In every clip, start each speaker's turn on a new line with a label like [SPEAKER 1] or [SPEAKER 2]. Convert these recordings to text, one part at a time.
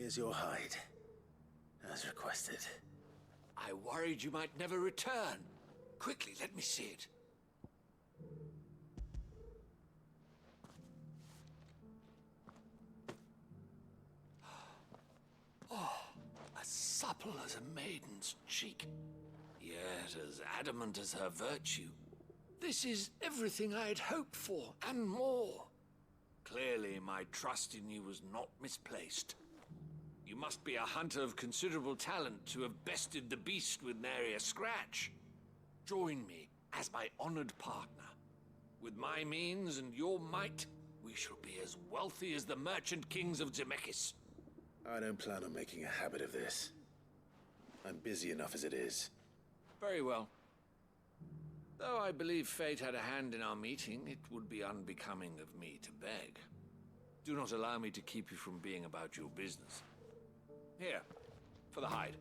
[SPEAKER 1] Here's your hide, as requested.
[SPEAKER 2] I worried you might never return. Quickly, let me see it. Oh, as supple as a maiden's cheek, yet as adamant as her virtue. This is everything I had hoped for, and more. Clearly, my trust in you was not misplaced. You must be a hunter of considerable talent to have bested the beast with nary a scratch. Join me as my honored partner. With my means and your might, we shall be as wealthy as the merchant kings of Zemeckis.
[SPEAKER 1] I don't plan on making a habit of this. I'm busy enough as it is.
[SPEAKER 2] Very well. Though I believe fate had a hand in our meeting, it would be unbecoming of me to beg. Do not allow me to keep you from being about your business. Here, for the hide.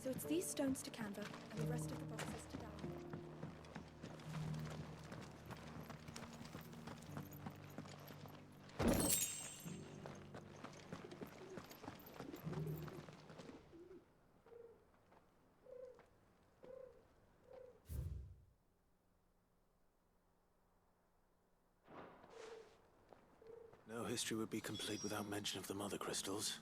[SPEAKER 3] So it's these stones to Canva, and the rest of the boxes to Dow.
[SPEAKER 1] No history would be complete without mention of the mother crystals.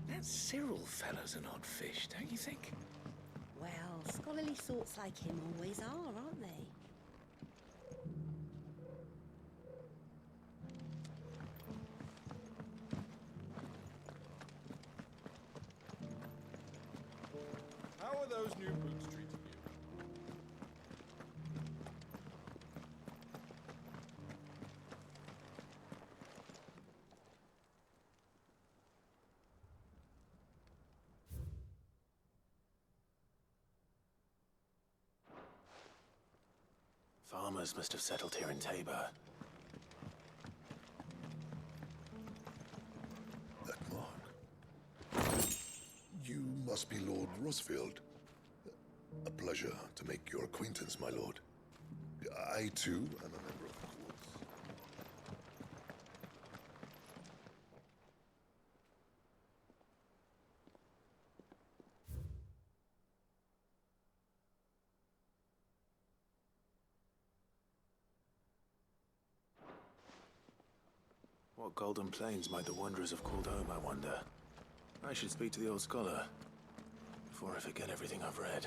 [SPEAKER 4] That Cyril fellow's an odd fish, don't you think?
[SPEAKER 5] Well, scholarly sorts like him always are, aren't they?
[SPEAKER 6] How are those new boots treating you?
[SPEAKER 1] Farmers must have settled here in Tabor.
[SPEAKER 7] That mark. You must be Lord Rosfield. A pleasure to make your acquaintance, my lord. I, too, am a member of the courts.
[SPEAKER 1] What golden plains might the wanderers have called home, I wonder? I should speak to the old scholar before I forget everything I've read.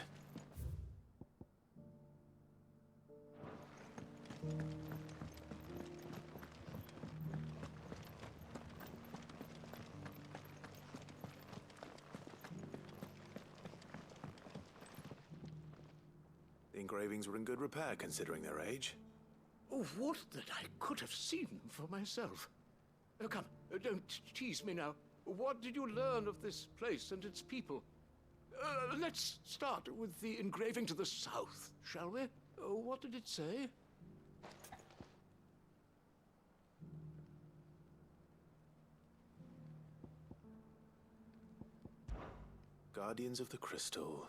[SPEAKER 1] The engravings were in good repair considering their age.
[SPEAKER 8] Oh, what that I could have seen for myself. Come, don't tease me now. What did you learn of this place and its people? Let's start with the engraving to the south, shall we? What did it say?
[SPEAKER 1] Guardians of the Crystal,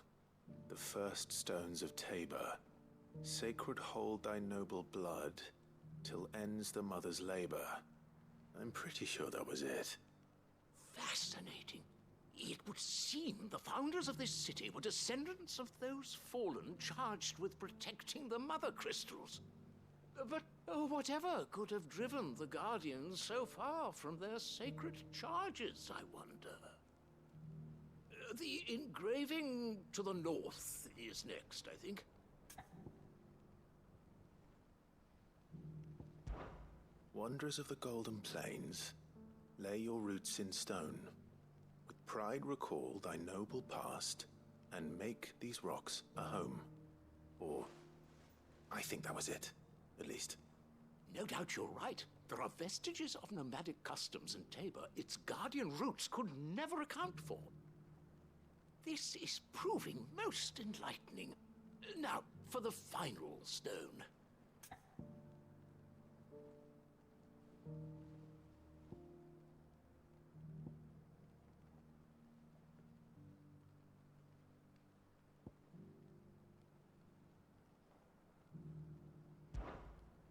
[SPEAKER 1] the first stones of Tabor. Sacred hold thy noble blood, till ends the mother's labor. I'm pretty sure that was it.
[SPEAKER 8] Fascinating. It would seem the founders of this city were descendants of those fallen charged with protecting the mother crystals. But whatever could have driven the Guardians so far from their sacred charges, I wonder? The engraving to the north is next, I think.
[SPEAKER 1] Wanderers of the Golden Plains, lay your roots in stone. With pride recall thy noble past, and make these rocks a home. Or, I think that was it, at least.
[SPEAKER 8] No doubt you're right. There are vestiges of nomadic customs in Tabor its guardian roots could never account for. This is proving most enlightening. Now, for the final stone.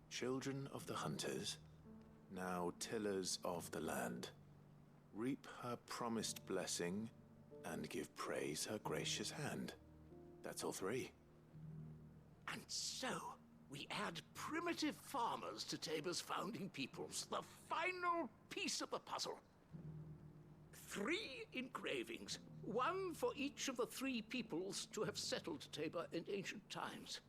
[SPEAKER 1] Children of the hunters, now tillers of the land, reap her promised blessing and give praise her gracious hand. That's all three.
[SPEAKER 8] And so, we add primitive farmers to Tabor's founding peoples, the final piece of the puzzle. 3 engravings, one for each of the 3 peoples to have settled Tabor in ancient times.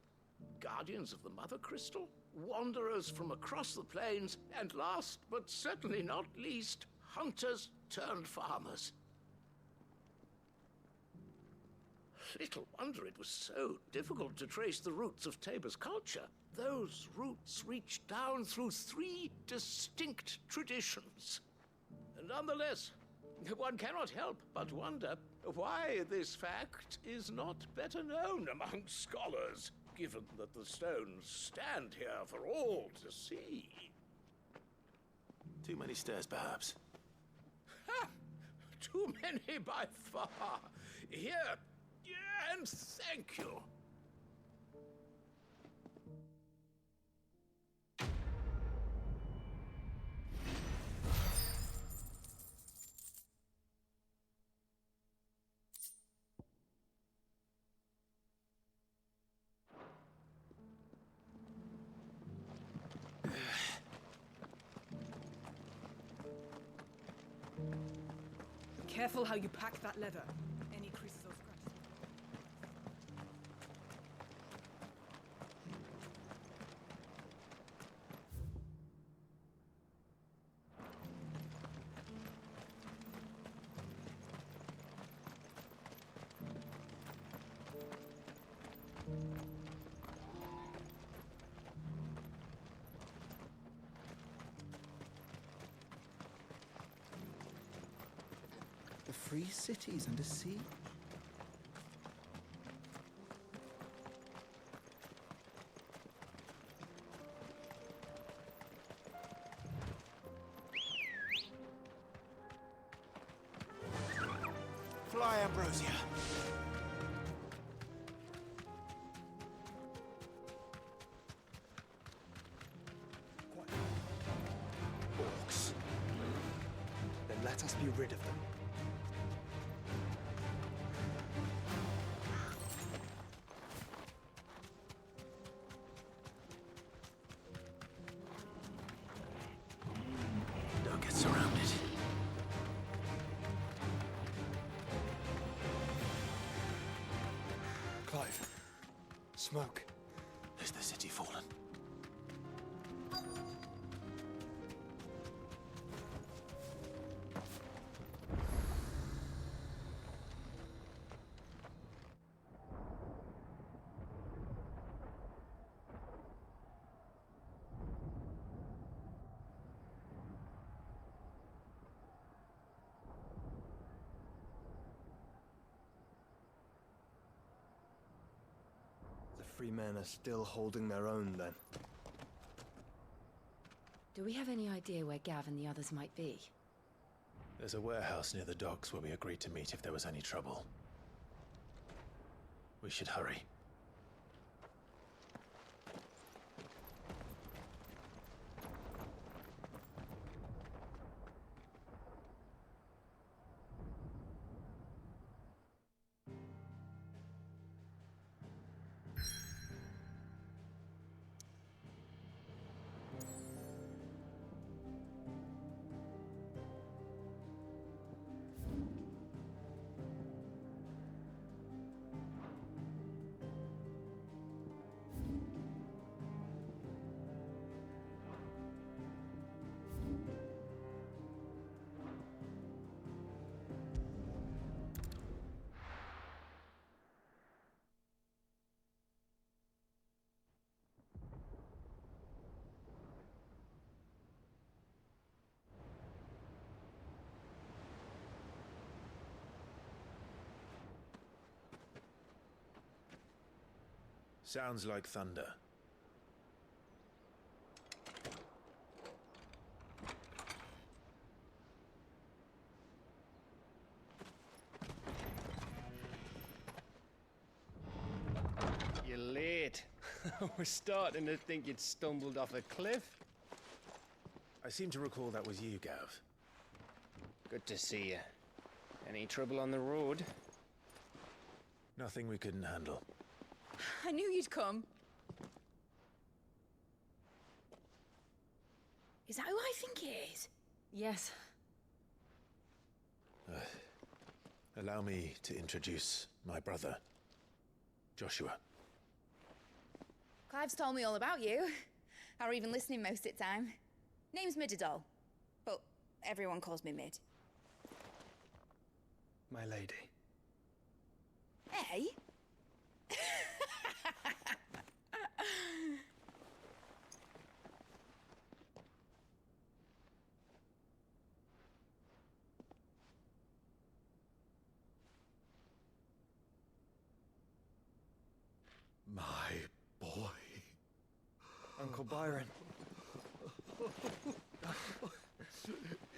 [SPEAKER 8] Guardians of the Mother Crystal, wanderers from across the plains, and last but certainly not least, hunters turned farmers. Little wonder it was so difficult to trace the roots of Tabor's culture. Those roots reach down through 3 distinct traditions. Nonetheless, one cannot help but wonder why this fact is not better known among scholars, given that the stones stand here for all to see.
[SPEAKER 1] Too many stairs, perhaps.
[SPEAKER 8] Ha! Too many by far. Here, and thank you.
[SPEAKER 9] Careful how you pack that leather. Any creases or scratches.
[SPEAKER 4] The free cities under siege?
[SPEAKER 1] Fly, Ambrosia.
[SPEAKER 10] Orcs. Then let us be rid of them.
[SPEAKER 1] Don't get surrounded.
[SPEAKER 10] Clive. Smoke.
[SPEAKER 1] Is the city fallen?
[SPEAKER 10] The free men are still holding their own, then.
[SPEAKER 11] Do we have any idea where Gav and the others might be?
[SPEAKER 1] There's a warehouse near the docks where we agreed to meet if there was any trouble. We should hurry. Sounds like thunder.
[SPEAKER 12] You're late. We're starting to think you'd stumbled off a cliff.
[SPEAKER 1] I seem to recall that was you, Gav.
[SPEAKER 12] Good to see you. Any trouble on the road?
[SPEAKER 1] Nothing we couldn't handle.
[SPEAKER 11] I knew you'd come.
[SPEAKER 5] Is that who I think it is?
[SPEAKER 11] Yes.
[SPEAKER 1] Allow me to introduce my brother, Joshua.
[SPEAKER 5] Clive's told me all about you. Or even listening most of the time. Name's Midadol, but everyone calls me Mid.
[SPEAKER 10] My lady.
[SPEAKER 5] Hey?
[SPEAKER 6] My boy.
[SPEAKER 10] Uncle Byron.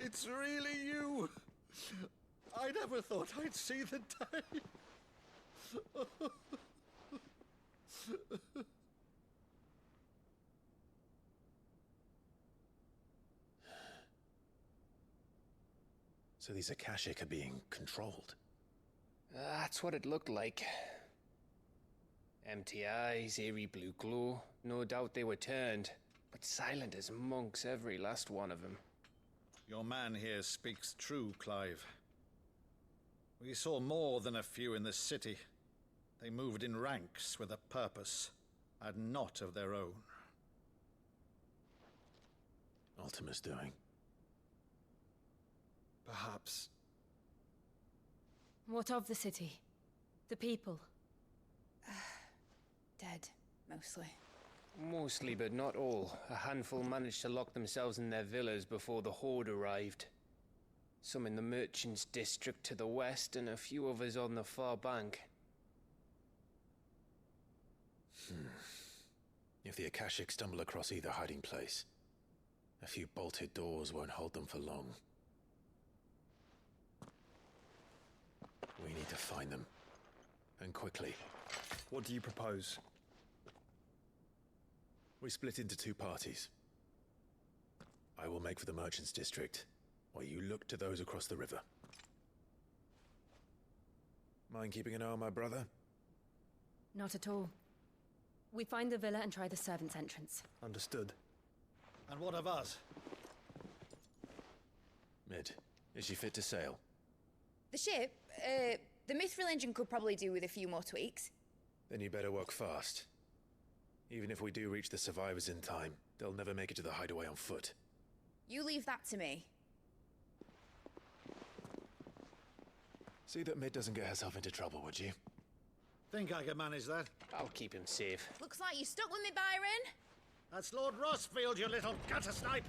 [SPEAKER 6] It's really you. I never thought I'd see the day.
[SPEAKER 1] So these Akashic are being controlled.
[SPEAKER 12] That's what it looked like. Empty eyes, eerie blue glow. No doubt they were turned, but silent as monks, every last one of them.
[SPEAKER 6] Your man here speaks true, Clive. We saw more than a few in the city. They moved in ranks with a purpose, and not of their own.
[SPEAKER 1] Ultima's doing.
[SPEAKER 10] Perhaps.
[SPEAKER 11] What of the city? The people?
[SPEAKER 5] Dead, mostly.
[SPEAKER 12] Mostly, but not all. A handful managed to lock themselves in their villas before the Horde arrived. Some in the Merchants' District to the west, and a few others on the far bank.
[SPEAKER 1] If the Akashic stumble across either hiding place, a few bolted doors won't hold them for long. We need to find them. And quickly.
[SPEAKER 10] What do you propose?
[SPEAKER 1] We split into two parties. I will make for the Merchants' District, while you look to those across the river. Mind keeping an eye on my brother?
[SPEAKER 11] Not at all. We find the villa and try the servants' entrance.
[SPEAKER 10] Understood.
[SPEAKER 6] And what of us?
[SPEAKER 1] Mid, is she fit to sail?
[SPEAKER 5] The ship, the Mithril engine could probably do with a few more tweaks.
[SPEAKER 1] Then you better work fast. Even if we do reach the survivors in time, they'll never make it to the hideaway on foot.
[SPEAKER 5] You leave that to me.
[SPEAKER 1] See that Mid doesn't get herself into trouble, would you?
[SPEAKER 6] Think I can manage that?
[SPEAKER 12] I'll keep him safe.
[SPEAKER 5] Looks like you stuck with me, Byron.
[SPEAKER 6] That's Lord Rossfield, you little gutter snipe!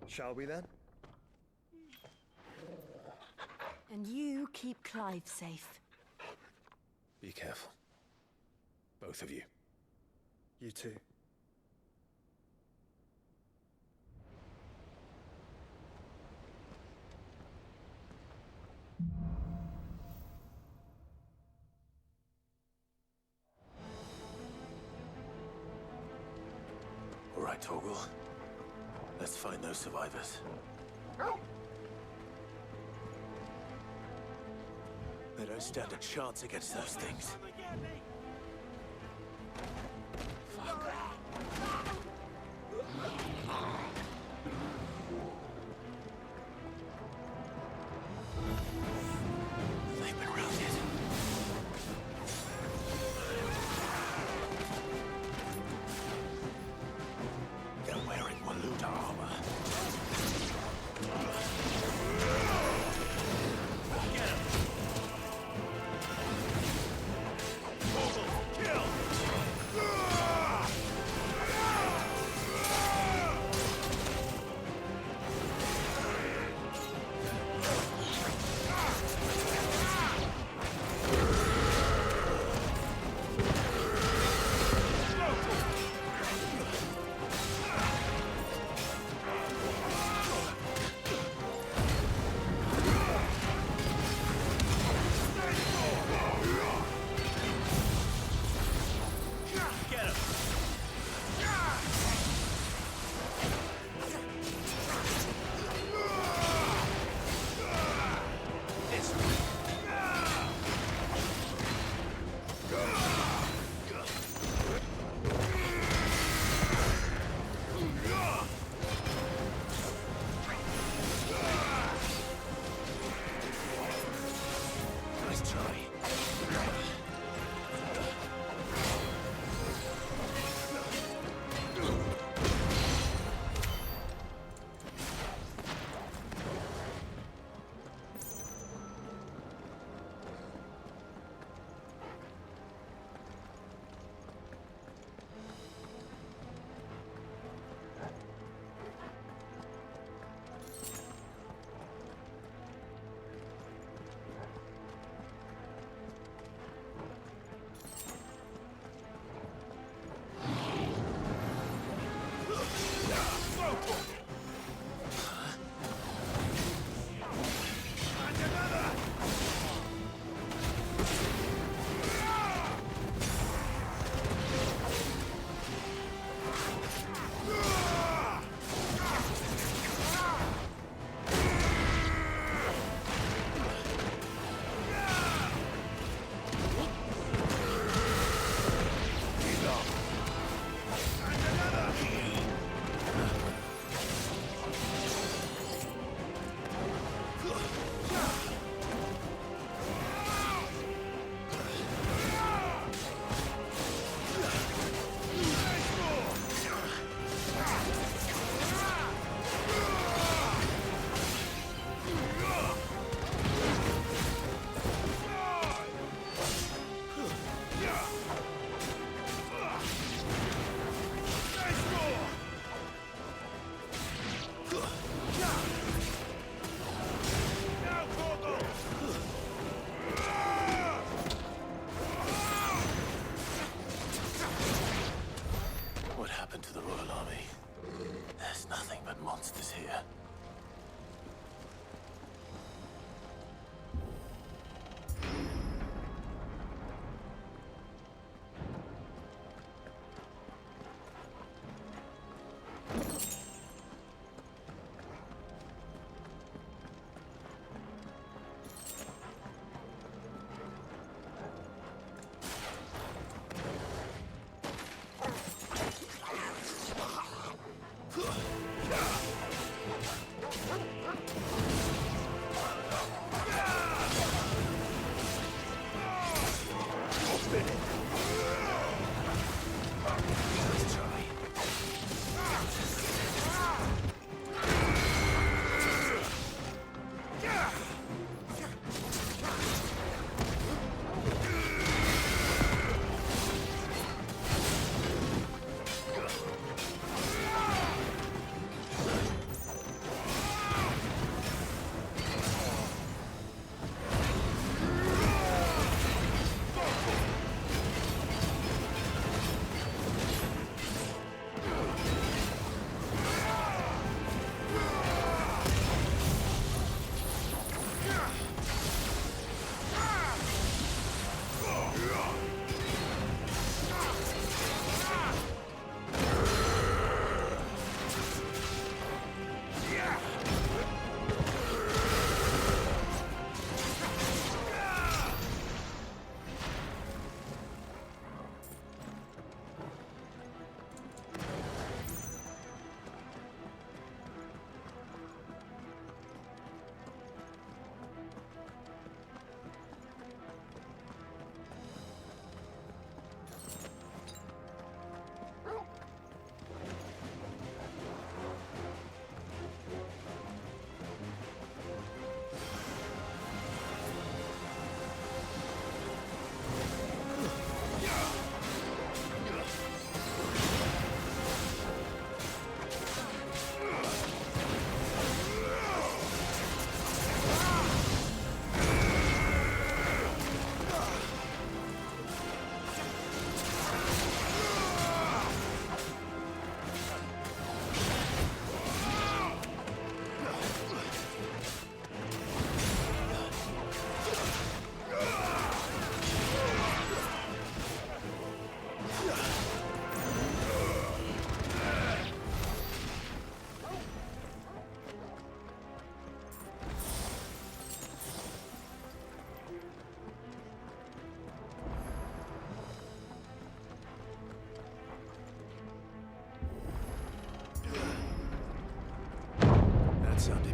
[SPEAKER 10] Shall we then?
[SPEAKER 13] And you keep Clive safe.
[SPEAKER 1] Be careful. Both of you.
[SPEAKER 10] You too.
[SPEAKER 1] All right, Torgal. Let's find those survivors. They don't stand a chance against those things. They've been routed. They're wearing Waluda armor. Get him!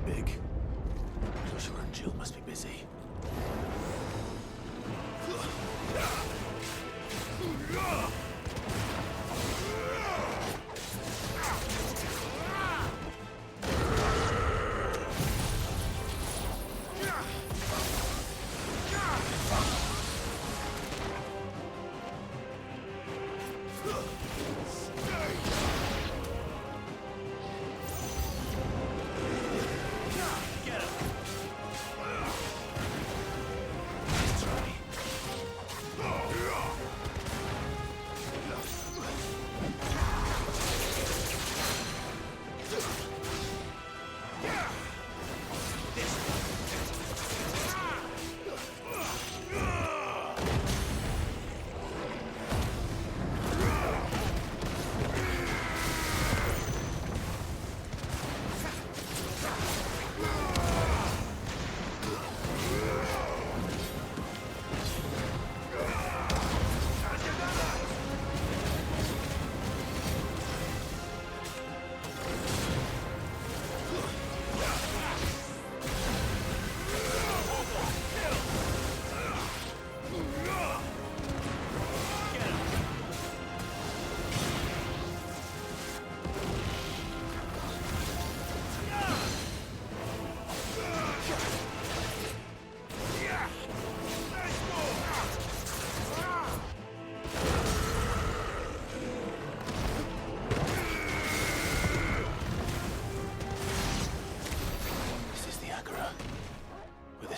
[SPEAKER 1] big. Joshua and Jill must be busy.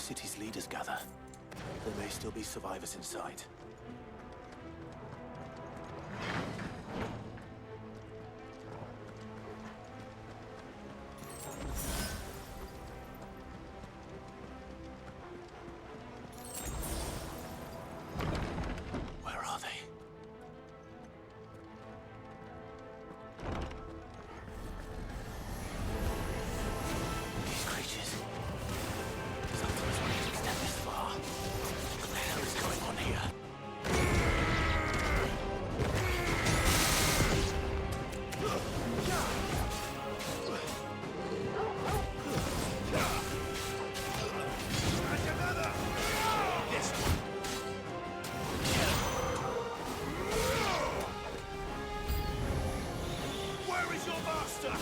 [SPEAKER 1] city's leaders gather. There may still be survivors inside. Where are they? These creatures. Something's ready to extend this far. What the hell is going on here?
[SPEAKER 14] Where is your master?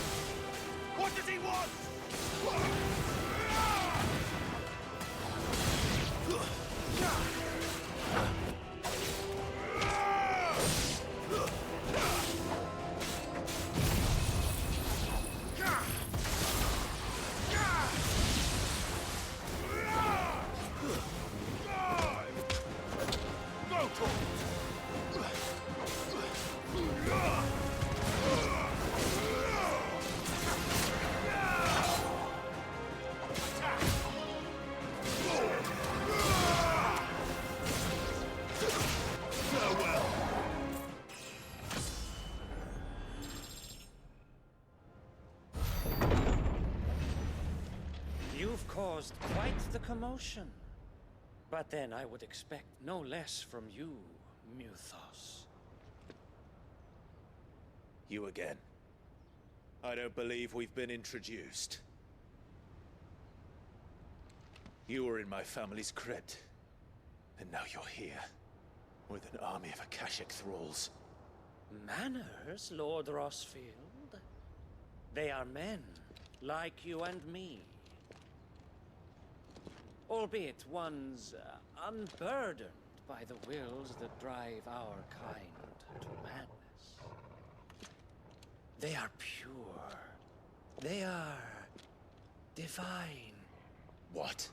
[SPEAKER 14] What does he want?
[SPEAKER 15] You've caused quite the commotion. But then I would expect no less from you, Muthos.
[SPEAKER 4] You again. I don't believe we've been introduced. You were in my family's crypt. And now you're here. With an army of Akashic thralls.
[SPEAKER 15] Manners, Lord Rosfield? They are men, like you and me. Albeit ones unburdened by the wills that drive our kind to madness. They are pure. They are divine.
[SPEAKER 4] What?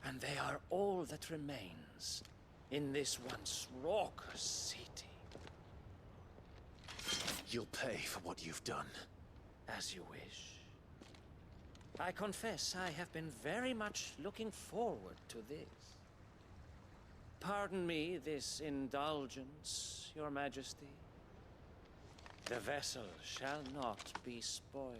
[SPEAKER 15] And they are all that remains in this once raucous city.
[SPEAKER 4] You'll pay for what you've done.
[SPEAKER 15] As you wish. I confess I have been very much looking forward to this. Pardon me this indulgence, Your Majesty. The vessel shall not be spoiled.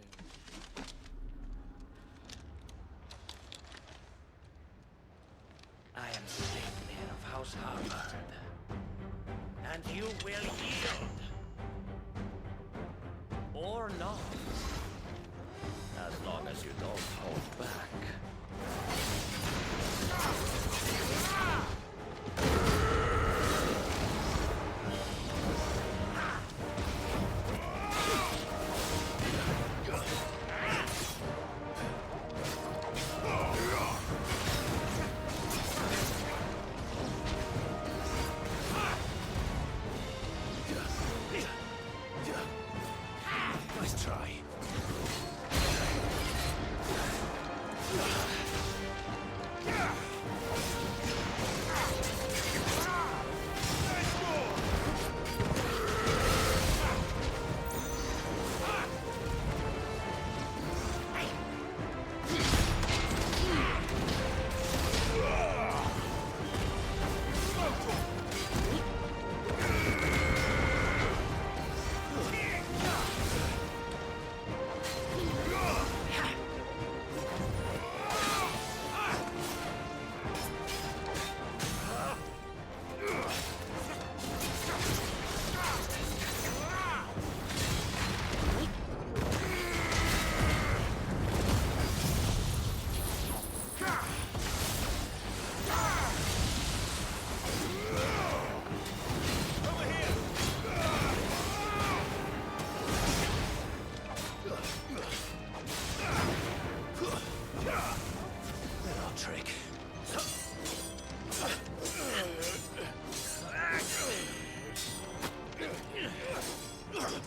[SPEAKER 15] I am Sigmir of House Harvard, and you will yield. Or not. as long as you don't hold back.
[SPEAKER 1] Nice try. Trick.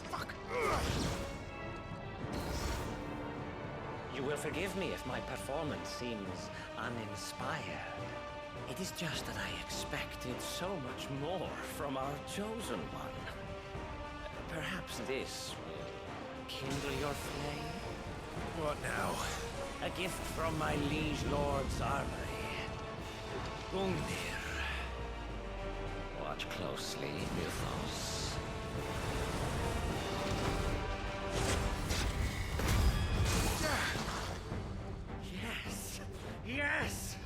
[SPEAKER 1] Fuck.
[SPEAKER 15] You will forgive me if my performance seems uninspired. It is just that I expected so much more from our chosen one. Perhaps this will kindle your flame?
[SPEAKER 1] What now?
[SPEAKER 15] A gift from my liege lord's armory. Gungnir. Watch closely, Mythos. Yes! Yes!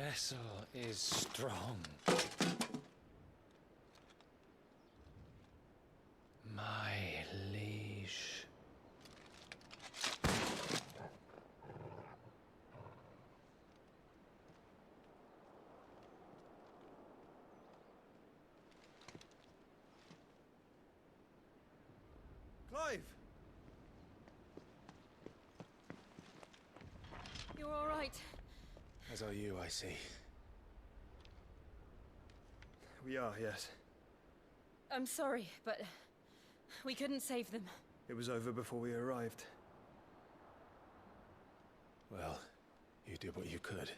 [SPEAKER 12] vessel is strong. My liege.
[SPEAKER 10] Clive!
[SPEAKER 11] You're all right.
[SPEAKER 4] As are you, I see.
[SPEAKER 10] We are, yes.
[SPEAKER 11] I'm sorry, but we couldn't save them.
[SPEAKER 10] It was over before we arrived.
[SPEAKER 4] Well, you did what you could.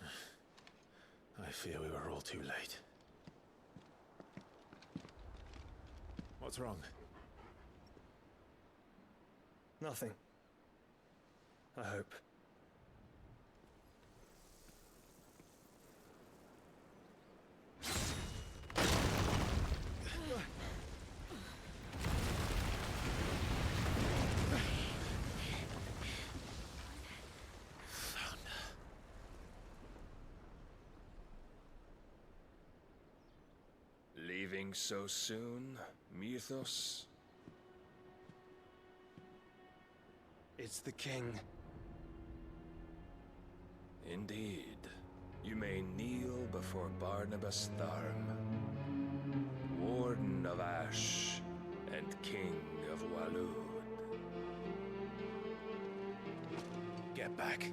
[SPEAKER 4] I fear we were all too late. What's wrong?
[SPEAKER 10] Nothing. I hope.
[SPEAKER 16] Leaving so soon, Mythos?
[SPEAKER 10] It's the king.
[SPEAKER 16] Indeed. You may kneel before Barnabas Tharm, Warden of Ash and King of Waloed.
[SPEAKER 4] Get back.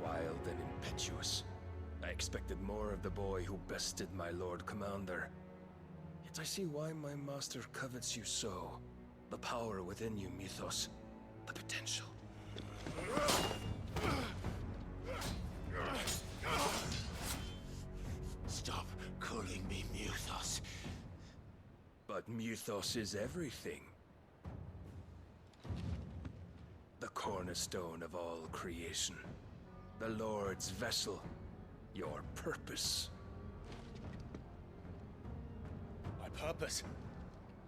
[SPEAKER 16] Wild and impetuous. I expected more of the boy who bested my Lord Commander. Yet I see why my master covets you so. The power within you, Mythos. The potential.
[SPEAKER 2] Stop calling me Mythos.
[SPEAKER 16] But Mythos is everything. The cornerstone of all creation. The Lord's vessel. Your purpose.
[SPEAKER 4] My purpose?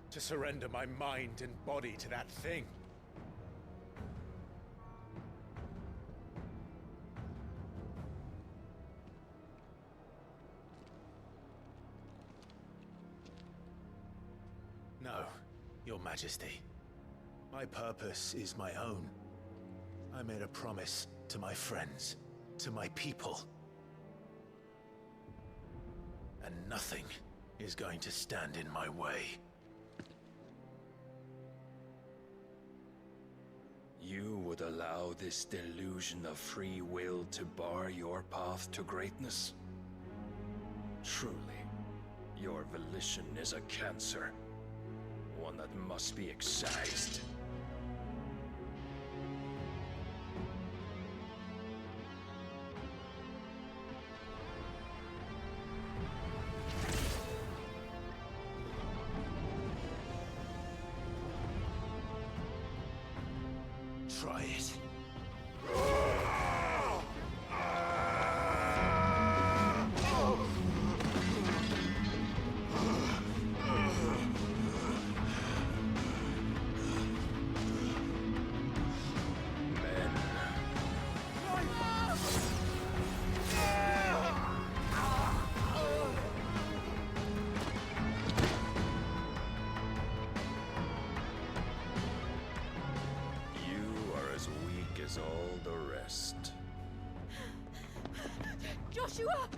[SPEAKER 4] To surrender my mind and body to that thing. No, Your Majesty. My purpose is my own. I made a promise to my friends, to my people. And nothing is going to stand in my way.
[SPEAKER 16] You would allow this delusion of free will to bar your path to greatness? Truly, your volition is a cancer. One that must be excised.
[SPEAKER 2] Try it.
[SPEAKER 16] As all the rest.
[SPEAKER 11] Joshua!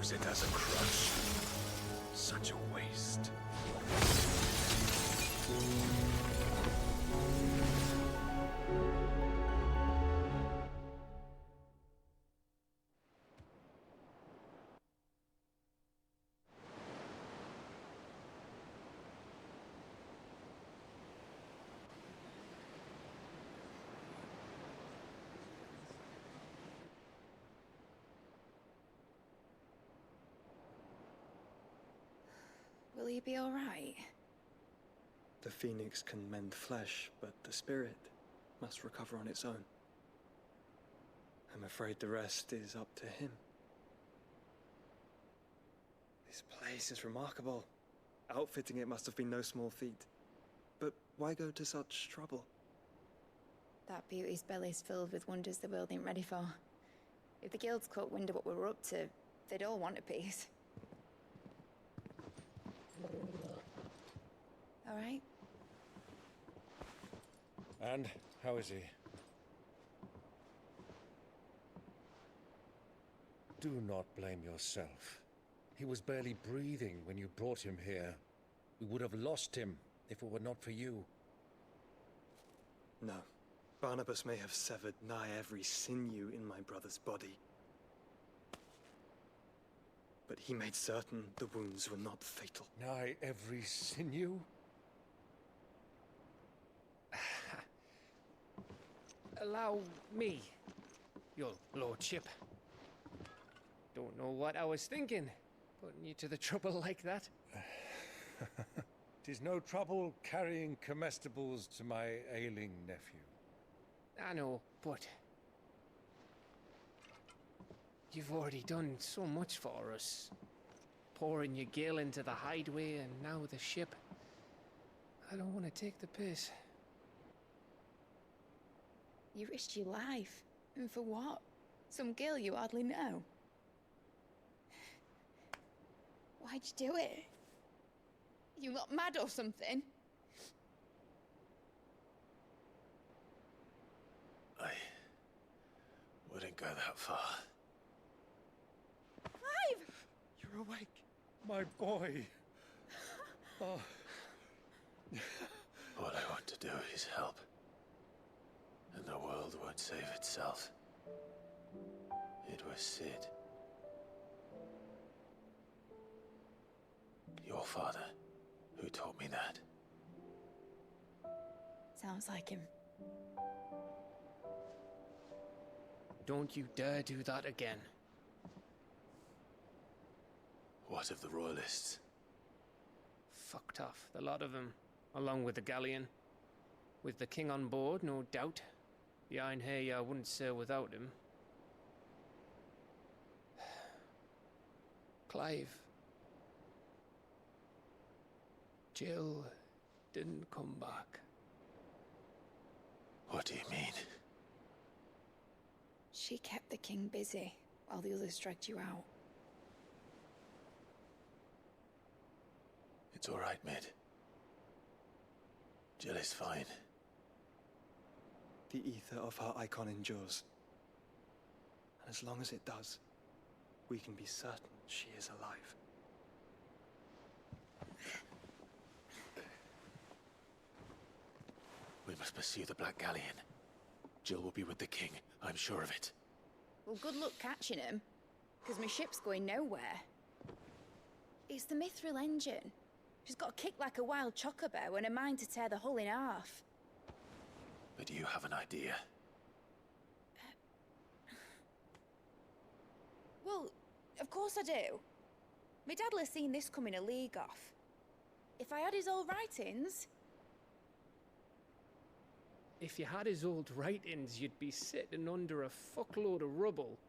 [SPEAKER 16] use it as a crutch. Such a waste.
[SPEAKER 3] Will he be all right?
[SPEAKER 10] The phoenix can mend flesh, but the spirit must recover on its own. I'm afraid the rest is up to him. This place is remarkable. Outfitting it must have been no small feat. But why go to such trouble?
[SPEAKER 5] That beauty's belly's filled with wonders the world ain't ready for. If the guilds caught wind of what we were up to, they'd all want a piece. All right?
[SPEAKER 17] And how is he? Do not blame yourself. He was barely breathing when you brought him here. We would have lost him if it were not for you.
[SPEAKER 10] No. Barnabas may have severed nigh every sinew in my brother's body. But he made certain the wounds were not fatal.
[SPEAKER 17] Nigh every sinew?
[SPEAKER 12] Allow me, your lordship. Don't know what I was thinking, putting you to the trouble like that.
[SPEAKER 17] 'Tis no trouble carrying comestibles to my ailing nephew.
[SPEAKER 12] I know, but you've already done so much for us. Pouring your gale into the hideaway and now the ship. I don't want to take the piss.
[SPEAKER 5] You risked your life. And for what? Some girl you hardly know. Why'd you do it? You got mad or something?
[SPEAKER 4] I wouldn't go that far.
[SPEAKER 5] Clive!
[SPEAKER 17] You're awake, my boy. Oh.
[SPEAKER 4] All I want to do is help. And the world won't save itself. It was Sid. Your father, who taught me that.
[SPEAKER 5] Sounds like him.
[SPEAKER 12] Don't you dare do that again.
[SPEAKER 4] What of the Royalists?
[SPEAKER 12] Fucked off, the lot of them, along with the galleon. With the king on board, no doubt. Behind here, I wouldn't sail without him. Clive. Jill didn't come back.
[SPEAKER 4] What do you mean?
[SPEAKER 5] She kept the king busy while the others dragged you out.
[SPEAKER 4] It's all right, Mid. Jill is fine.
[SPEAKER 10] The ether of her icon endures. And as long as it does, we can be certain she is alive.
[SPEAKER 4] We must pursue the Black Galleon. Jill will be with the king, I'm sure of it.
[SPEAKER 5] Well, good luck catching him, because my ship's going nowhere. It's the Mithril engine. She's got a kick like a wild chocobo and a mind to tear the hull in half.
[SPEAKER 4] But you have an idea.
[SPEAKER 5] Well, of course I do. My dad'll have seen this coming a league off. If I had his old writings...
[SPEAKER 12] If you had his old writings, you'd be sitting under a fuckload of rubble.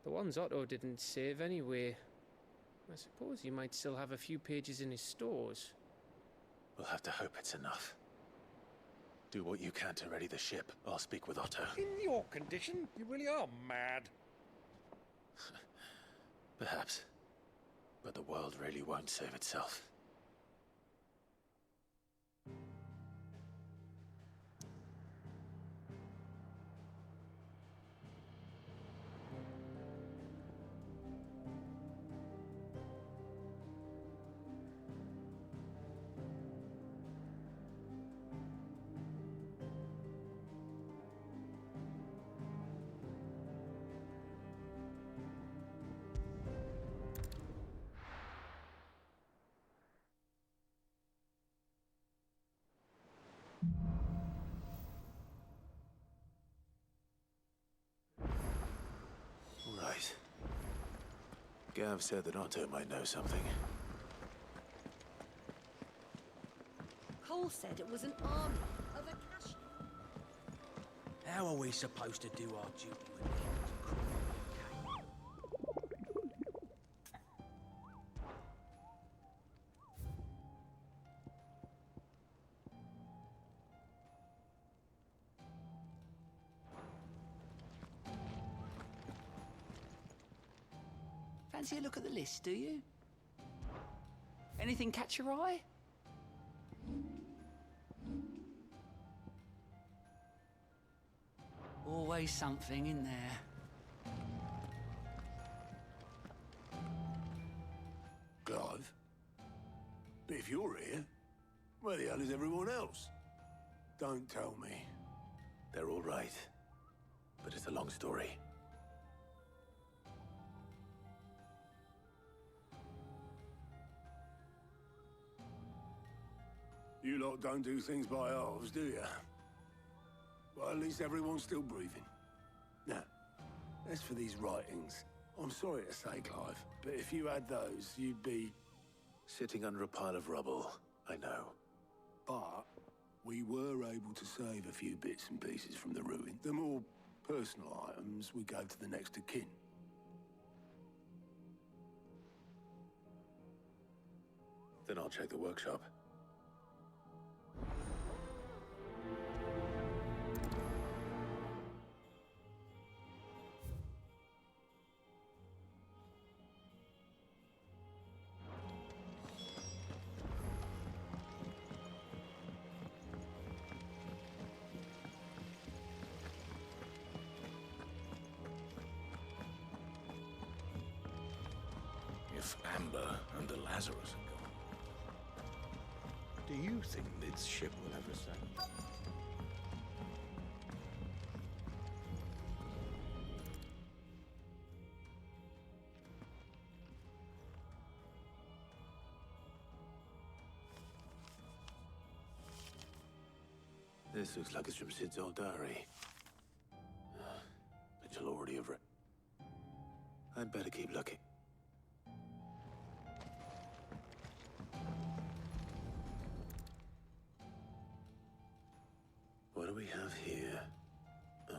[SPEAKER 12] The ones Otto didn't save anyway. I suppose you might still have a few pages in his stores.
[SPEAKER 4] We'll have to hope it's enough. Do what you can to ready the ship. I'll speak with Otto.
[SPEAKER 17] In your condition, you really are mad.
[SPEAKER 4] Perhaps. But the world really won't save itself.
[SPEAKER 1] Gav said that Otto might know something.
[SPEAKER 13] Cole said it was an army of Akashi.
[SPEAKER 15] How are we supposed to do our duty when the
[SPEAKER 2] Fancy a look at the list, do you? Anything catch your eye? Always something in there.
[SPEAKER 14] Clive? But if you're here, where the hell is everyone else? Don't tell me.
[SPEAKER 1] They're all right. But it's a long story.
[SPEAKER 14] You lot don't do things by halves, do you? Well, at least everyone's still breathing. Now, as for these writings, I'm sorry to say, Clive, but if you had those, you'd be...
[SPEAKER 1] Sitting under a pile of rubble, I know.
[SPEAKER 14] But we were able to save a few bits and pieces from the ruin. The more personal items we gave to the next of kin.
[SPEAKER 1] Then I'll check the workshop.
[SPEAKER 8] If Amber and the Lazarus are gone, do you think this ship will ever sail?
[SPEAKER 1] This looks like it's from Sid's old diary. But you'll already have read. I'd better keep looking. What do we have here? Oh.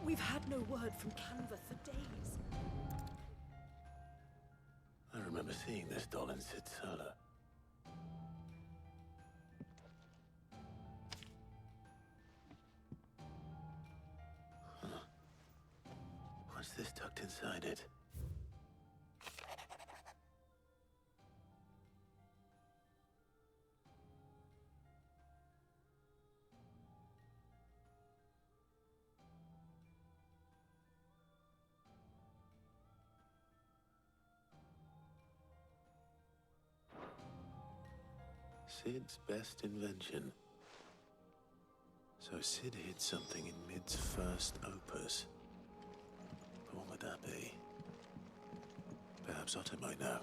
[SPEAKER 9] We've had no word from Canva for days.
[SPEAKER 1] I remember seeing this doll in Sid's cellar. Huh. What's this tucked inside it? Sid's best invention. So Sid hid something in Mid's first opus. But what would that be? Perhaps Otto might know.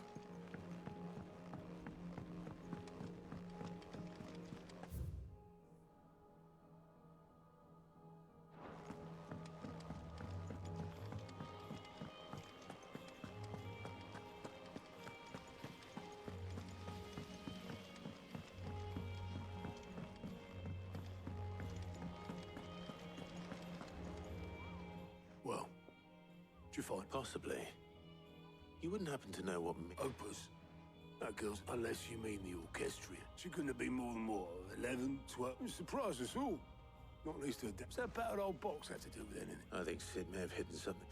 [SPEAKER 14] Well, do you find?
[SPEAKER 1] Possibly. You wouldn't happen to know what...
[SPEAKER 14] Opus. That girl's, unless you mean the orchestrion. She couldn't have been more than, what, 11, 12? It surprised us all. Not least her depth. That battered old box had to do with anything.
[SPEAKER 1] I think Sid may have hidden something.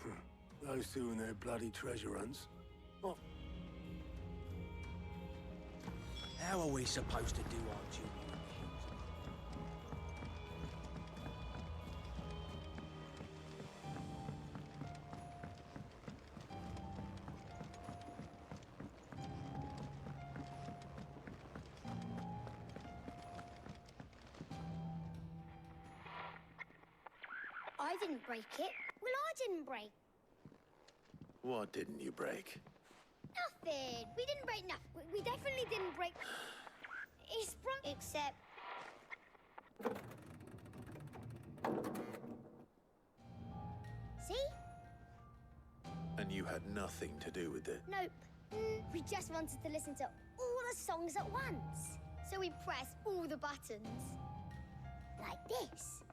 [SPEAKER 14] Those two and their bloody treasure hunts. Oh.
[SPEAKER 15] How are we supposed to do our duty?
[SPEAKER 18] I didn't break it. Well, I didn't break.
[SPEAKER 1] What didn't you break?
[SPEAKER 18] Nothing. We didn't break nothing. We definitely didn't break. It's sprung. Except... See?
[SPEAKER 1] And you had nothing to do with it?
[SPEAKER 18] Nope. We just wanted to listen to all the songs at once. So we pressed all the buttons. Like this.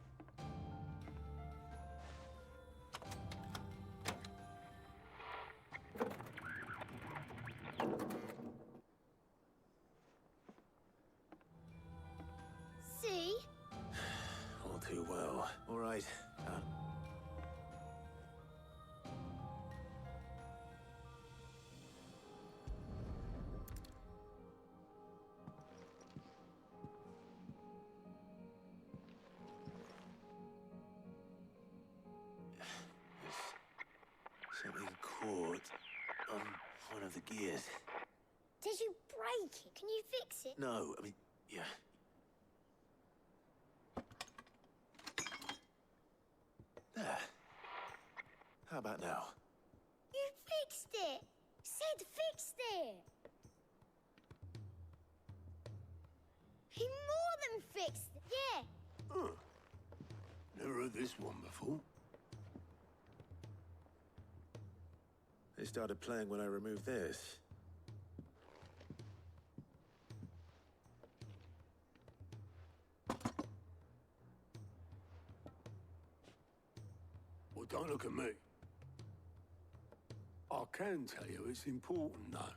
[SPEAKER 18] See?
[SPEAKER 1] All too well. All right. Something caught on one of the gears.
[SPEAKER 18] Did you break it? Can you fix it?
[SPEAKER 1] No, I mean, yeah. There. How about now?
[SPEAKER 18] You fixed it! Sid fixed it! He more than fixed it, yeah!
[SPEAKER 14] Huh. Never heard this one before.
[SPEAKER 1] They started playing when I removed this.
[SPEAKER 14] Well, don't look at me. I can tell you it's important, though.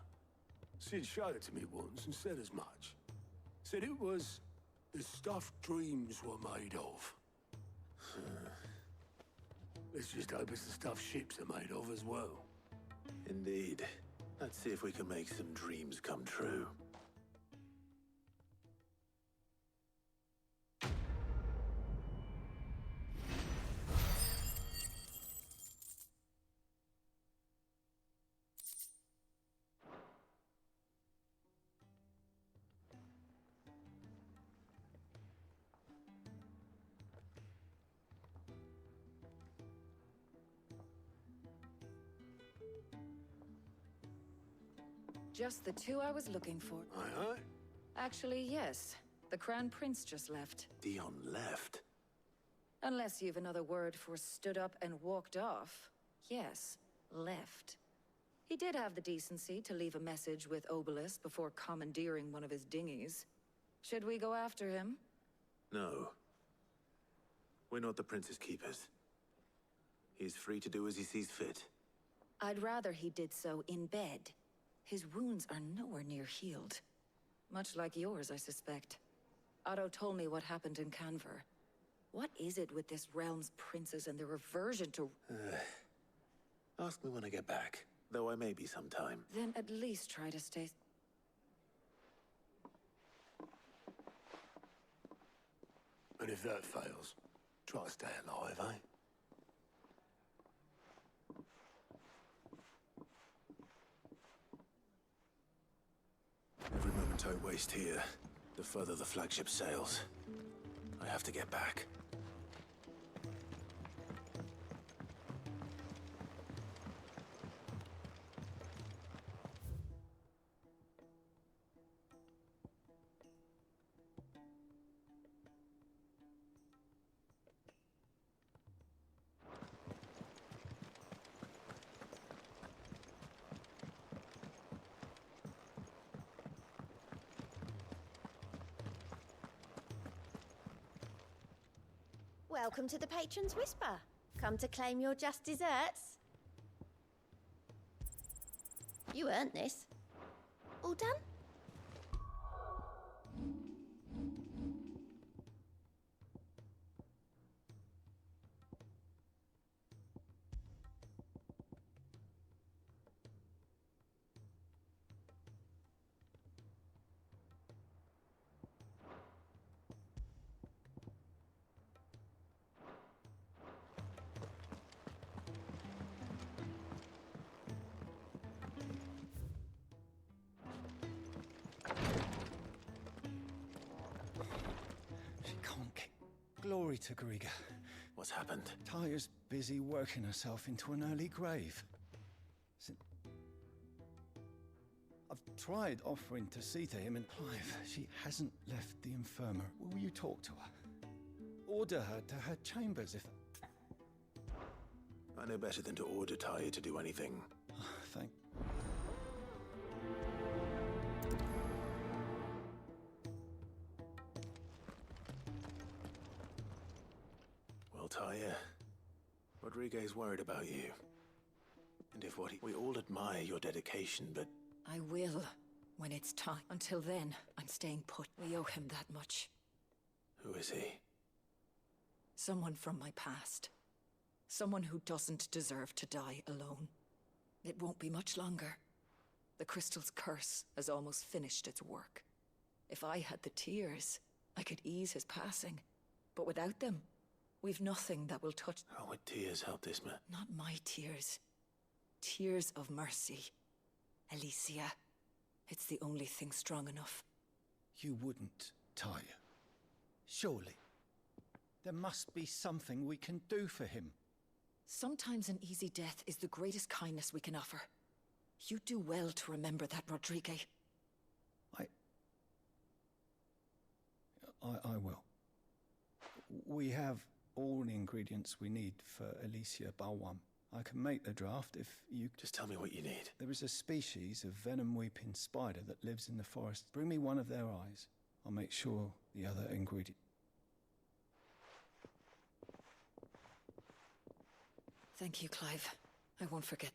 [SPEAKER 14] Sid showed it to me once and said as much. Said it was the stuff dreams were made of. Let's just hope it's the stuff ships are made of as well.
[SPEAKER 1] Indeed. Let's see if we can make some dreams come true.
[SPEAKER 19] Just the two I was looking for.
[SPEAKER 14] Aye, aye.
[SPEAKER 19] Actually, yes. The Crown Prince just left.
[SPEAKER 1] Dion left?
[SPEAKER 19] Unless you've another word for stood up and walked off. Yes, left. He did have the decency to leave a message with Obelisk before commandeering one of his dinghies. Should we go after him?
[SPEAKER 1] No. We're not the Prince's keepers. He's free to do as he sees fit.
[SPEAKER 19] I'd rather he did so in bed. His wounds are nowhere near healed. Much like yours, I suspect. Otto told me what happened in Canver. What is it with this realm's princes and their aversion to...
[SPEAKER 1] Ask me when I get back, though I may be sometime.
[SPEAKER 19] Then at least try to stay...
[SPEAKER 14] And if that fails, try to stay alive, eh?
[SPEAKER 1] Every moment I waste here, the further the flagship sails. I have to get back.
[SPEAKER 13] Welcome to the Patron's Whisper. Come to claim your just desserts? You earned this. All done?
[SPEAKER 20] Glory to Griga.
[SPEAKER 1] What's happened?
[SPEAKER 20] Tyre's busy working herself into an early grave. I've tried offering to see to him and Clive. She hasn't left the infirmary. Will you talk to her? order her to her chambers if...
[SPEAKER 1] I know better than to order Talia to do anything.
[SPEAKER 20] Thank...
[SPEAKER 1] Well, Talia, Rodriguez worried about you. And if what we all admire your dedication, but...
[SPEAKER 19] I will, when it's time. Until then, I'm staying put. We owe him that much.
[SPEAKER 1] Who is he?
[SPEAKER 19] Someone from my past. Someone who doesn't deserve to die alone. It won't be much longer. The crystal's curse has almost finished its work. If I had the tears, I could ease his passing. But without them, we've nothing that will touch...
[SPEAKER 1] How would tears help this man?
[SPEAKER 19] Not my tears. Tears of mercy. Alicia. It's the only thing strong enough.
[SPEAKER 20] You wouldn't, Talia. Surely. There must be something we can do for him.
[SPEAKER 19] Sometimes an easy death is the greatest kindness we can offer. You do well to remember that, Rodriguez.
[SPEAKER 20] I will. We have all the ingredients we need for Alicia Balwam. I can make the draft if you...
[SPEAKER 1] Just tell me what you need.
[SPEAKER 20] There is a species of venom-weeping spider that lives in the forest. Bring me one of their eyes. I'll make sure the other ingredient...
[SPEAKER 19] Thank you, Clive. I won't forget.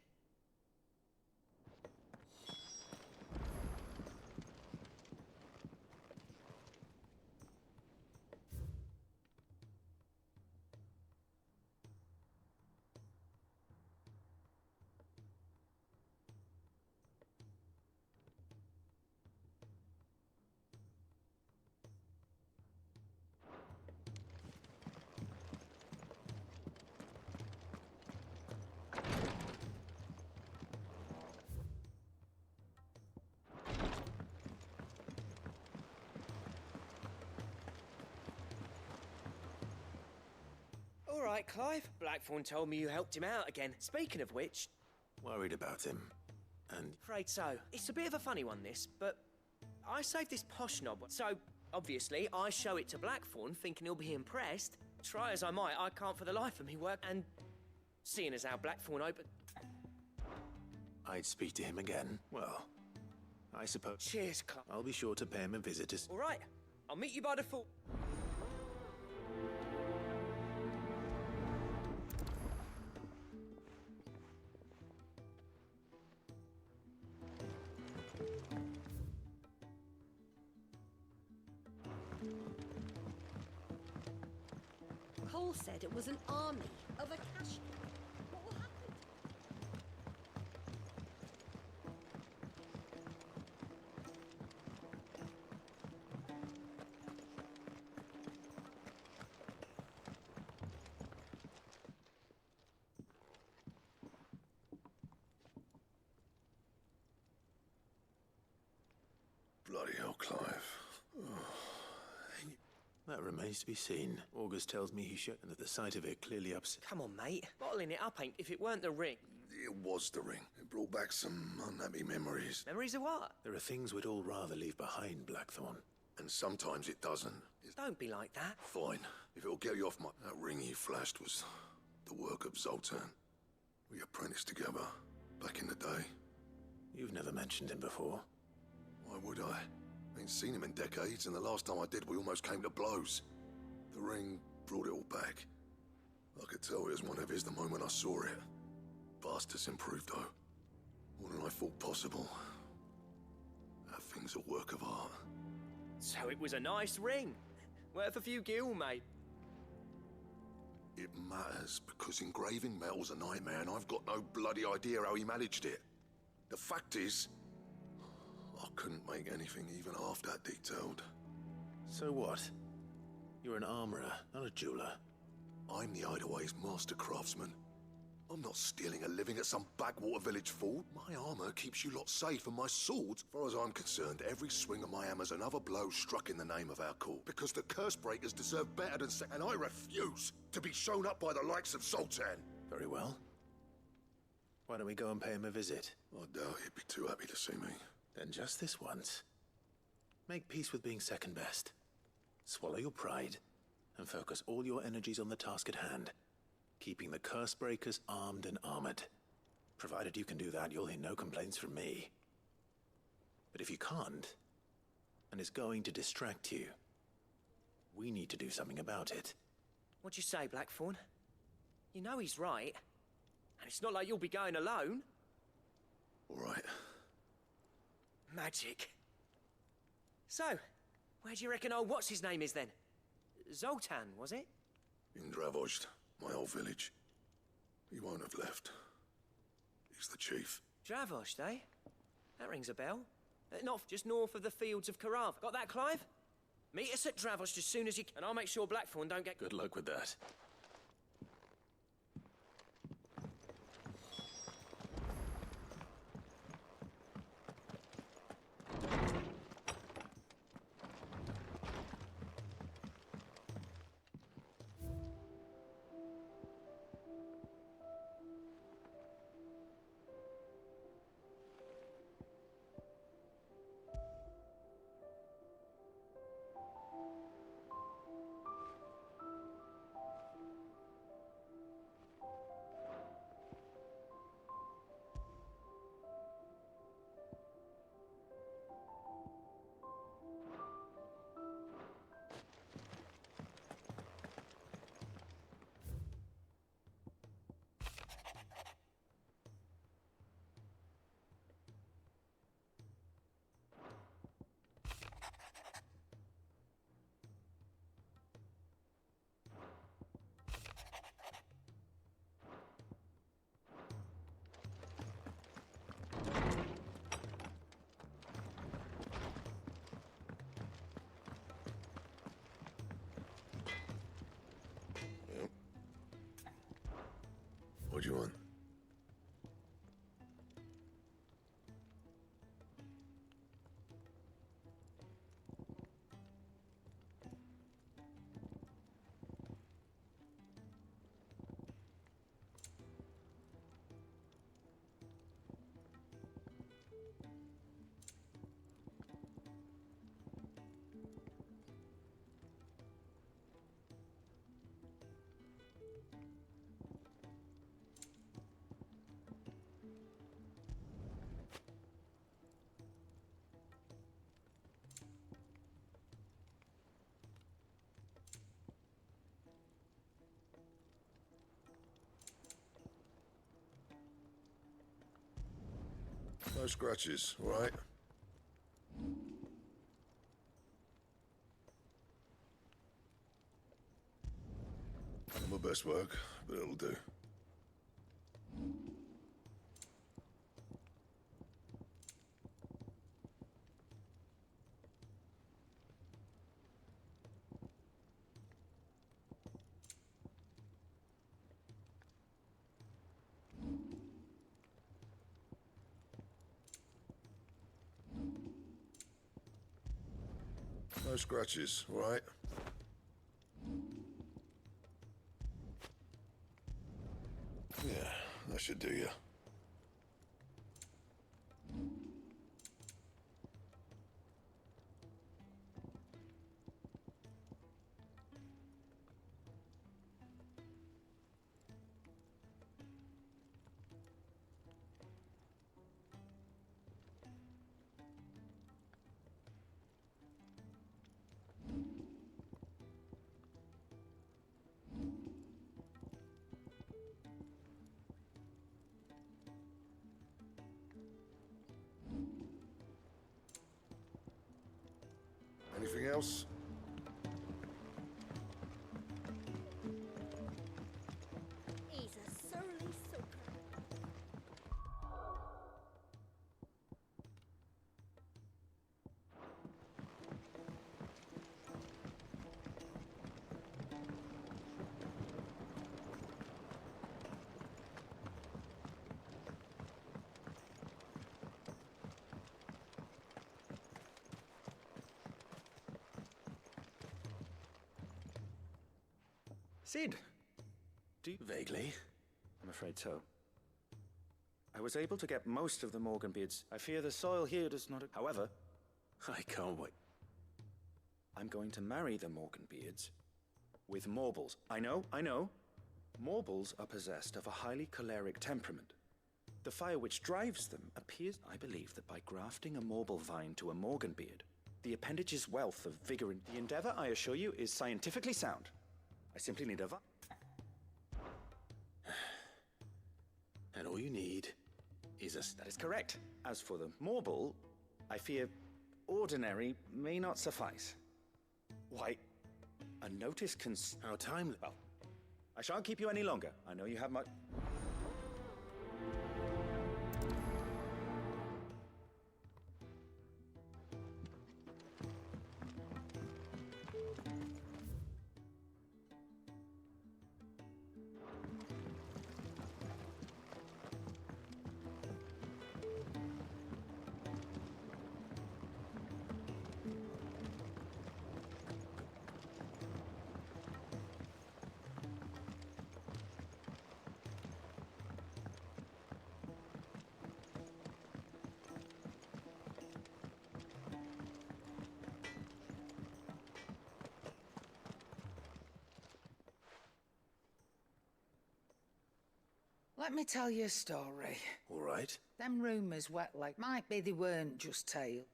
[SPEAKER 21] All right, Clive. Blackthorn told me you helped him out again. Speaking of which...
[SPEAKER 1] Worried about him, and...
[SPEAKER 21] Afraid so. It's a bit of a funny one, this, but... I saved this posh knob, so, obviously, I show it to Blackthorn, thinking he'll be impressed. Try as I might, I can't for the life of me work, and... Seeing as how Blackthorn opened...
[SPEAKER 1] I'd speak to him again. Well, I suppose...
[SPEAKER 21] Cheers, Clive.
[SPEAKER 1] I'll be sure to pay him a visit as...
[SPEAKER 21] All right. I'll meet you by the fort.
[SPEAKER 22] Cole said it was an army of Akashi. What will happen?
[SPEAKER 7] Bloody hell, Clive.
[SPEAKER 1] That remains to be seen. August tells me he should, and that the sight of it clearly upset...
[SPEAKER 21] Come on, mate. Bottling it up ain't if it weren't the ring.
[SPEAKER 7] It was the ring. It brought back some unhappy memories.
[SPEAKER 21] Memories of what?
[SPEAKER 1] There are things we'd all rather leave behind, Blackthorn.
[SPEAKER 7] And sometimes it doesn't.
[SPEAKER 21] Don't be like that.
[SPEAKER 7] Fine. If it'll get you off my... That ring he flashed was the work of Zoltan. We apprenticed together back in the day.
[SPEAKER 1] You've never mentioned him before.
[SPEAKER 7] Why would I? Ain't seen him in decades, and the last time I did, we almost came to blows. The ring brought it all back. I could tell it was one of his the moment I saw it. Bastard's improved, though. More than I thought possible. That thing's a work of art.
[SPEAKER 21] So it was a nice ring. Worth a few gil, mate.
[SPEAKER 7] It matters, because engraving metal's a nightmare, and I've got no bloody idea how he managed it. The fact is, I couldn't make anything even half that detailed.
[SPEAKER 1] So what? You're an armorer, not a jeweler.
[SPEAKER 7] I'm the Hideaway's master craftsman. I'm not stealing a living at some backwater village fort. My armor keeps you lot safe, and my sword, as far as I'm concerned, every swing of my hammer's another blow struck in the name of our call. Because the curse breakers deserve better than and I refuse to be shown up by the likes of Zoltan.
[SPEAKER 1] Very well. Why don't we go and pay him a visit?
[SPEAKER 7] I doubt he'd be too happy to see me.
[SPEAKER 1] Then just this once. Make peace with being second best. Swallow your pride, and focus all your energies on the task at hand, keeping the curse breakers armed and armored. Provided you can do that, you'll hear no complaints from me. But if you can't, and it's going to distract you, we need to do something about it.
[SPEAKER 21] What'd you say, Blackthorn? You know he's right. And it's not like you'll be going alone.
[SPEAKER 7] All right.
[SPEAKER 21] Magic. So, where do you reckon old what's-his-name is then? Zoltan, was it?
[SPEAKER 7] In Dravozd, my old village. He won't have left. He's the chief.
[SPEAKER 21] Dravozd, eh? That rings a bell. Not just north of the fields of Karava. Got that, Clive? Meet us at Dravozd as soon as you can, and I'll make sure Blackthorn don't get...
[SPEAKER 1] Good luck with that.
[SPEAKER 7] What do you want? No scratches, all right? Not my best work, but it'll do. No scratches, all right? Yeah, that should do you. Anything else?
[SPEAKER 22] He's a surly soaker.
[SPEAKER 6] Sid! Do you...
[SPEAKER 1] Vaguely.
[SPEAKER 6] I'm afraid so. I was able to get most of the Morganbeards. I fear the soil here does not... However...
[SPEAKER 1] I can't wait.
[SPEAKER 6] I'm going to marry the Morganbeards with Morbles. I know. Morbles are possessed of a highly choleric temperament. The fire which drives them appears... I believe that by grafting a Morble vine to a Morganbeard, the appendage's wealth of vigor and... The endeavor, I assure you, is scientifically sound. I simply need a...
[SPEAKER 4] And all you need is a...
[SPEAKER 6] That is correct. As for the Morble, I fear ordinary may not suffice. Why, a notice can...
[SPEAKER 4] How timely.
[SPEAKER 6] Well, I shan't keep you any longer. I know you have much...
[SPEAKER 11] Let me tell you a story.
[SPEAKER 4] All right.
[SPEAKER 11] Them rumours wet like might be they weren't just tale.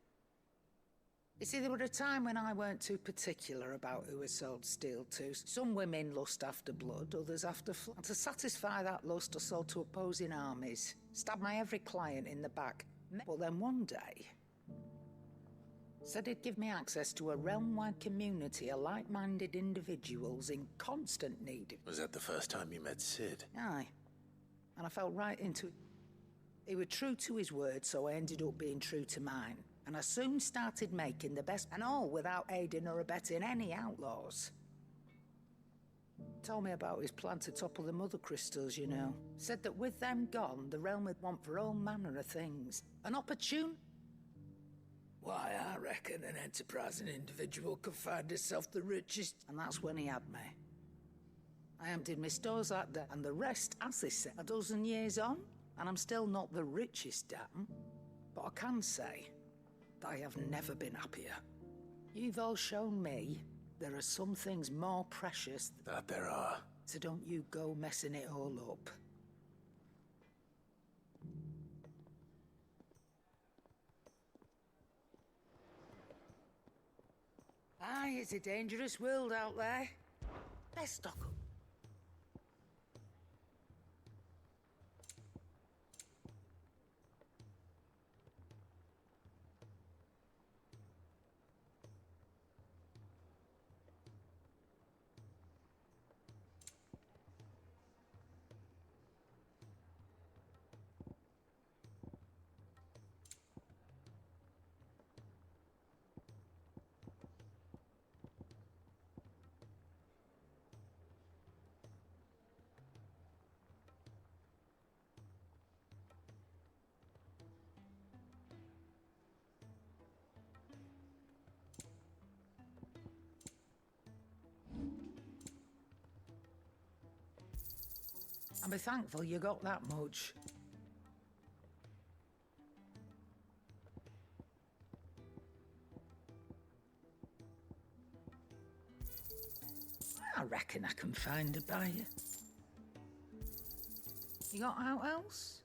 [SPEAKER 11] You see, there were a time when I weren't too particular about who I sold steel to. Some women lust after blood, others after and to satisfy that lust, I sold to opposing armies. Stabbed my every client in the back. But then one day, said he'd give me access to a realm-wide community of like-minded individuals in constant need.
[SPEAKER 4] Was that the first time you met Sid?
[SPEAKER 11] Aye. And I fell right into it. He was true to his word, so I ended up being true to mine. And I soon started making the best, and all without aiding or abetting any outlaws. Told me about his plan to topple the mother crystals, you know. Said that with them gone, the realm would want for all manner of things. An opportune... Why, I reckon an enterprising individual could find himself the richest. And that's when he had me. I emptied my stores that day, and the rest, as they say, a dozen years on, and I'm still not the richest, damn. But I can say that I have never been happier. You've all shown me there are some things more precious...
[SPEAKER 4] That there are.
[SPEAKER 11] So don't you go messing it all up. Aye, it's a dangerous world out there. Let's stock up. And be thankful you got that much. I reckon I can find a buyer. You got out else?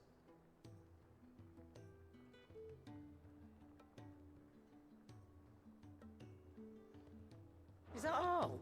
[SPEAKER 11] Is that all?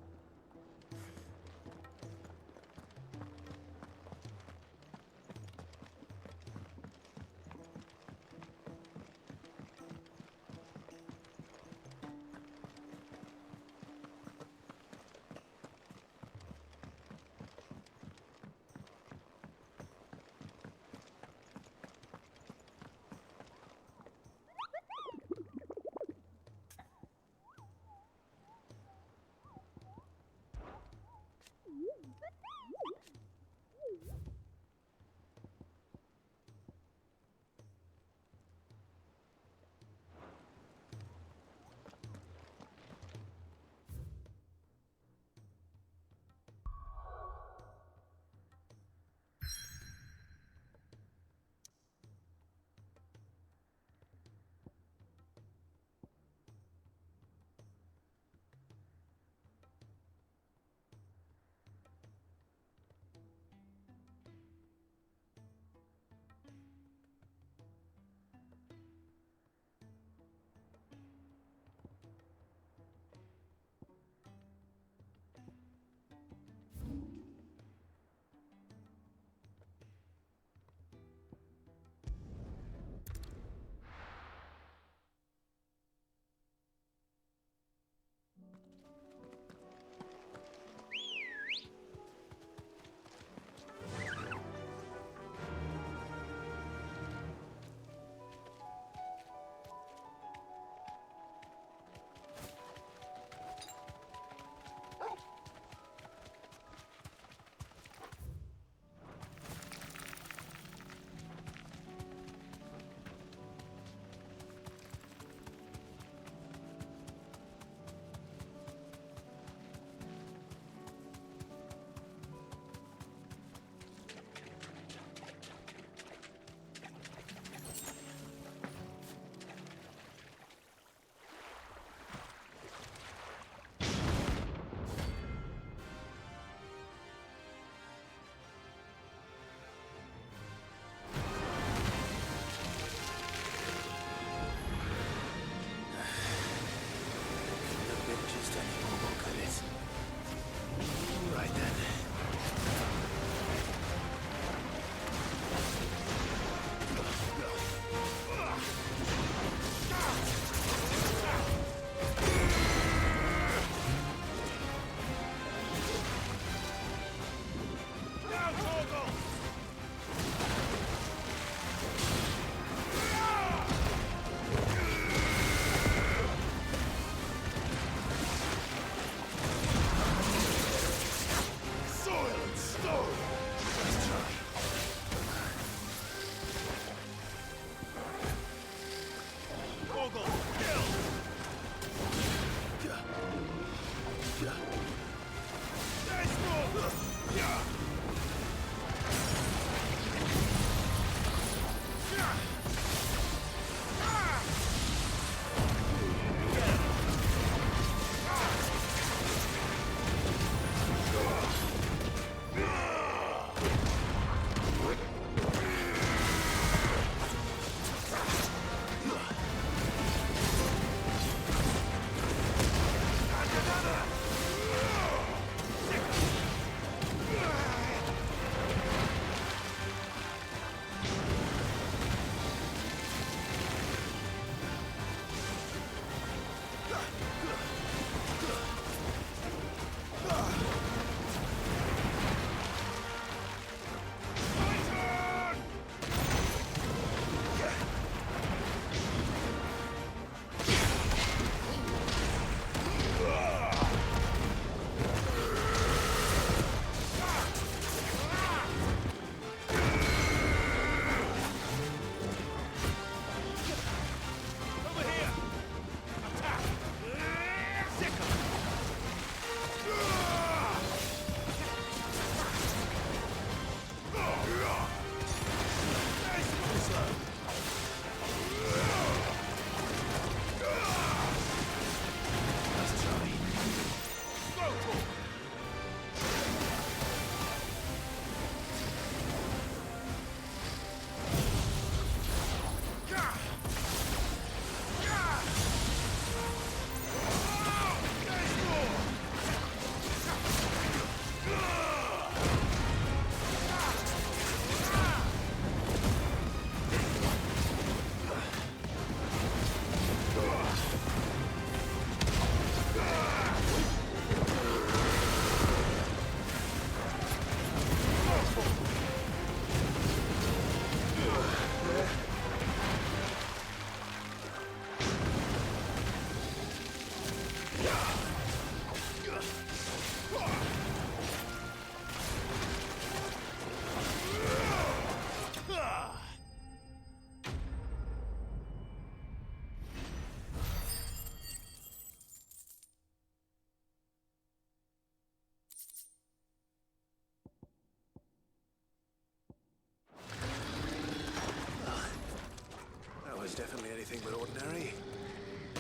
[SPEAKER 1] Definitely anything but ordinary.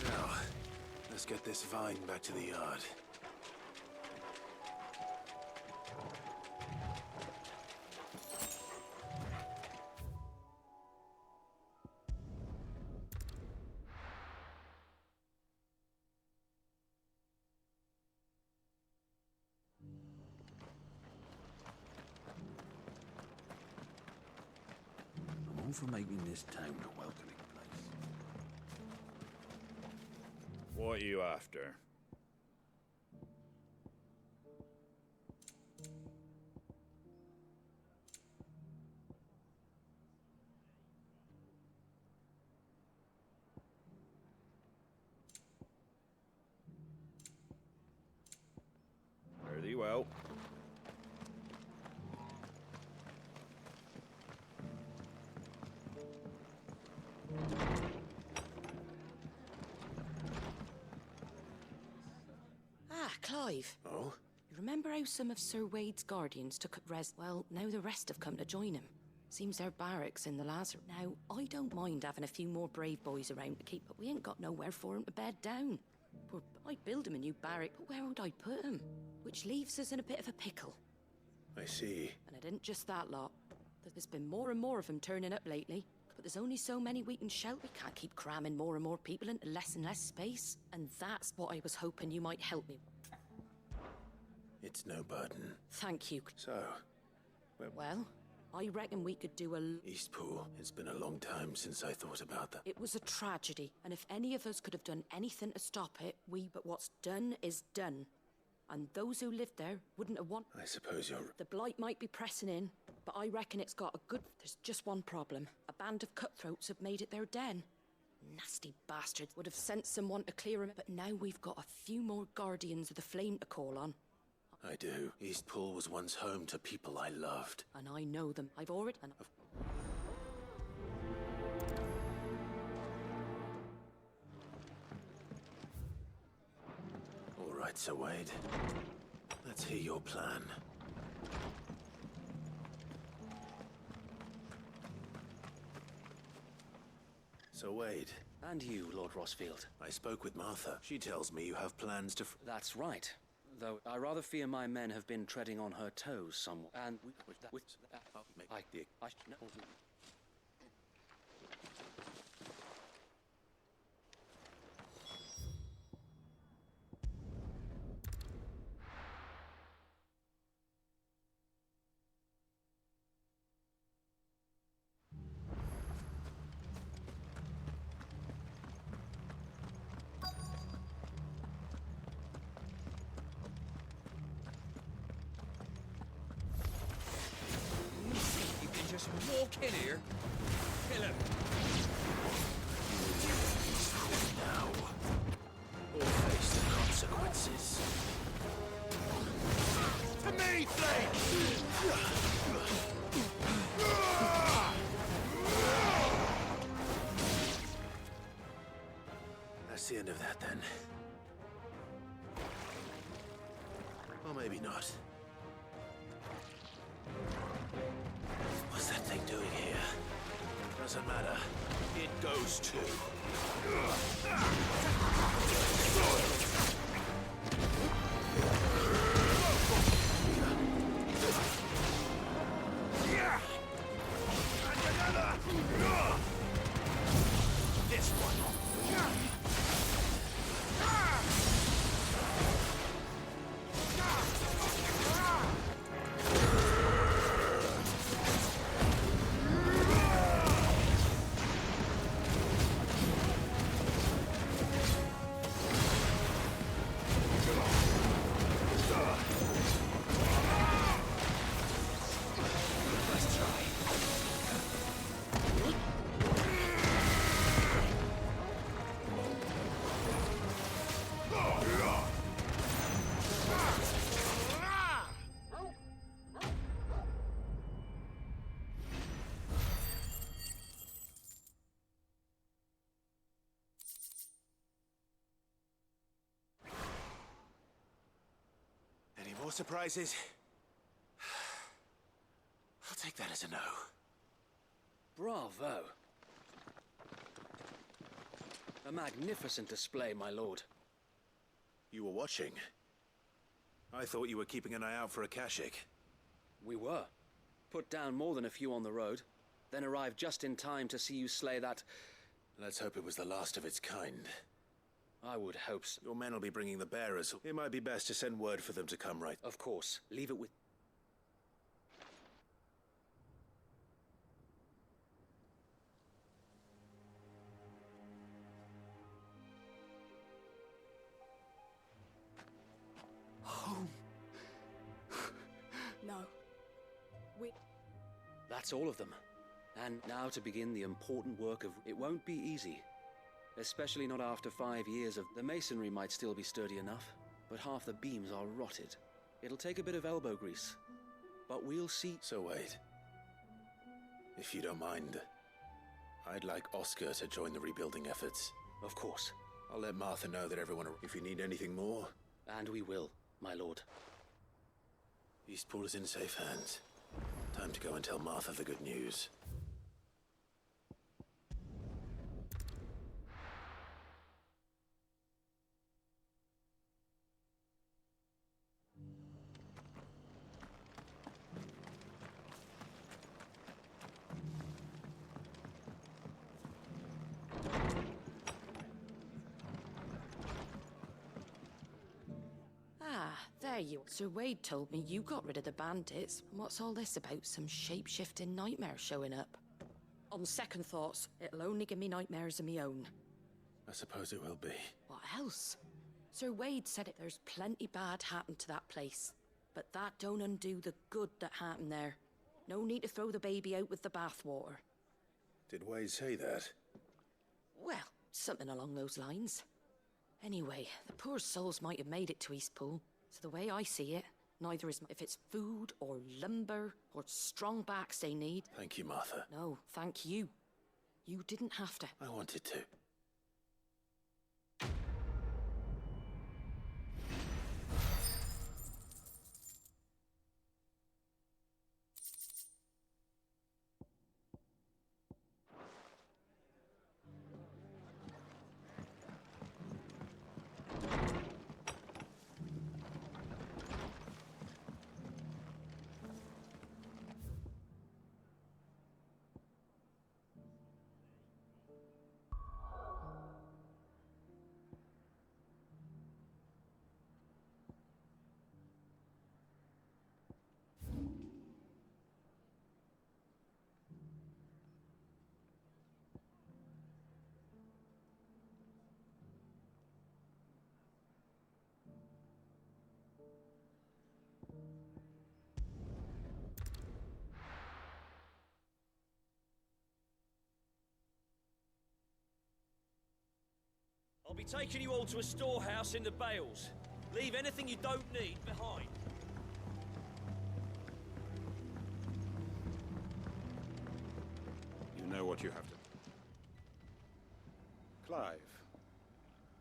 [SPEAKER 1] Now, let's get this vine back to the yard.
[SPEAKER 2] I'm all for making this town a welcoming place.
[SPEAKER 3] What are you after? Fare thee well.
[SPEAKER 16] Clive.
[SPEAKER 1] Oh?
[SPEAKER 16] You remember how some of Sir Wade's guardians took up Well, now the rest have come to join him. Seems their barracks in the Lazar. Now, I don't mind having a few more brave boys around to keep, but we ain't got nowhere for him to bed down. I'd build him a new barrack, but where would I put him? Which leaves us in a bit of a pickle.
[SPEAKER 1] I see.
[SPEAKER 16] And it isn't just that lot. There's been more and more of them turning up lately. But there's only so many we can shout. We can't keep cramming more and more people into less and less space. And that's what I was hoping you might help me.
[SPEAKER 1] It's no burden.
[SPEAKER 16] Thank you.
[SPEAKER 1] So,
[SPEAKER 16] Well, I reckon we could do a...
[SPEAKER 1] Eastpool. It's been a long time since I thought about that.
[SPEAKER 16] It was a tragedy, and if any of us could have done anything to stop it, but what's done is done. And those who lived there wouldn't have
[SPEAKER 1] I suppose you're...
[SPEAKER 16] The blight might be pressing in, but I reckon it's got a good... There's just one problem. A band of cutthroats have made it their den. Nasty bastards would have sent someone to clear him, but now we've got a few more guardians of the flame to call on.
[SPEAKER 1] I do. Eastpool was once home to people I loved.
[SPEAKER 16] And I know them. I've already...
[SPEAKER 1] All right, Sir Wade. Let's hear your plan. Sir Wade.
[SPEAKER 6] And you, Lord Rosfield.
[SPEAKER 1] I spoke with Martha. She tells me you have plans to...
[SPEAKER 6] That's right. Though I rather fear my men have been treading on her toes somewhat. And
[SPEAKER 17] Just walk in here, kill him.
[SPEAKER 1] Now, or face the consequences.
[SPEAKER 17] To me, Flake!
[SPEAKER 1] That's the end of that, then. Or maybe not. What's that thing doing here? Doesn't matter. It goes too.
[SPEAKER 17] And another! This one!
[SPEAKER 1] More surprises? I'll take that as a no.
[SPEAKER 6] Bravo. A magnificent display, my lord.
[SPEAKER 4] You were watching? I thought you were keeping an eye out for a Kashik.
[SPEAKER 6] We were. Put down more than a few on the road, then arrived just in time to see you slay that...
[SPEAKER 4] Let's hope it was the last of its kind.
[SPEAKER 6] I would hope so.
[SPEAKER 4] Your men will be bringing the bearers. It might be best to send word for them to come right.
[SPEAKER 6] Of course. Leave it with...
[SPEAKER 9] Home. No.
[SPEAKER 6] That's all of them. And now to begin the important work of... It won't be easy. Especially not after 5 years of... The masonry might still be sturdy enough, but half the beams are rotted. It'll take a bit of elbow grease. But we'll see...
[SPEAKER 4] So wait. If you don't mind, I'd like Oscar to join the rebuilding efforts.
[SPEAKER 6] Of course.
[SPEAKER 4] I'll let Martha know that everyone... If you need anything more...
[SPEAKER 6] And we will, my lord.
[SPEAKER 4] Eastpool is in safe hands. Time to go and tell Martha the good news.
[SPEAKER 16] There you are. Sir Wade told me you got rid of the bandits. What's all this about? Some shape-shifting nightmare showing up? On second thoughts, it'll only give me nightmares of me own.
[SPEAKER 4] I suppose it will be.
[SPEAKER 16] What else? Sir Wade said there's plenty bad happened to that place. But that don't undo the good that happened there. No need to throw the baby out with the bathwater.
[SPEAKER 4] Did Wade say that?
[SPEAKER 16] Well, something along those lines. Anyway, the poor souls might have made it to Eastpool. So the way I see it, neither is... If it's food or lumber or strong backs they need...
[SPEAKER 4] Thank you, Martha.
[SPEAKER 16] No, thank you. You didn't have to.
[SPEAKER 4] I wanted to.
[SPEAKER 5] I'll be taking you all to a storehouse in the Bales. Leave anything you don't need behind.
[SPEAKER 10] You know what you have to... Clive,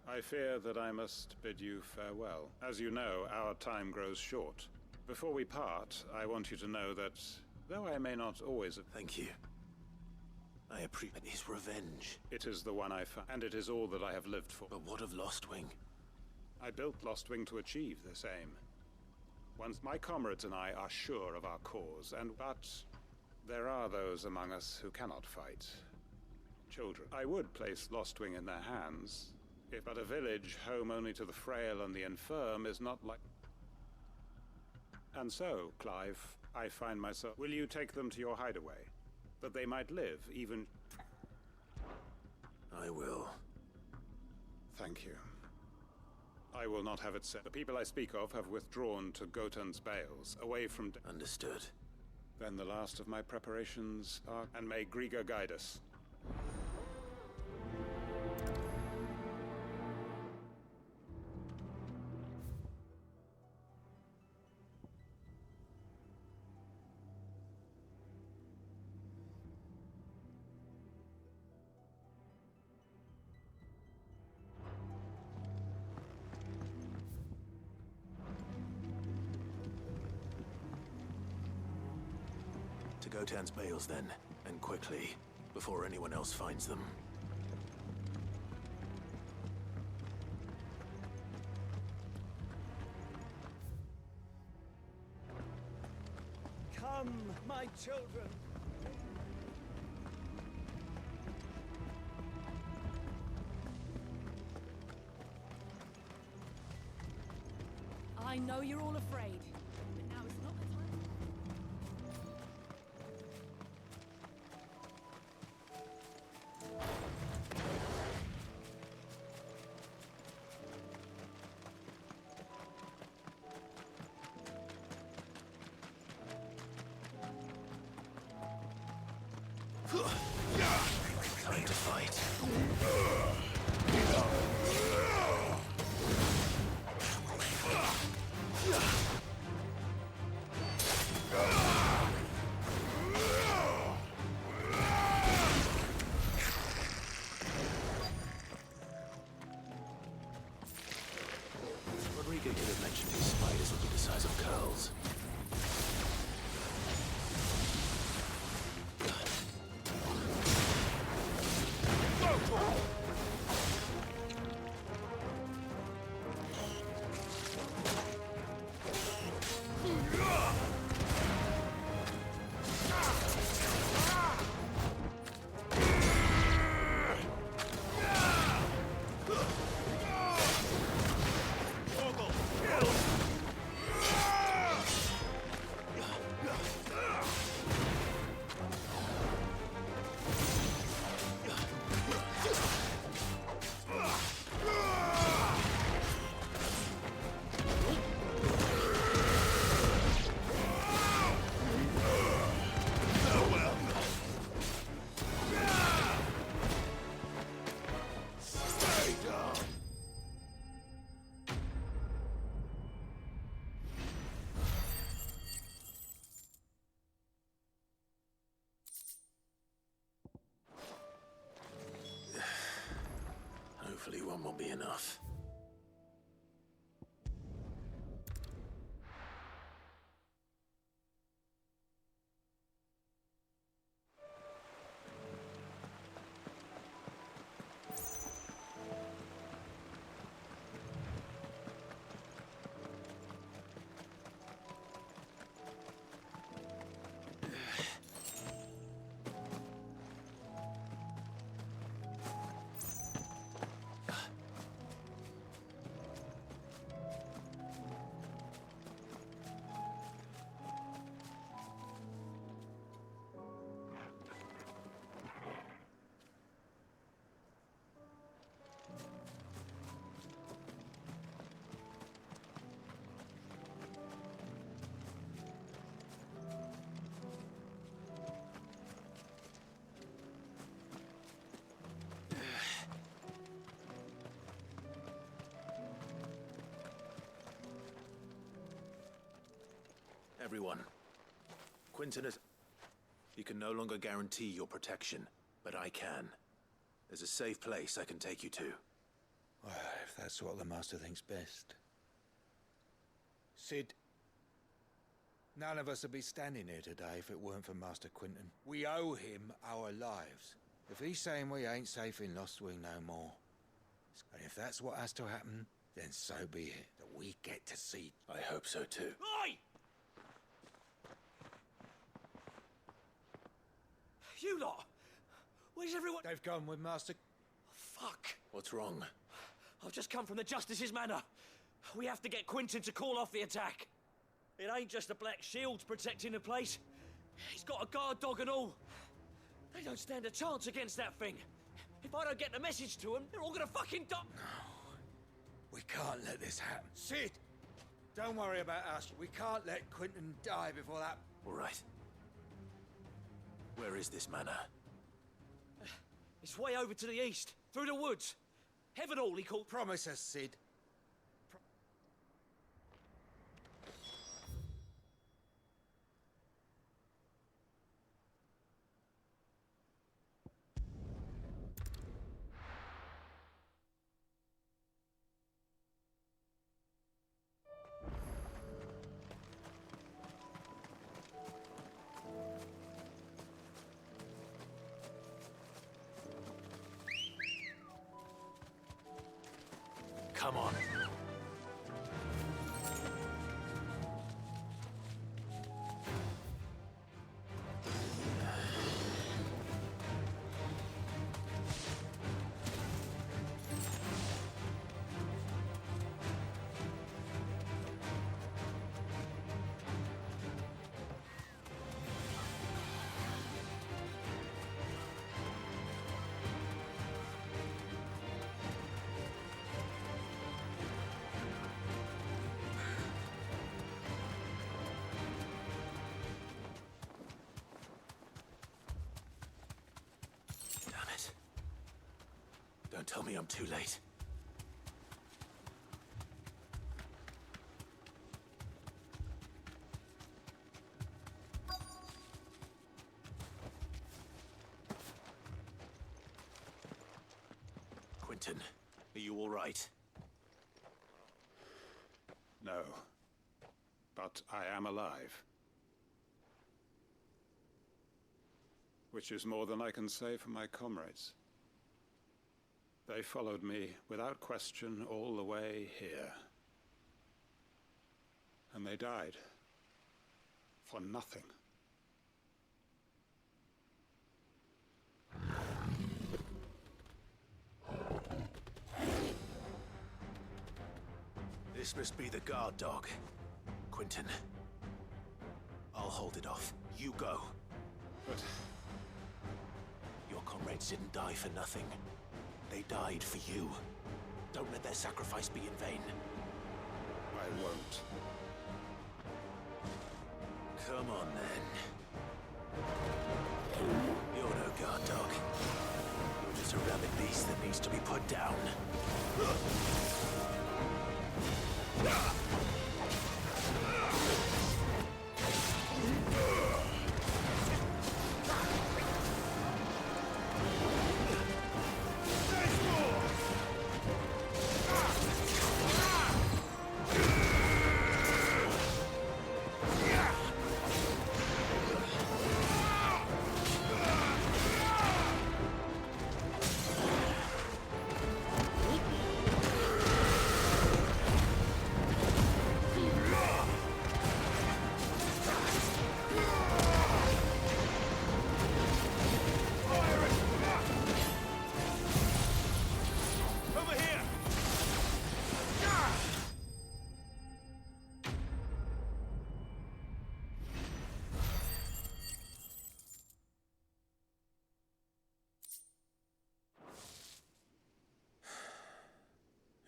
[SPEAKER 10] I fear that I must bid you farewell. As you know, our time grows short. Before we part, I want you to know that, though I may not always...
[SPEAKER 4] Thank you. I appreciate his revenge.
[SPEAKER 10] It is the one I found, and it is all that I have lived for.
[SPEAKER 4] But what of Lostwing?
[SPEAKER 10] I built Lostwing to achieve this aim. Once my comrades and I are sure of our cause, but there are those among us who cannot fight. Children. I would place Lostwing in their hands, but a village home only to the frail and the infirm is not like... And so, Clive, I find myself... Will you take them to your hideaway? That they might live, even...
[SPEAKER 4] I will.
[SPEAKER 10] Thank you. I will not have it said. The people I speak of have withdrawn to Gotan's Bales, away from...
[SPEAKER 4] Understood.
[SPEAKER 10] Then the last of my preparations are... And may Griga guide us.
[SPEAKER 4] To Gotan's Bales, then, and quickly, before anyone else finds them.
[SPEAKER 17] my children.
[SPEAKER 22] I know you're all afraid, but now is not the time.
[SPEAKER 4] Time to fight. Rodrigo could have mentioned his spiders would be the size of curls. Hopefully one will be enough. Everyone, Quentin has... You can no longer guarantee your protection, but I can. There's a safe place I can take you to.
[SPEAKER 6] Well, if that's what the Master thinks best.
[SPEAKER 17] Sid, none of us would be standing here today if it weren't for Master Quentin. We owe him our lives. If he's saying we ain't safe in Lost Wing no more, and if that's what has to happen, then so be it. That we get to see.
[SPEAKER 4] I hope so too.
[SPEAKER 21] Oi! You lot! Where's everyone?
[SPEAKER 17] They've gone with Master...
[SPEAKER 21] Fuck!
[SPEAKER 4] What's wrong?
[SPEAKER 21] I've just come from the Justice's manor. We have to get Quentin to call off the attack. It ain't just the Black Shields protecting the place. He's got a guard dog and all. They don't stand a chance against that thing. If I don't get the message to them, they're all gonna fucking die.
[SPEAKER 17] No. We can't let this happen. Sid! Don't worry about us. We can't let Quentin die before that...
[SPEAKER 4] All right. Where is this manor?
[SPEAKER 21] It's way over to the east, through the woods. Heaven all, he called.
[SPEAKER 17] Promise us, Sid.
[SPEAKER 4] Come on. Don't tell me I'm too late. Quentin, are you all right?
[SPEAKER 10] No. But I am alive. Which is more than I can say for my comrades. They followed me without question all the way here. And they died. For nothing.
[SPEAKER 4] This must be the guard dog. Quentin. I'll hold it off. You go.
[SPEAKER 10] But...
[SPEAKER 4] Your comrades didn't die for nothing. They died for you. Don't let their sacrifice be in vain.
[SPEAKER 10] I won't.
[SPEAKER 4] Come on, then. You're no guard dog. You're just a rabid beast that needs to be put down.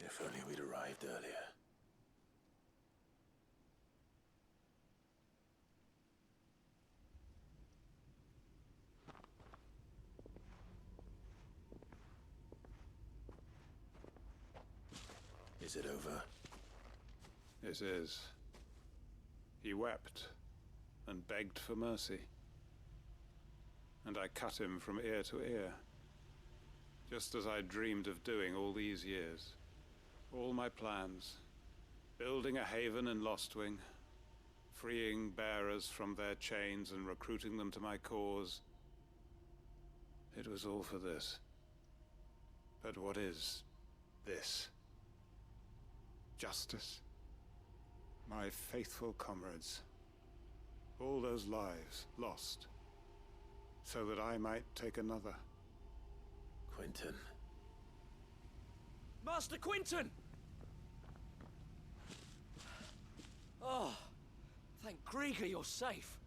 [SPEAKER 4] If only we'd arrived earlier. Is it over?
[SPEAKER 10] It is. He wept and begged for mercy. And I cut him from ear to ear. Just as I dreamed of doing all these years. All my plans. Building a haven in Lostwing. Freeing bearers from their chains and recruiting them to my cause. It was all for this. But what is this? Justice? My faithful comrades. All those lives lost. So that I might take another.
[SPEAKER 4] Quentin.
[SPEAKER 21] Master Quinton! Oh, thank Grieger you're safe.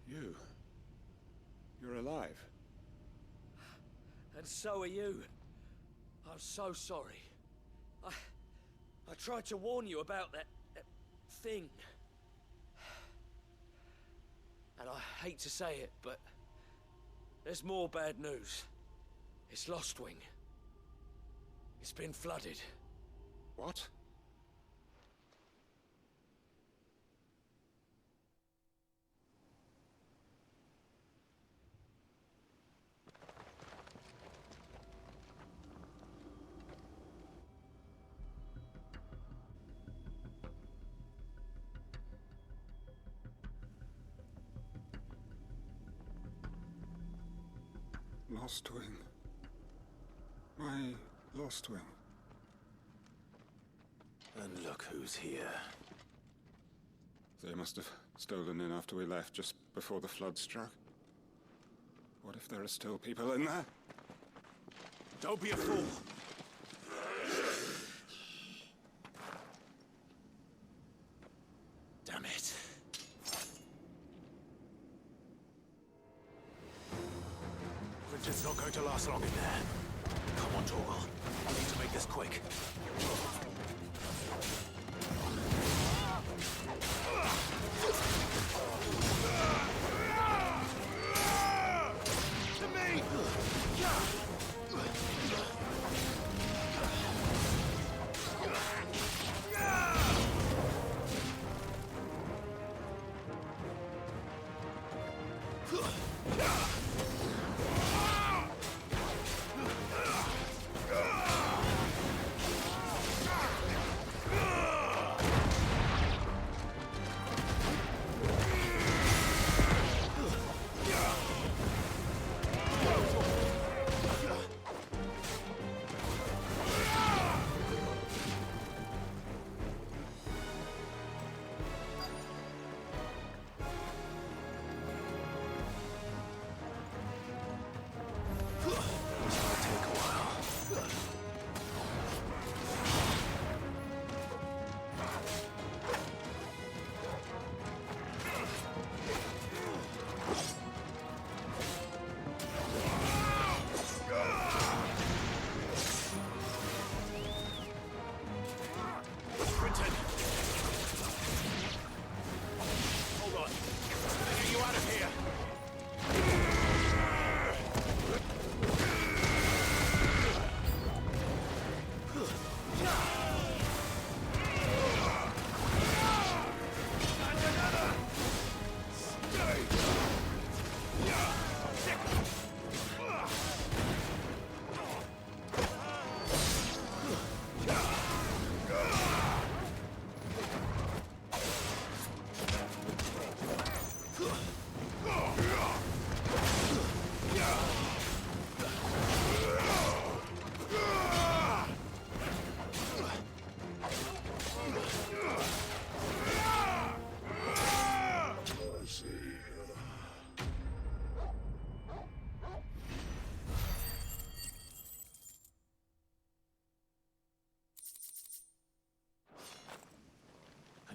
[SPEAKER 10] You're alive.
[SPEAKER 21] And so are you. I'm so sorry. I tried to warn you about that thing. And I hate to say it, but there's more bad news. It's Lostwing. It's been flooded.
[SPEAKER 10] What? Lostwing. My Lostwing.
[SPEAKER 4] And look who's here.
[SPEAKER 10] They must have stolen in after we left, just before the flood struck. What if there are still people in there?
[SPEAKER 4] Don't be a fool! Damn it. Quinton's not going to last long in there. Come on, Torgal. We need to make this quick. To me!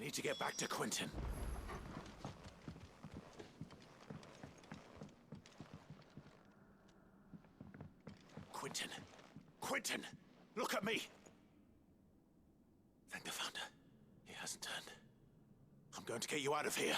[SPEAKER 4] need to get back to Quentin. Quentin! Quentin! Look at me! Thank the Founder. He hasn't turned. I'm going to get you out of here.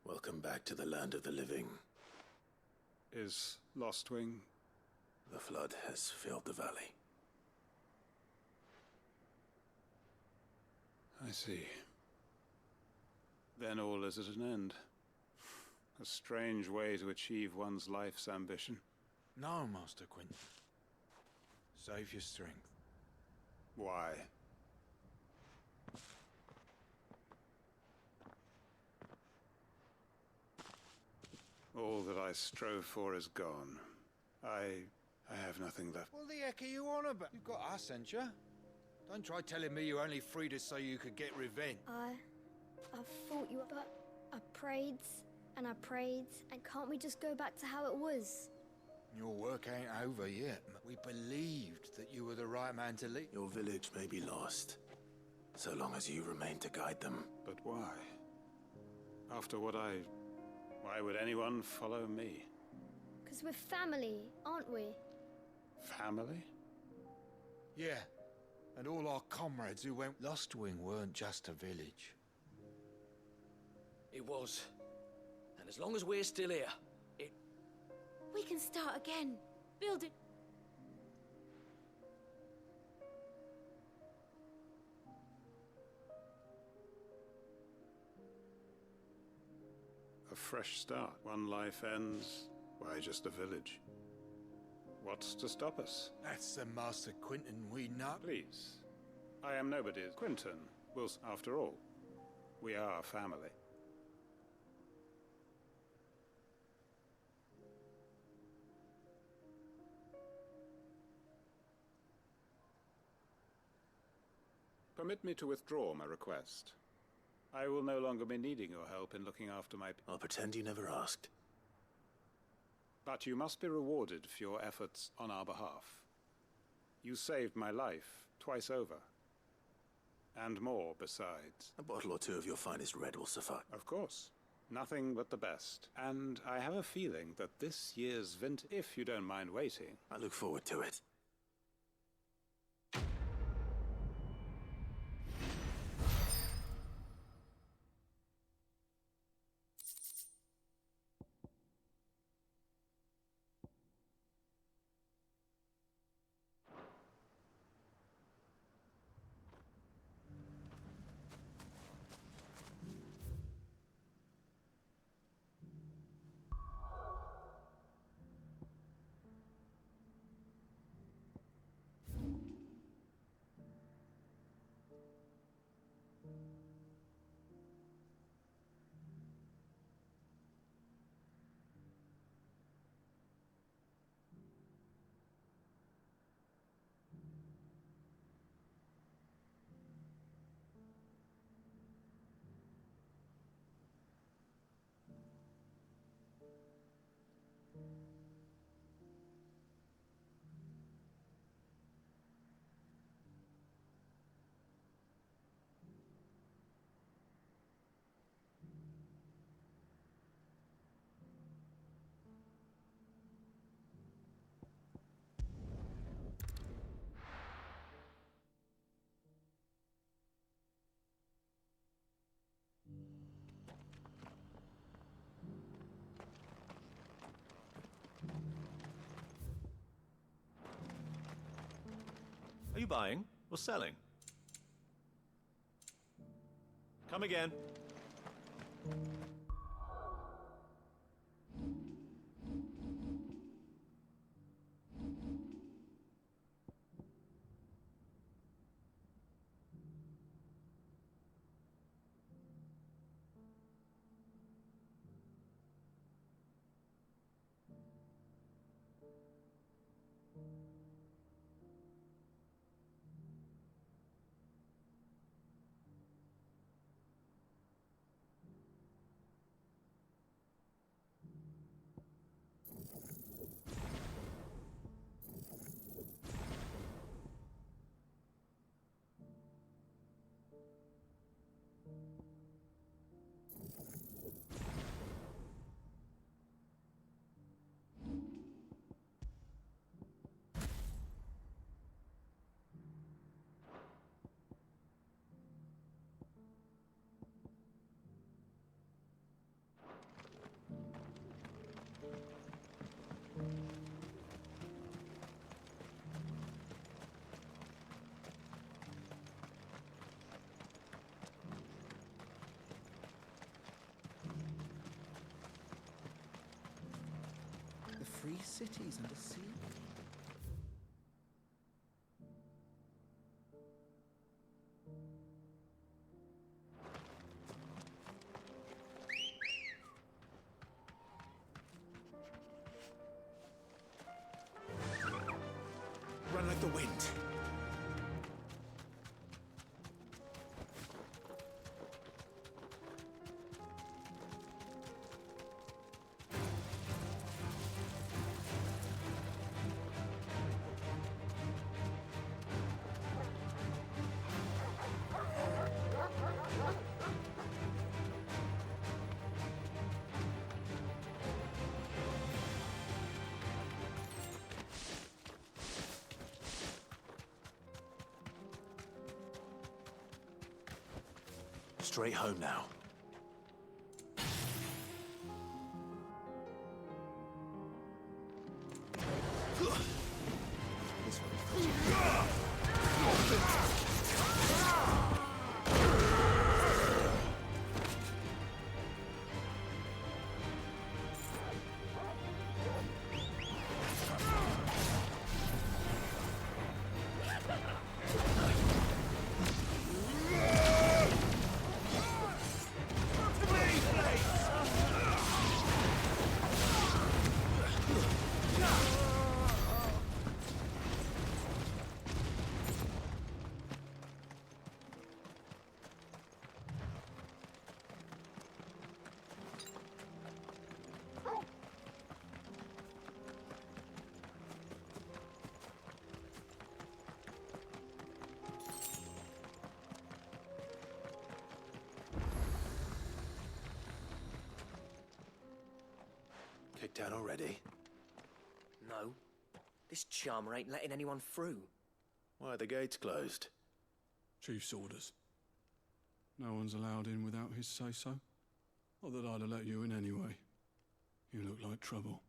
[SPEAKER 4] Welcome back to the land of the living.
[SPEAKER 10] Is Lostwing?
[SPEAKER 4] The flood has filled the valley.
[SPEAKER 10] I see. Then all is at an end. A strange way to achieve one's life's ambition.
[SPEAKER 17] No, Master Quentin. Save your strength.
[SPEAKER 10] Why? All that I strove for is gone. I have nothing left.
[SPEAKER 17] What the heck are you on about? You've got us, ain't you? Don't try telling me you only freed us so you could get revenge.
[SPEAKER 18] I fought you, but I prayed, and can't we just go back to how it was?
[SPEAKER 17] Your work ain't over yet. We believed that you were the right man to lead.
[SPEAKER 4] Your village may be lost, so long as you remain to guide them.
[SPEAKER 10] But why? After what why would anyone follow me?
[SPEAKER 18] Because we're family, aren't we?
[SPEAKER 10] Family?
[SPEAKER 17] Yeah. And all our comrades who went Lostwing weren't just a village.
[SPEAKER 21] It was. And as long as we're still here,
[SPEAKER 22] We can start again. Build it.
[SPEAKER 10] A fresh start. One life ends, why just a village? What's to stop us?
[SPEAKER 17] That's the Master Quentin we know.
[SPEAKER 10] Please. I am nobody. Quentin. Well, after all, we are family. Permit me to withdraw my request. I will no longer be needing your help in looking after my...
[SPEAKER 4] I'll pretend you never asked.
[SPEAKER 10] But you must be rewarded for your efforts on our behalf. You saved my life twice over. And more besides.
[SPEAKER 4] A bottle or two of your finest red will suffice.
[SPEAKER 10] Of course. Nothing but the best. And I have a feeling that this year's if you don't mind waiting...
[SPEAKER 4] I look forward to it.
[SPEAKER 8] Are you buying or selling? Come again.
[SPEAKER 6] 3 cities and a sea.
[SPEAKER 4] Run like the wind. Straight home now. Kicked out already?
[SPEAKER 21] No. This charmer ain't letting anyone through.
[SPEAKER 4] Why are the gates closed?
[SPEAKER 12] Chief's orders. No one's allowed in without his say-so. Not that I'd have let you in anyway. You look like trouble.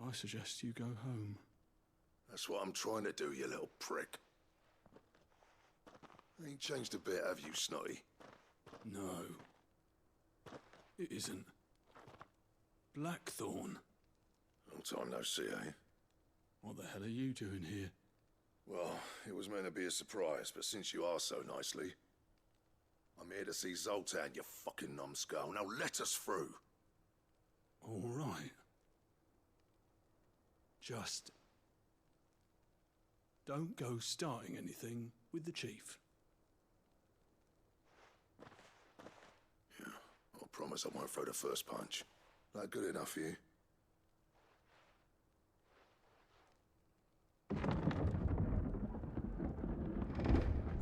[SPEAKER 12] I suggest you go home.
[SPEAKER 7] That's what I'm trying to do, you little prick. Ain't changed a bit, have you, Snotty?
[SPEAKER 12] No. It isn't. Blackthorn.
[SPEAKER 7] Long time no see, eh?
[SPEAKER 12] What the hell are you doing here?
[SPEAKER 7] Well, it was meant to be a surprise, but since you are so nicely, I'm here to see Zoltan, you fucking numbskull. Now let us through.
[SPEAKER 12] All right. Just don't go starting anything with the chief.
[SPEAKER 7] Yeah, I promise I won't throw the first punch. That good enough for you?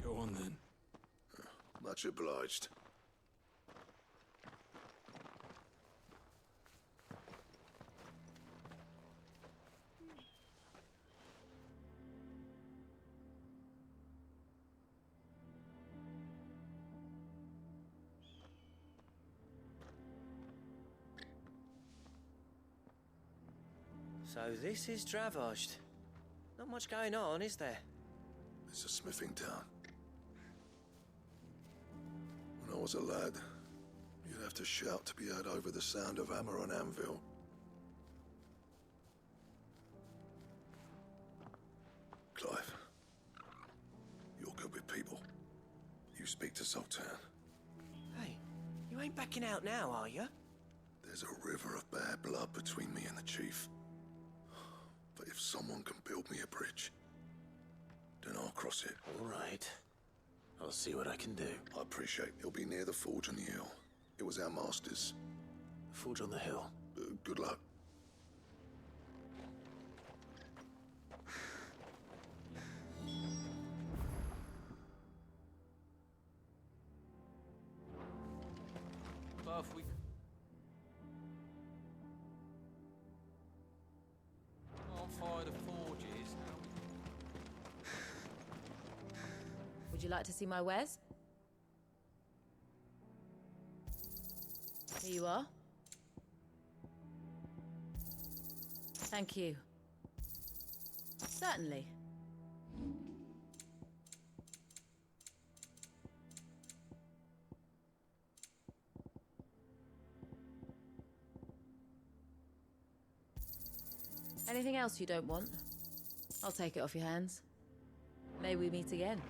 [SPEAKER 12] Go on then.
[SPEAKER 7] Much obliged.
[SPEAKER 21] So this is Dravosht. Not much going on, is there?
[SPEAKER 7] It's a smithing town. When I was a lad, you'd have to shout to be heard over the sound of hammer on anvil. Clive, you're good with people. You speak to Zoltan.
[SPEAKER 21] Hey, you ain't backing out now, are you?
[SPEAKER 7] There's a river of bad blood between me and the chief. But if someone can build me a bridge, then I'll cross it.
[SPEAKER 4] All right. I'll see what I can do.
[SPEAKER 7] I appreciate it'll be near the forge on the hill. It was our master's.
[SPEAKER 4] The forge on the hill?
[SPEAKER 7] Good luck.
[SPEAKER 15] Well, if we can't fire the forges, how
[SPEAKER 23] Would you like to see my wares? Here you are. Thank you. Certainly. Anything else you don't want? I'll take it off your hands. May we meet again.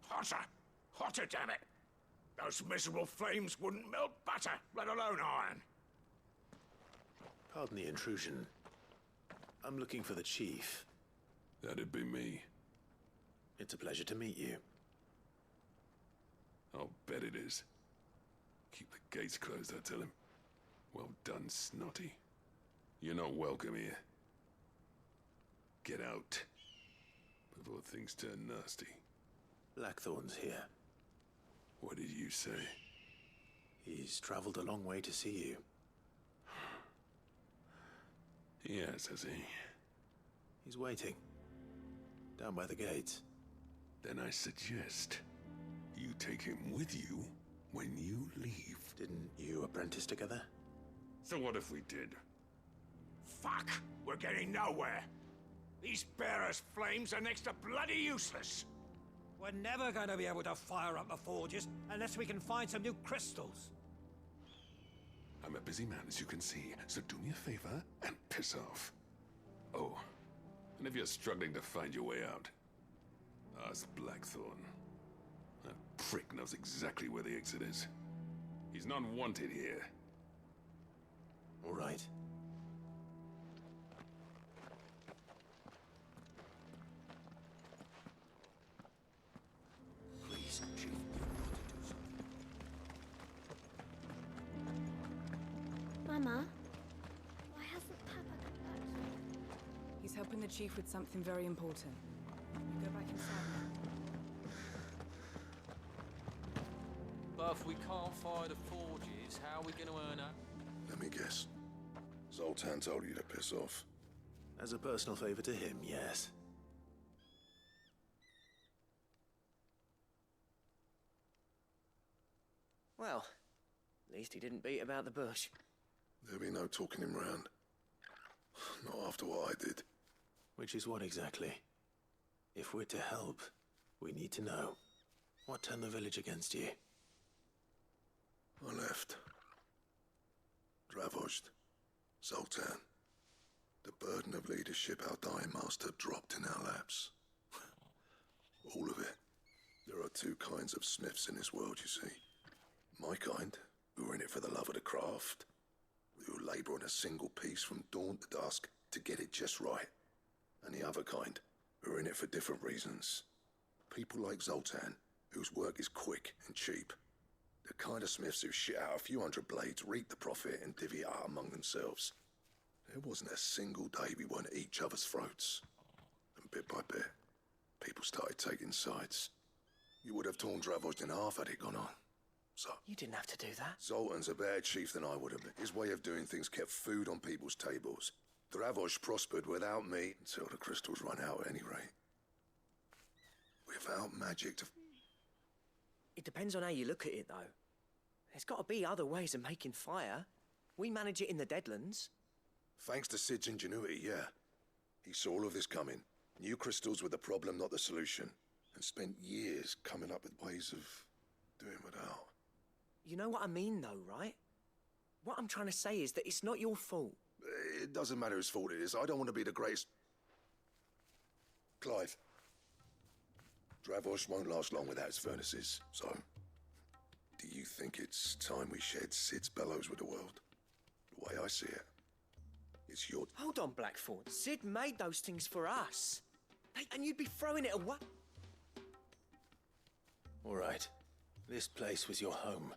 [SPEAKER 2] Hotter! Hotter, damn it! Those miserable flames wouldn't melt butter, let alone iron.
[SPEAKER 1] Pardon the intrusion. I'm looking for the chief.
[SPEAKER 13] That'd be me.
[SPEAKER 1] It's a pleasure to meet you.
[SPEAKER 13] I'll bet it is. Keep the gates closed, I tell him. Well done, Snotty. You're not welcome here. Get out. Before things turn nasty.
[SPEAKER 1] Blackthorn's here.
[SPEAKER 13] What did you say?
[SPEAKER 1] He's traveled a long way to see you.
[SPEAKER 13] Yes, has he?
[SPEAKER 1] He's waiting. Down by the gates.
[SPEAKER 13] Then I suggest you take him with you when you leave.
[SPEAKER 1] Didn't you apprentice together?
[SPEAKER 13] So what if we did?
[SPEAKER 2] Fuck! We're getting nowhere. These bearers' flames are next to bloody useless.
[SPEAKER 5] We're never going to be able to fire up the forges unless we can find some new crystals.
[SPEAKER 13] I'm a busy man, as you can see, so do me a favor and piss off. Oh, and if you're struggling to find your way out, ask Blackthorn. That prick knows exactly where the exit is. He's not wanted here.
[SPEAKER 1] All right.
[SPEAKER 2] Please, Chief,
[SPEAKER 18] Mama, why hasn't Papa come back?
[SPEAKER 9] He's helping the chief with something very important. You go back inside now.
[SPEAKER 15] But if we can't fire the forges, how are we going to earn that?
[SPEAKER 7] Let me guess. Zoltan told you to piss off.
[SPEAKER 1] As a personal favor to him, yes.
[SPEAKER 21] Well, at least he didn't beat about the bush.
[SPEAKER 7] There'll be no talking him round. Not after what I did.
[SPEAKER 1] Which is what exactly? If we're to help, we need to know. What turned the village against you?
[SPEAKER 7] I left. Dravozd. Zoltan. The burden of leadership our dying master dropped in our laps. All of it. There are two kinds of smiths in this world, you see. My kind, who are in it for the love of the craft, who labour on a single piece from dawn to dusk to get it just right. And the other kind, who are in it for different reasons. People like Zoltan, whose work is quick and cheap. The kind of smiths who shit out a few hundred blades, reap the profit, and divvy it out among themselves. There wasn't a single day we weren't at each other's throats. And bit by bit, people started taking sides. You would have torn Dravozd in half had it gone on. So...
[SPEAKER 21] You didn't have to do that.
[SPEAKER 7] Zoltan's a better chief than I would have been. His way of doing things kept food on people's tables. Dravozd prospered without me until the crystals run out at any rate. Without magic to...
[SPEAKER 21] It depends on how you look at it, though. There's got to be other ways of making fire. We manage it in the Deadlands.
[SPEAKER 7] Thanks to Sid's ingenuity, yeah. He saw all of this coming. Knew crystals were the problem, not the solution. And spent years coming up with ways of doing without.
[SPEAKER 21] You know what I mean, though, right? What I'm trying to say is that it's not your fault.
[SPEAKER 7] It doesn't matter whose fault it is. I don't want to be the greatest... Clive. Dravozd won't last long without his furnaces, so... Do you think it's time we shared Sid's bellows with the world? The way I see it. It's your...
[SPEAKER 21] Hold on, Blackthorn. Sid made those things for us. And you'd be throwing it away.
[SPEAKER 1] All right. This place was your home.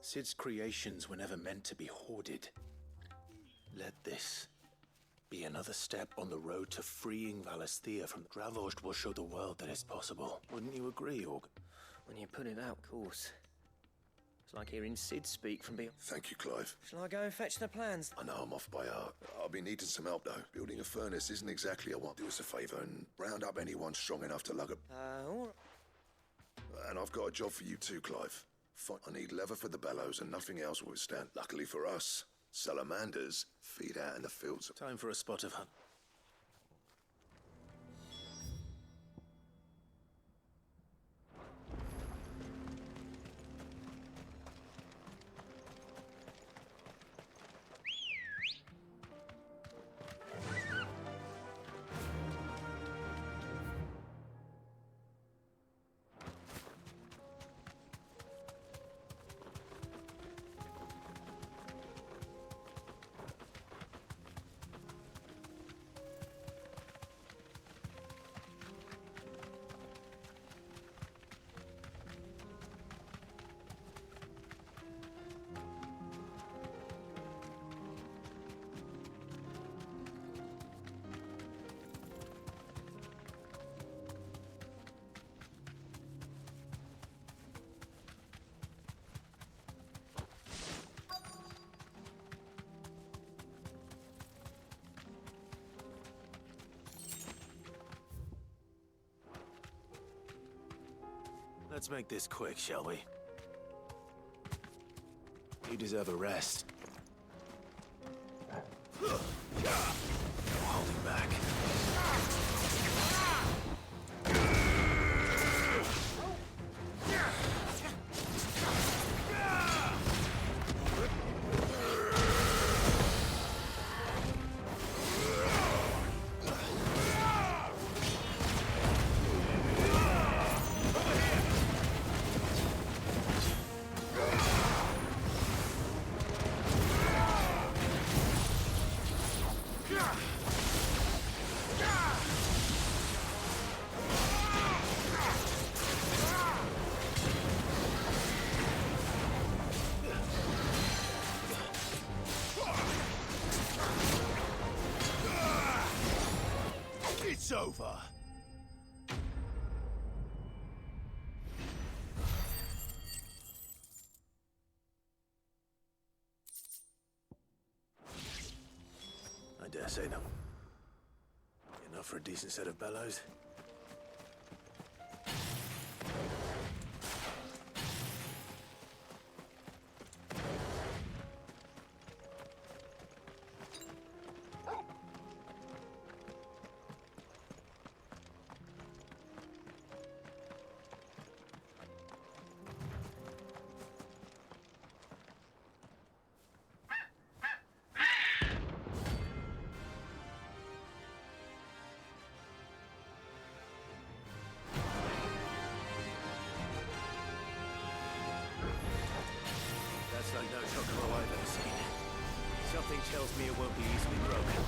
[SPEAKER 1] Sid's creations were never meant to be hoarded. Let this be another step on the road to freeing Valisthea from Dravozd will show the world that it's possible. Wouldn't you agree, Org?
[SPEAKER 21] When you put it out, of course. It's like hearing Sid speak from beyond.
[SPEAKER 7] Thank you, Clive.
[SPEAKER 21] Shall I go and fetch the plans?
[SPEAKER 7] I know I'm off by heart. I'll be needing some help, though. Building a furnace isn't exactly a want. Do us a favour and round up anyone strong enough to lug a...
[SPEAKER 21] All right.
[SPEAKER 7] And I've got a job for you too, Clive. I need leather for the bellows and nothing else will withstand. Luckily for us, salamanders feed out in the fields.
[SPEAKER 4] Time for a spot of hunt. Let's make this quick, shall we? You deserve a rest. No holding back. It's over. I dare say no. Enough for a decent set of bellows. That's like no chocobo I've ever seen. Something tells me it won't be easily broken.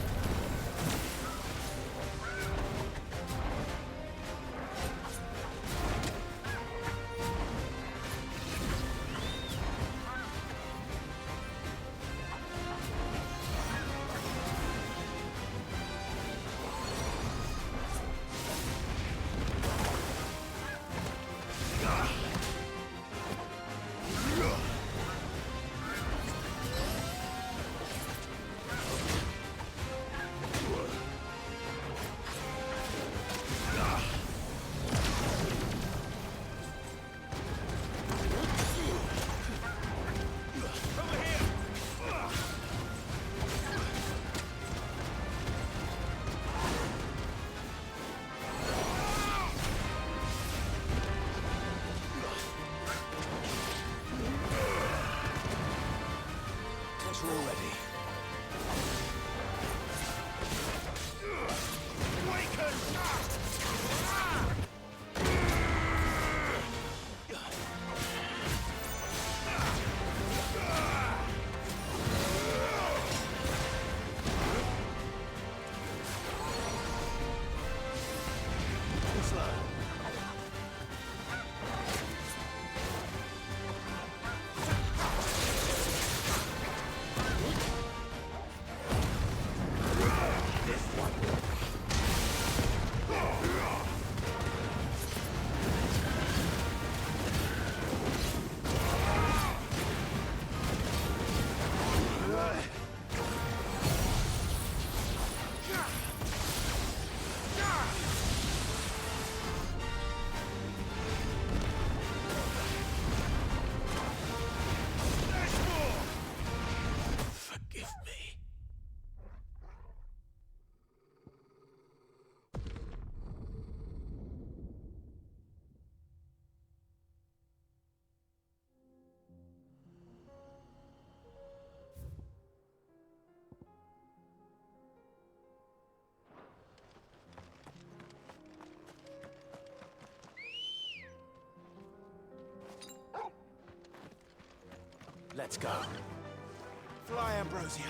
[SPEAKER 4] Let's go.
[SPEAKER 6] Fly, Ambrosia.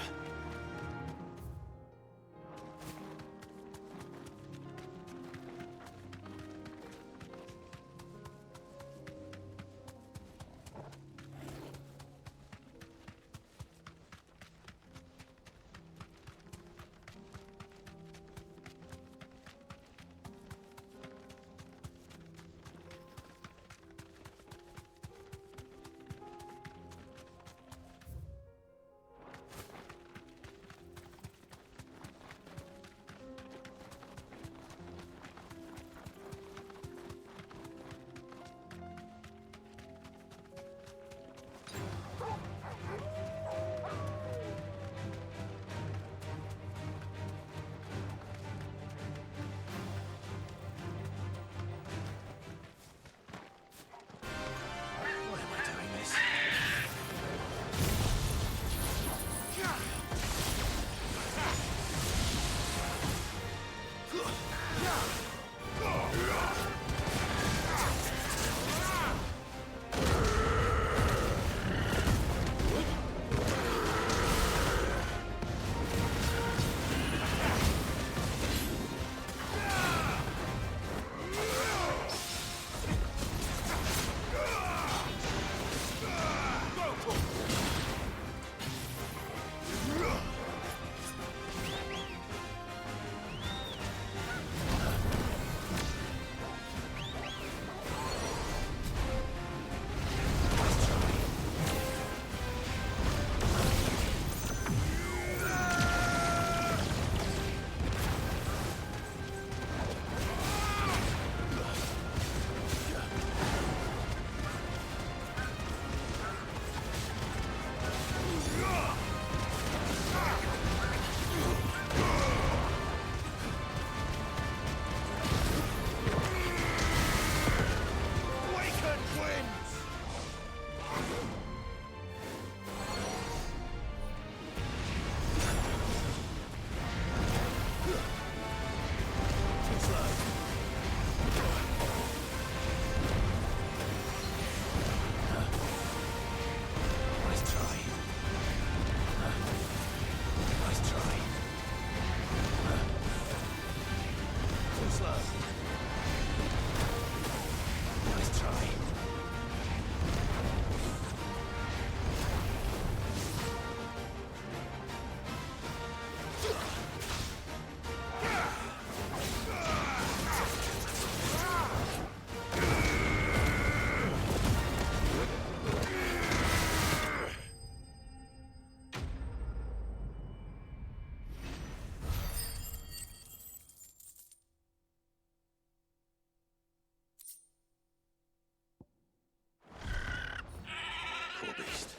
[SPEAKER 4] Poor beast.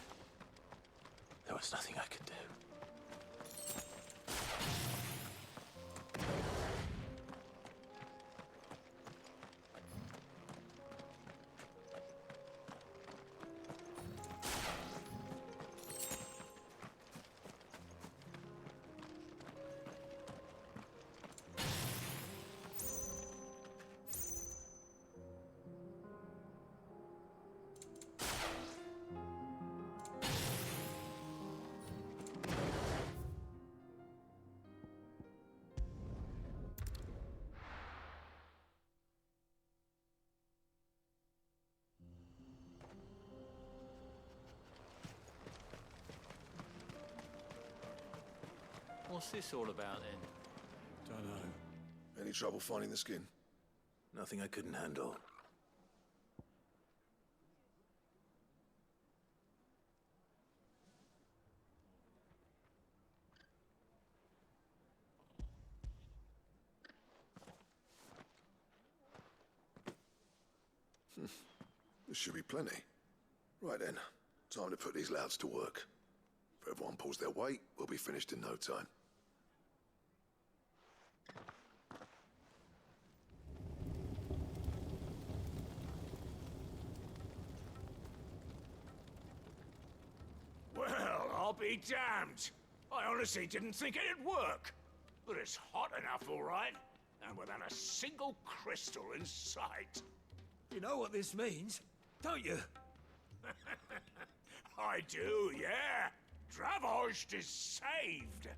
[SPEAKER 4] There was nothing I could do.
[SPEAKER 15] What's this all about then?
[SPEAKER 12] Don't know.
[SPEAKER 7] Any trouble finding the skin?
[SPEAKER 4] Nothing I couldn't handle.
[SPEAKER 7] This should be plenty. Right then, time to put these louds to work. If everyone pulls their weight, we'll be finished in no time.
[SPEAKER 2] Well, I'll be damned. I honestly didn't think it'd work. But it's hot enough, all right. And without a single crystal in sight.
[SPEAKER 5] You know what this means, don't you?
[SPEAKER 14] I do, yeah. Dravost is saved.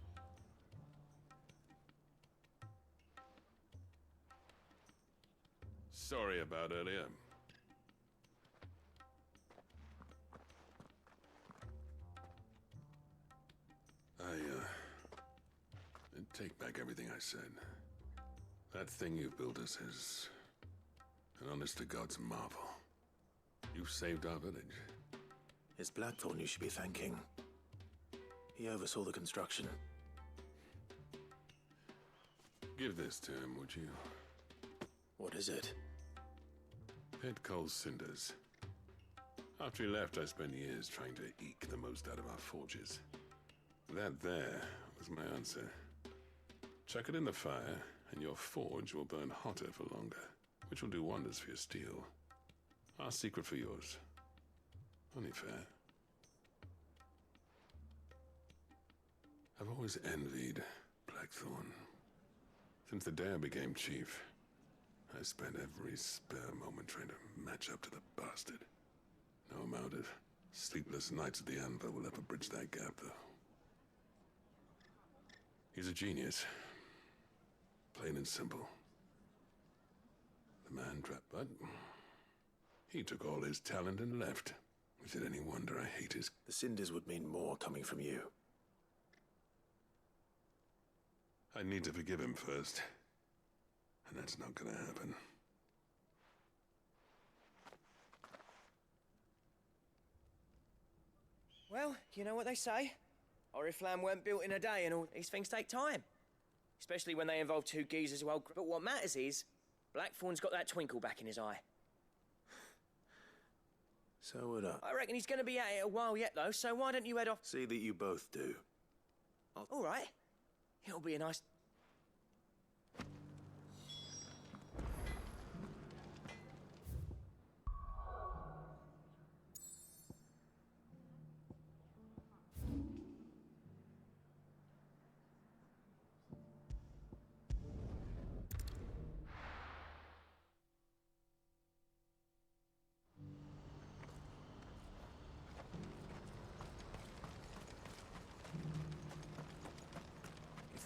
[SPEAKER 13] Sorry about earlier. I take back everything I said. That thing you built us is an honest-to-God's marvel. You've saved our village.
[SPEAKER 4] It's Blackthorn you should be thanking. He oversaw the construction.
[SPEAKER 13] Give this to him, would you?
[SPEAKER 4] What is it?
[SPEAKER 13] Pet Cole's cinders. After he left, I spent years trying to eke the most out of our forges. That there was my answer. Chuck it in the fire, and your forge will burn hotter for longer, which will do wonders for your steel. Our secret for yours. Only fair. I've always envied Blackthorn. Since the day I became chief, I spent every spare moment trying to match up to the bastard. No amount of sleepless nights at the anvil will ever bridge that gap, though. He's a genius. Plain and simple. The man trapped, but he took all his talent and left. Is it any wonder I hate his...
[SPEAKER 4] The cinders would mean more coming from you.
[SPEAKER 13] I need to forgive him first. And that's not gonna happen.
[SPEAKER 21] Well, you know what they say. Oriflamme weren't built in a day, and all these things take time. Especially when they involve two geezers who hold... But what matters is, Blackthorn's got that twinkle back in his eye.
[SPEAKER 4] So would I.
[SPEAKER 21] I reckon he's going to be at it a while yet, though, so why don't you head off...
[SPEAKER 4] See that you both do.
[SPEAKER 21] All right. It'll be a nice...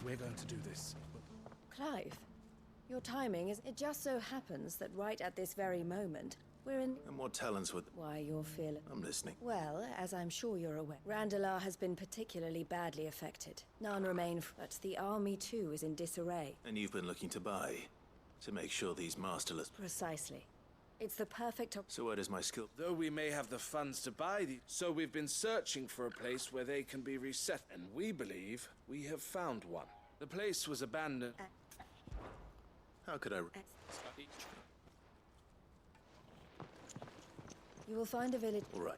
[SPEAKER 6] We're going to do this.
[SPEAKER 23] Clive, your timing is... It just so happens that right at this very moment, we're in...
[SPEAKER 4] And what talents would...
[SPEAKER 23] Why, you're feeling...
[SPEAKER 4] I'm listening.
[SPEAKER 23] Well, as I'm sure you're aware, Randalar has been particularly badly affected. None remain, but the army too is in disarray.
[SPEAKER 4] And you've been looking to buy, to make sure these masterless...
[SPEAKER 23] Precisely. It's the perfect...
[SPEAKER 4] So where does my skill...
[SPEAKER 19] Though we may have the funds to buy these, so we've been searching for a place where they can be reset, and we believe we have found one. The place was abandoned...
[SPEAKER 4] How could I...
[SPEAKER 23] You will find a village...
[SPEAKER 4] All right.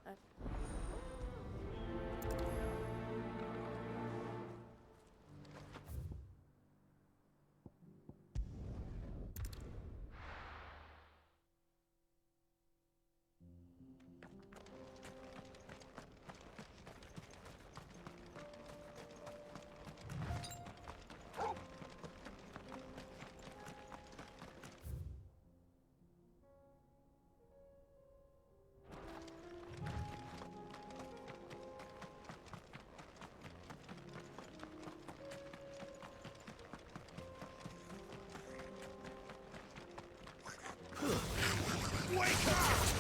[SPEAKER 14] Wake up!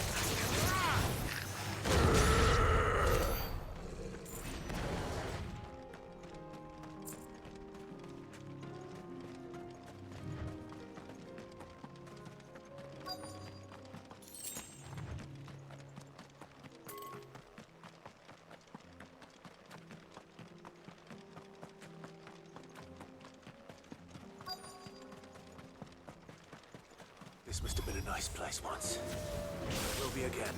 [SPEAKER 4] This must have been a nice place once. It will be again.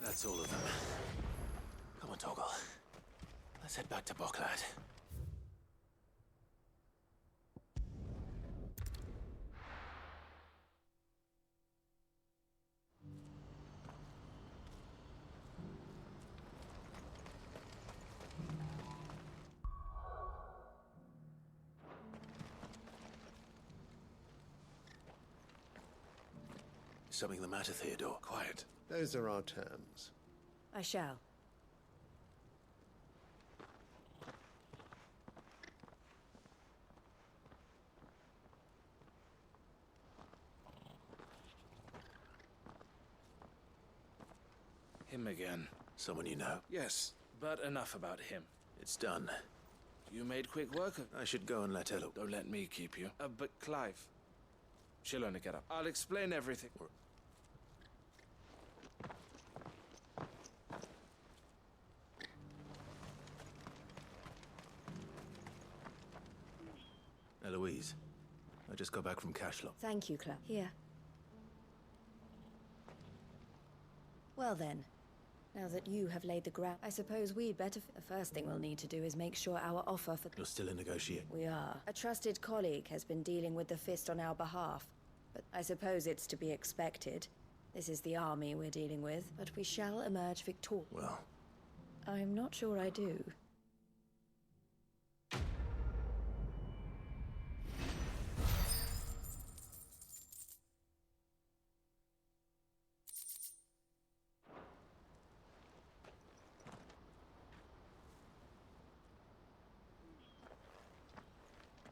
[SPEAKER 4] That's all of them. Come on, Toggle. Let's head back to Boklad. Something the matter, Theodore? Quiet.
[SPEAKER 3] Those are our terms.
[SPEAKER 23] I shall.
[SPEAKER 19] Him again.
[SPEAKER 4] Someone you know?
[SPEAKER 19] Yes, but enough about him.
[SPEAKER 4] It's done.
[SPEAKER 19] You made quick work of...
[SPEAKER 4] I should go and let Elo...
[SPEAKER 19] Don't let me keep you. But Clive... She'll only get up. I'll explain everything.
[SPEAKER 4] Eloise, I just got back from Cashlock.
[SPEAKER 23] Thank you, Club. Here. Well then, now that you have laid the ground, I suppose we'd better... The first thing we'll need to do is make sure our offer for...
[SPEAKER 4] You're still in negotiating?
[SPEAKER 23] We are. A trusted colleague has been dealing with the Fist on our behalf, but I suppose it's to be expected. This is the army we're dealing with, but we shall emerge victorious.
[SPEAKER 4] Well...
[SPEAKER 23] I'm not sure I do.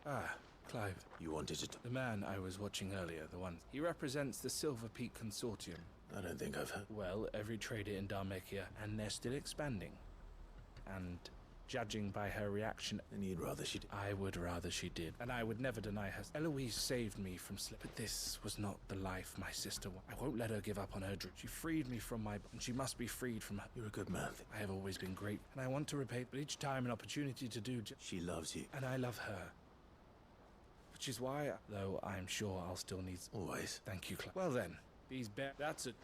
[SPEAKER 19] Ah, Clive.
[SPEAKER 4] You wanted to...
[SPEAKER 19] The man I was watching earlier, the one... He represents the Silver Peak Consortium.
[SPEAKER 4] I don't think I've heard...
[SPEAKER 19] Well, every trader in Dharmekia, and they're still expanding. And judging by her reaction...
[SPEAKER 4] And you'd rather she did...
[SPEAKER 19] I would rather she did. And I would never deny her... Eloise saved me from slip. But this was not the life my sister wanted. I won't let her give up on her dream. She freed me from my... And she must be freed from her...
[SPEAKER 4] You're a good man.
[SPEAKER 19] I have always been great. And I want to repay... But each time an opportunity to do...
[SPEAKER 4] She loves you.
[SPEAKER 19] And I love her. Which is why, though I'm sure I'll still need...
[SPEAKER 4] Always.
[SPEAKER 19] Thank you, Clive. Well then, these that's it.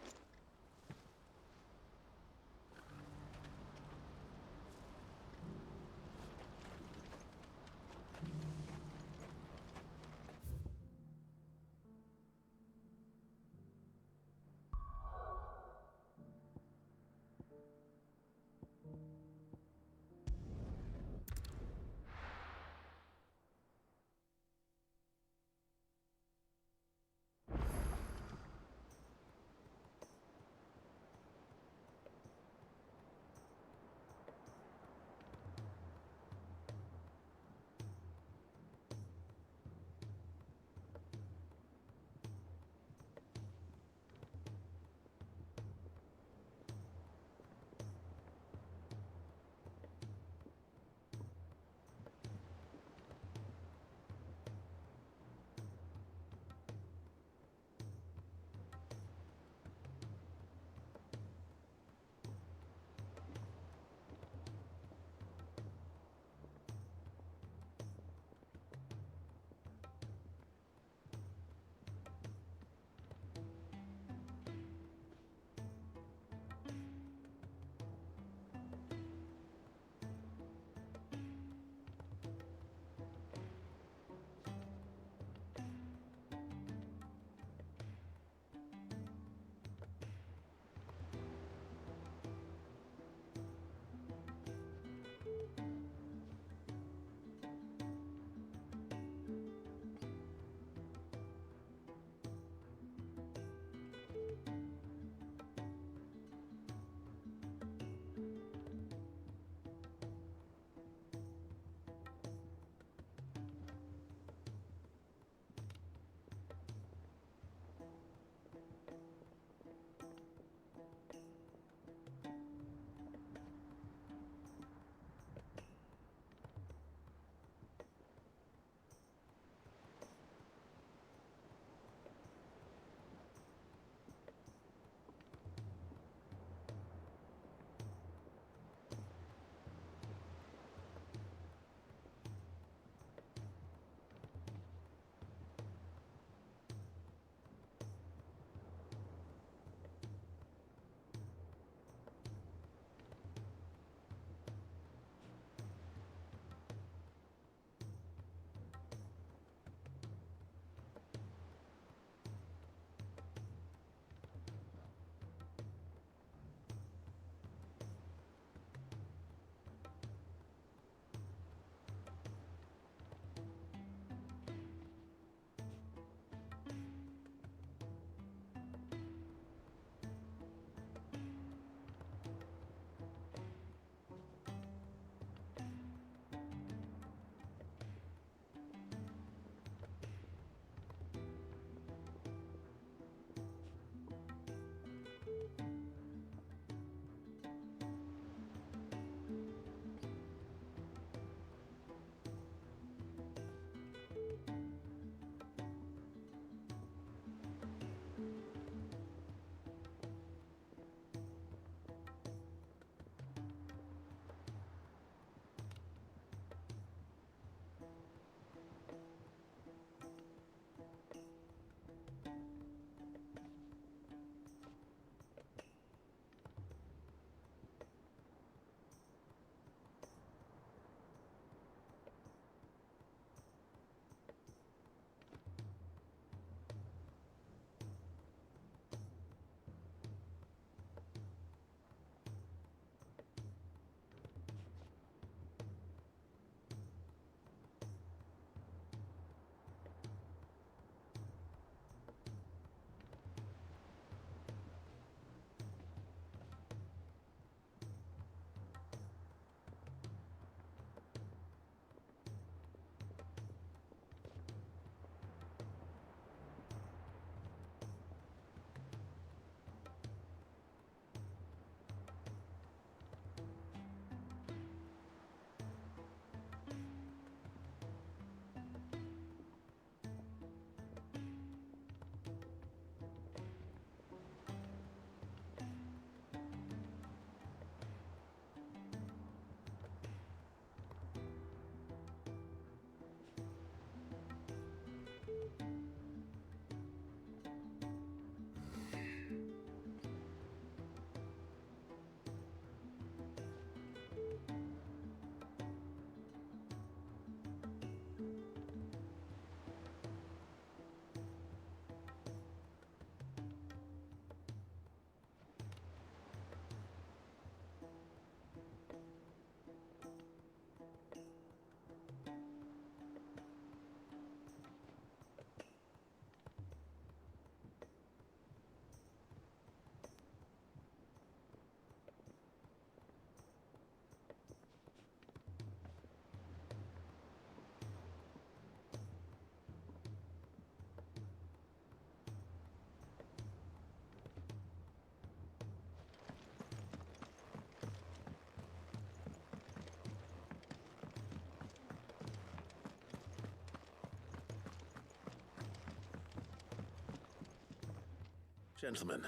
[SPEAKER 4] Gentlemen,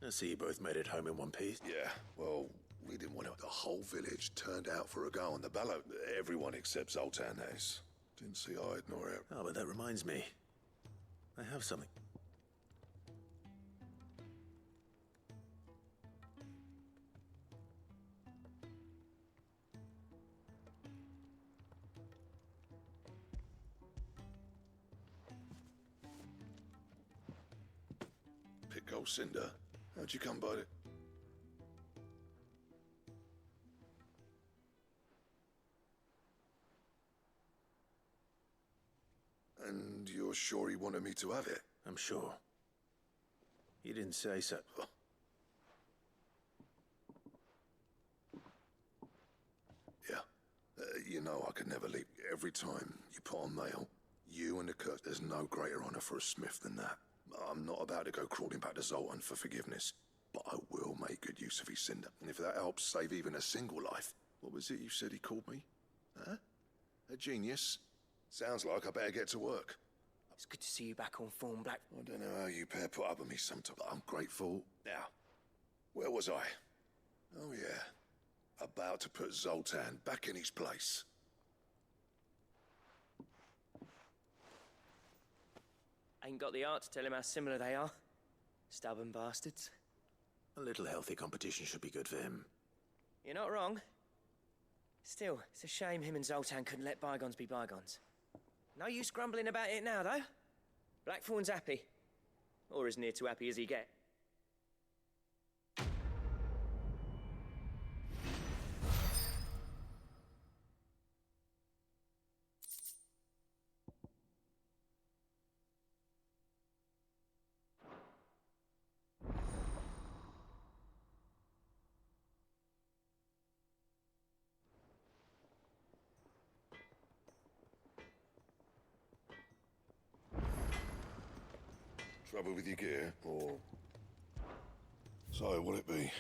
[SPEAKER 4] I see you both made it home in one piece.
[SPEAKER 7] Yeah, well, we didn't want it. The whole village turned out for a go on the ballot. Everyone except Zoltan, that is. Didn't see eye nor out.
[SPEAKER 4] Oh, but that reminds me. I have something.
[SPEAKER 7] Pick old Cinder. How'd you come by it? And you're sure he wanted me to have it?
[SPEAKER 4] I'm sure. He didn't say so.
[SPEAKER 7] Yeah. You know I could never leave. Every time you put on mail, you and the Kurtz, there's no greater honor for a smith than that. I'm not about to go crawling back to Zoltan for forgiveness, but I will make good use of his Cinder. And if that helps save even a single life, what was it you said he called me? Huh? A genius? Sounds like I better get to work.
[SPEAKER 21] It's good to see you back on form, Black.
[SPEAKER 7] I don't know how you pair put up with me sometimes, but I'm grateful. Now, where was I? Oh yeah, about to put Zoltan back in his place.
[SPEAKER 21] Ain't got the art to tell him how similar they are. Stubborn bastards.
[SPEAKER 4] A little healthy competition should be good for him.
[SPEAKER 21] You're not wrong. Still, it's a shame him and Zoltan couldn't let bygones be bygones. No use grumbling about it now, though. Blackthorn's happy. Or as near to happy as he get.
[SPEAKER 7] Trouble with your gear, or... So, what'll it be?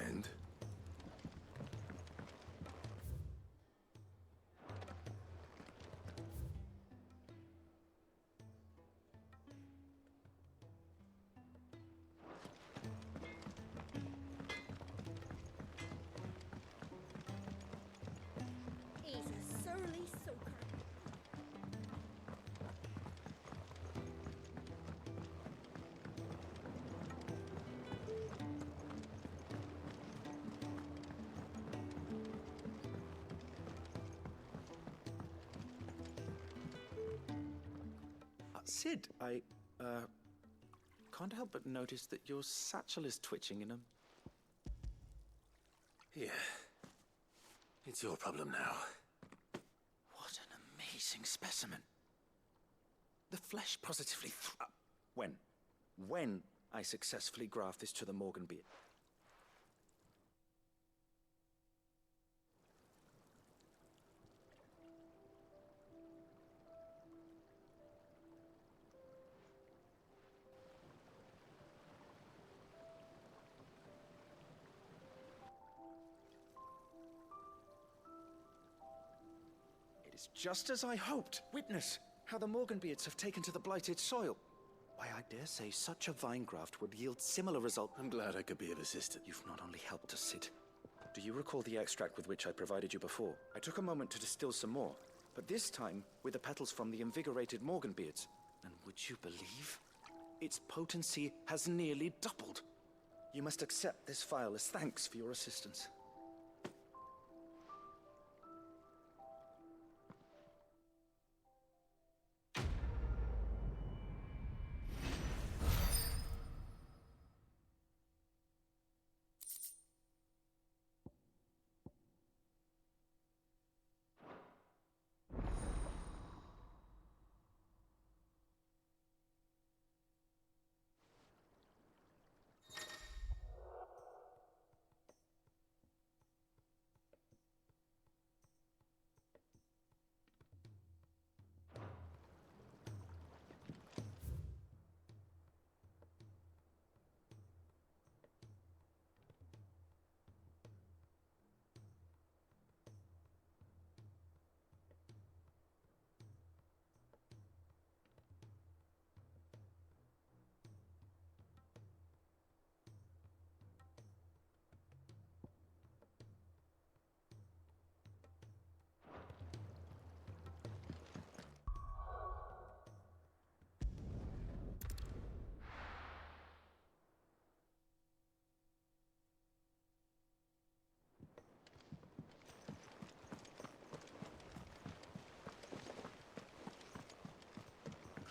[SPEAKER 7] And?
[SPEAKER 22] He's a surly soaker.
[SPEAKER 6] Sid, I can't help but notice that your satchel is twitching in a...
[SPEAKER 4] Here. It's your problem now.
[SPEAKER 6] What an amazing specimen. The flesh positively When I successfully graft this to the Morgan beard. It is just as I hoped. Witness how the Morganbeards have taken to the blighted soil. Why, I dare say such a vine graft would yield similar results.
[SPEAKER 4] I'm glad I could be of assistance.
[SPEAKER 6] You've not only helped us, Sid. Do you recall the extract with which I provided you before? I took a moment to distill some more, but this time with the petals from the invigorated Morganbeards. And would you believe? Its potency has nearly doubled. You must accept this vial as thanks for your assistance.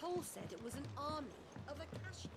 [SPEAKER 22] Cole said it was an army of Akashi.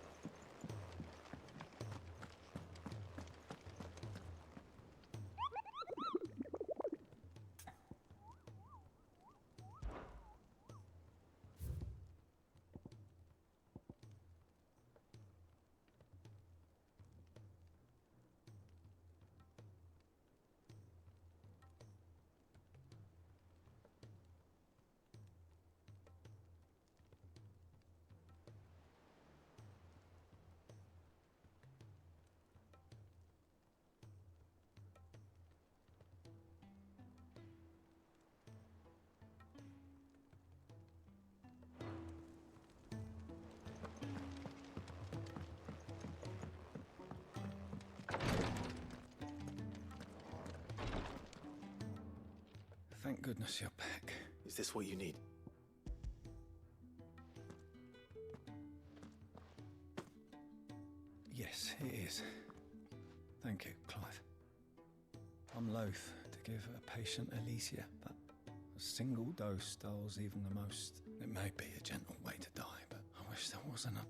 [SPEAKER 3] Thank goodness you're back.
[SPEAKER 4] Is this what you need?
[SPEAKER 3] Yes, it is. Thank you, Clive. I'm loath to give a patient Elysia, but a single dose dulls even the most. It may be a gentle way to die, but I wish there wasn't a...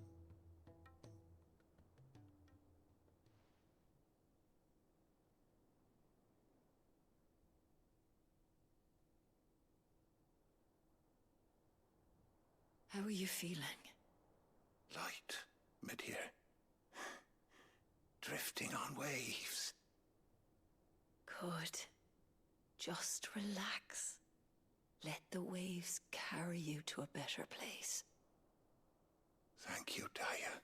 [SPEAKER 23] How are you feeling?
[SPEAKER 14] Light, mid-here. Drifting on waves.
[SPEAKER 23] Good. Just relax. Let the waves carry you to a better place.
[SPEAKER 14] Thank you, Daya.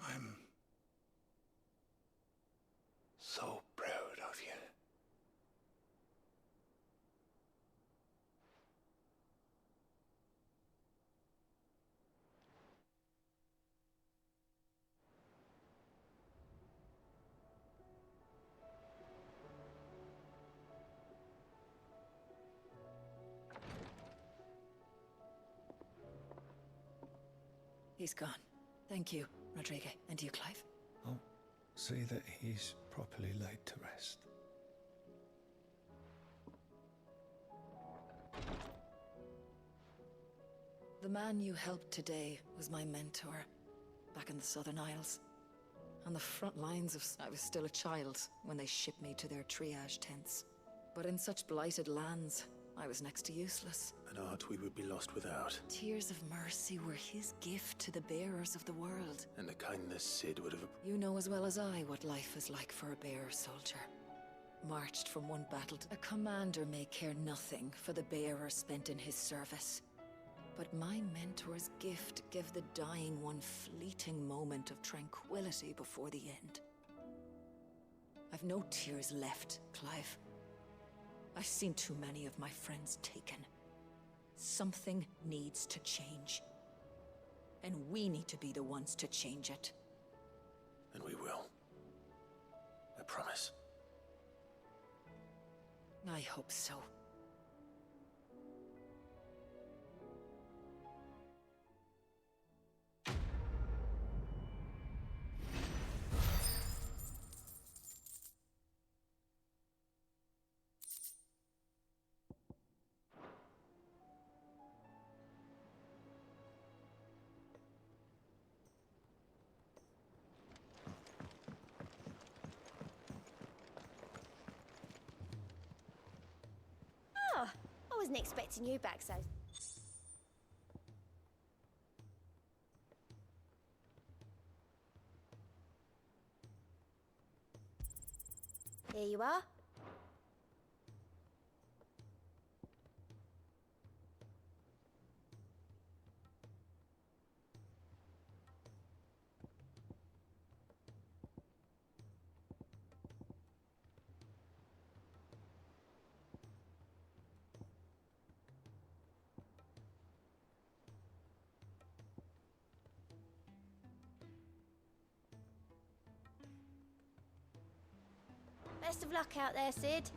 [SPEAKER 14] I'm so proud of you.
[SPEAKER 23] He's gone. Thank you, Rodrigo. And you, Clive.
[SPEAKER 3] I'll see that he's properly laid to rest.
[SPEAKER 23] The man you helped today was my mentor, back in the Southern Isles. On the front lines of... I was still a child when they shipped me to their triage tents. But in such blighted lands, I was next to useless.
[SPEAKER 4] An art we would be lost without.
[SPEAKER 23] Tears of mercy were his gift to the bearers of the world.
[SPEAKER 4] And the kindness Sid would have...
[SPEAKER 23] You know as well as I what life is like for a bearer soldier. Marched from one battle to... A commander may care nothing for the bearer spent in his service. But my mentor's gift gave the dying one fleeting moment of tranquility before the end. I've no tears left, Clive. I've seen too many of my friends taken. Something needs to change. And we need to be the ones to change it.
[SPEAKER 4] And we will. I promise.
[SPEAKER 23] I hope so.
[SPEAKER 18] Oh, I wasn't expecting you back so... Here you are. Best of luck out there, Sid.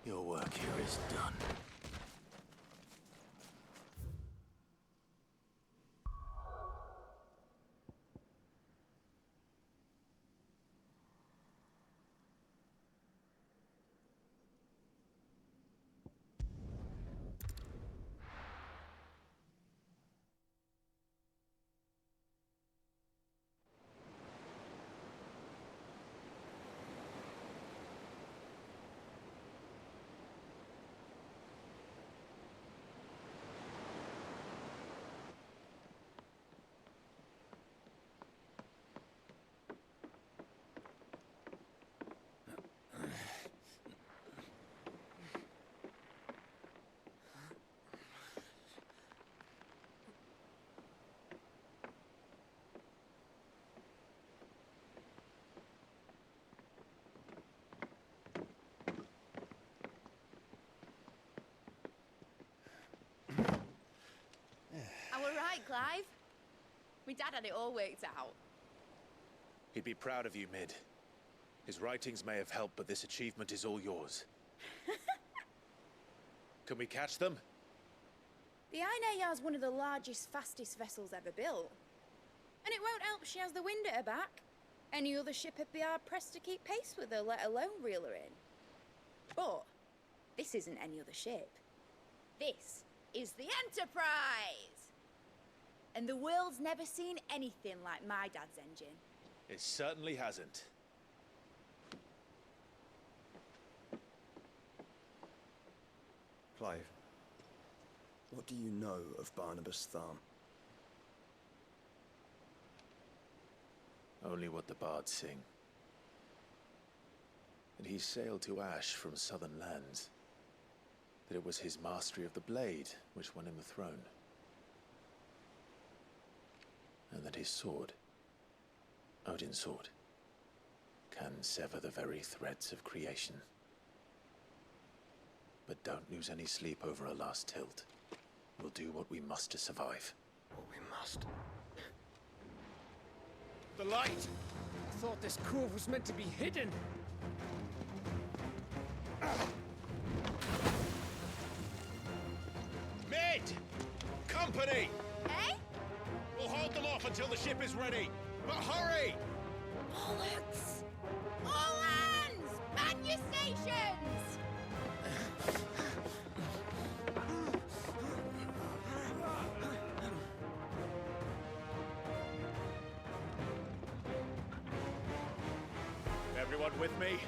[SPEAKER 4] Your work here is done.
[SPEAKER 11] All right, Clive. My dad had it all worked out.
[SPEAKER 4] He'd be proud of you, Mid. His writings may have helped, but this achievement is all yours. Can we catch them?
[SPEAKER 11] The Aina is one of the largest, fastest vessels ever built. And it won't help she has the wind at her back. Any other ship would be hard-pressed to keep pace with her, let alone reel her in. But this isn't any other ship. This is the Enterprise! And the world's never seen anything like my dad's engine.
[SPEAKER 4] It certainly hasn't.
[SPEAKER 16] Clive, what do you know of Barnabas Tharm?
[SPEAKER 4] Only what the bards sing. That he sailed to Ash from southern lands. That it was his mastery of the blade which won him the throne. And that his sword, Odin's sword, can sever the very threads of creation. But don't lose any sleep over a last tilt. We'll do what we must to survive.
[SPEAKER 16] What we must.
[SPEAKER 2] The light! I thought this cove was meant to be hidden.
[SPEAKER 4] Mid! Company!
[SPEAKER 11] Eh?
[SPEAKER 4] We'll hold them off until the ship is ready. But hurry!
[SPEAKER 11] Bollocks! All hands! Man your stations!
[SPEAKER 4] Everyone with me?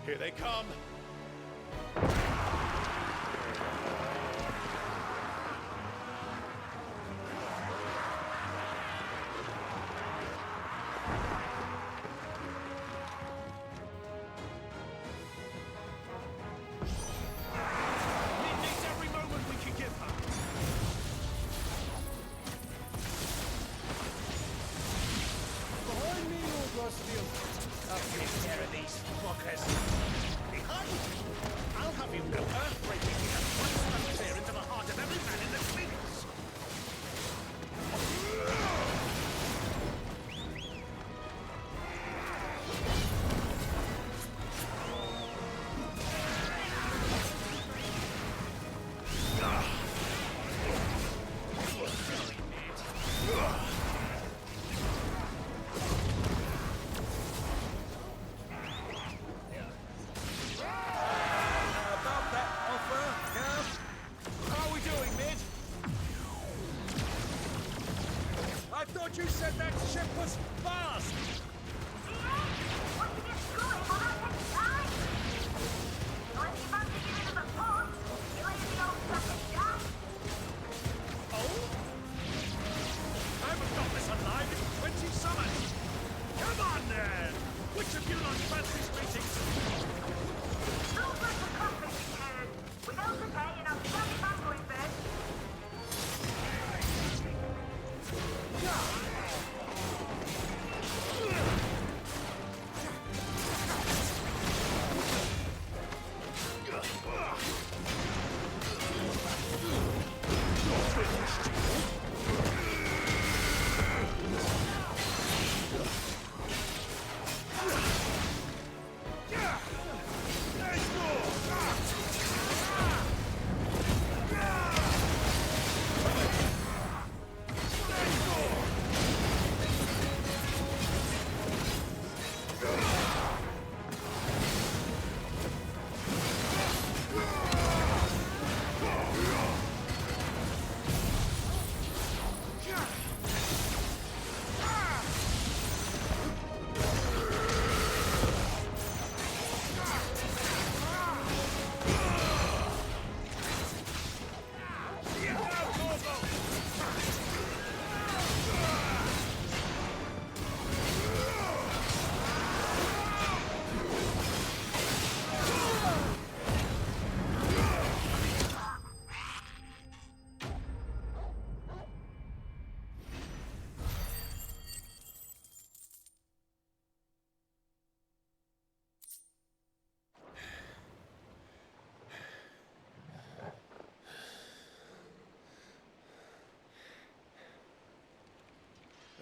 [SPEAKER 4] Here they come!
[SPEAKER 2] You said that ship was fast! Oh? I haven't got this alive in 20 summers! Come on then! Which of you like fancy meetings?
[SPEAKER 20] Don't let the company can. Without the pay and I'll stop it back going first.
[SPEAKER 2] Yeah.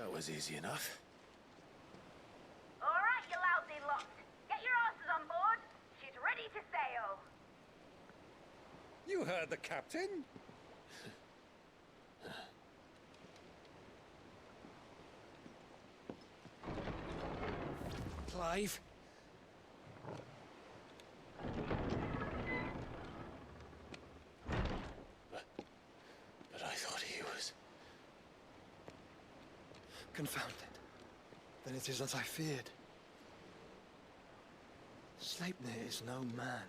[SPEAKER 4] That was easy enough.
[SPEAKER 20] All right, you lousy lot. Get your asses on board. She's ready to sail.
[SPEAKER 8] You heard the captain.
[SPEAKER 2] Clive?
[SPEAKER 4] But I thought he was...
[SPEAKER 16] Confounded. Then it is as I feared. Sleipnir is no man,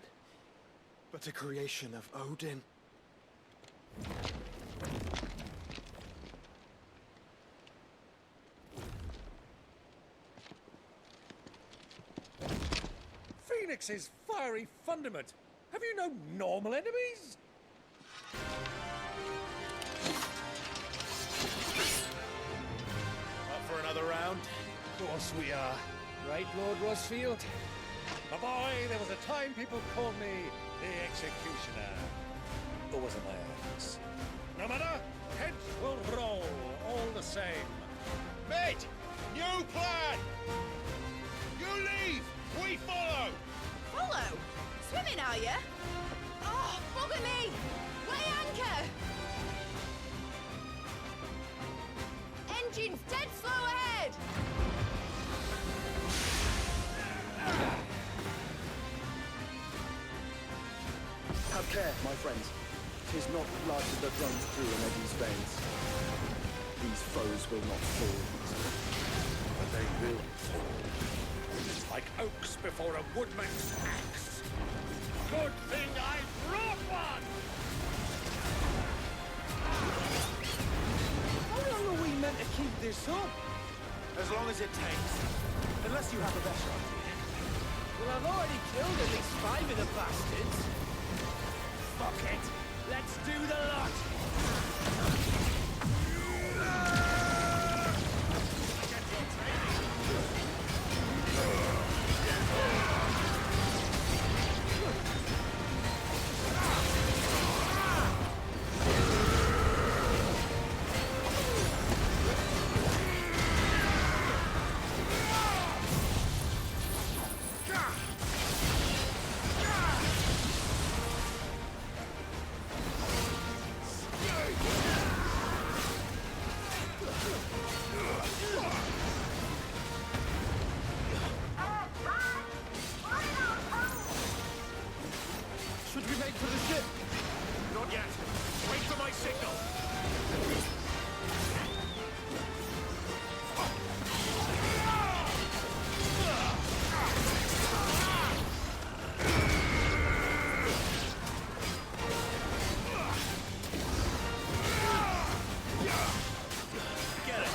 [SPEAKER 16] but a creation of Odin.
[SPEAKER 8] Phoenix's fiery fundament. Have you no normal enemies?
[SPEAKER 4] Up for another round?
[SPEAKER 8] Of course we are. Right, Lord Rosfield? My boy, there was a time people called me the Executioner. Or was it my ex? No matter, heads will roll all the same.
[SPEAKER 14] Mate! New plan! You leave! We follow!
[SPEAKER 11] Follow? Swimming, are you? Oh, bugger me! Weigh anchor! Engines dead slow ahead!
[SPEAKER 16] Have care, my friends. 'Tis not blood that runs through an Eddie's veins. These foes will not fall easily, but they will fall.
[SPEAKER 8] Like oaks before a woodman's axe. Good thing I brought one!
[SPEAKER 16] How long are we meant to keep this up?
[SPEAKER 4] As long as it takes. Unless you have a better idea.
[SPEAKER 21] Well, I've already killed at least 5 of the bastards. Fuck it. Let's do the lot.
[SPEAKER 16] Should we make for the ship?
[SPEAKER 14] Not yet. Wait for my signal.
[SPEAKER 4] Get it!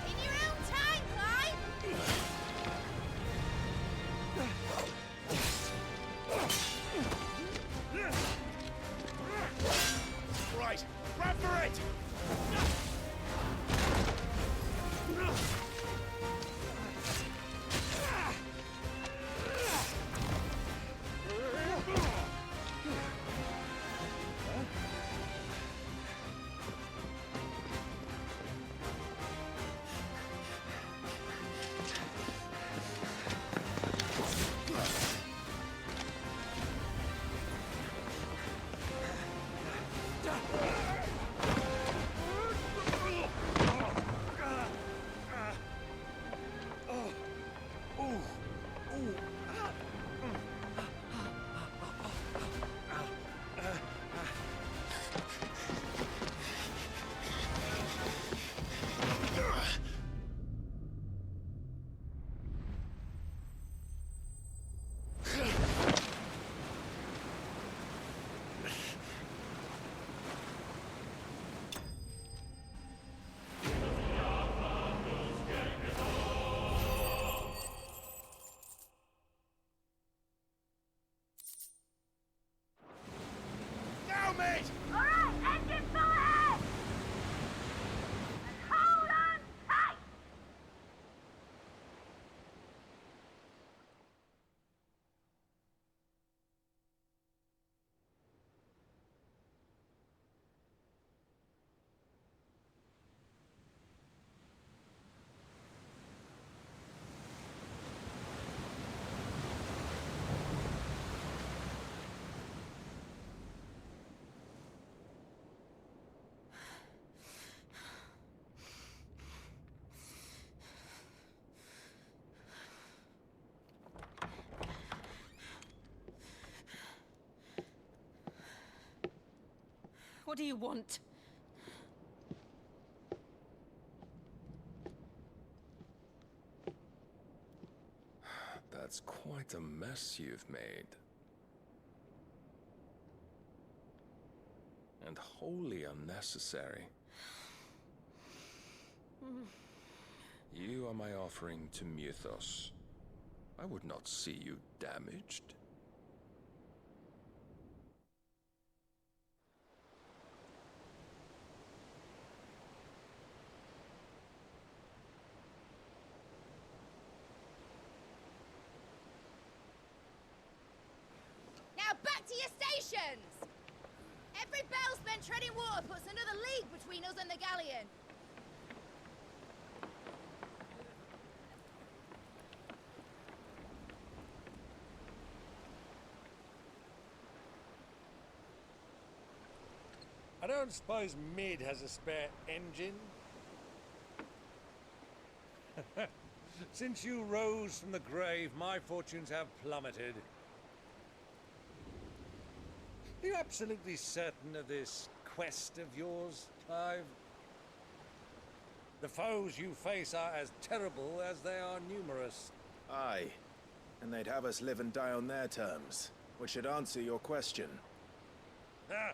[SPEAKER 11] In your own time, Clive!
[SPEAKER 14] Right, grab for it!
[SPEAKER 22] What do you want?
[SPEAKER 9] That's quite a mess you've made. And wholly unnecessary. You are my offering to Mythos. I would not see you damaged.
[SPEAKER 11] Now back to your stations! Every bell spent treading water puts another league between us and the galleon.
[SPEAKER 8] I don't suppose Mid has a spare engine? Since you rose from the grave, my fortunes have plummeted. Are you absolutely certain of this quest of yours, Clive? The foes you face are as terrible as they are numerous.
[SPEAKER 4] Aye. And they'd have us live and die on their terms, which should answer your question.
[SPEAKER 8] Ah!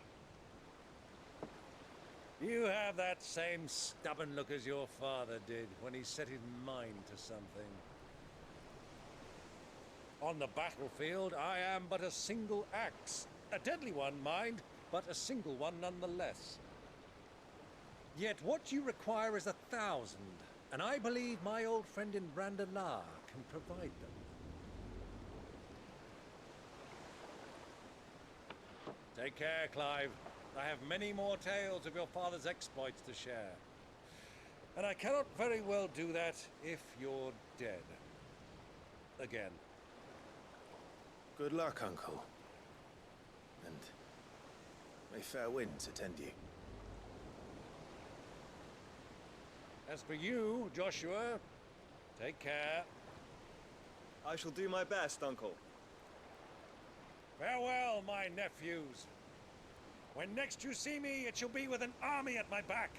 [SPEAKER 8] You have that same stubborn look as your father did when he set his mind to something. On the battlefield, I am but a single axe. A deadly one, mind, but a single one nonetheless. Yet what you require is 1,000, and I believe my old friend in Brandalar can provide them. Take care, Clive. I have many more tales of your father's exploits to share. And I cannot very well do that if you're dead. Again.
[SPEAKER 4] Good luck, Uncle. And may fair winds attend you.
[SPEAKER 8] As for you, Joshua, take care.
[SPEAKER 10] I shall do my best, Uncle.
[SPEAKER 8] Farewell, my nephews. When next you see me, it shall be with an army at my back.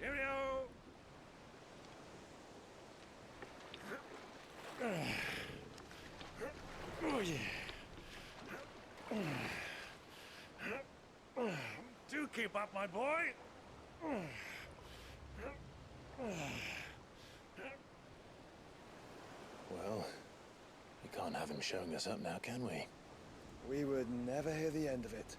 [SPEAKER 8] Cheerio! Oh, yeah. Do keep up, my boy.
[SPEAKER 4] Well, we can't have him showing us up now, can we?
[SPEAKER 16] We would never hear the end of it.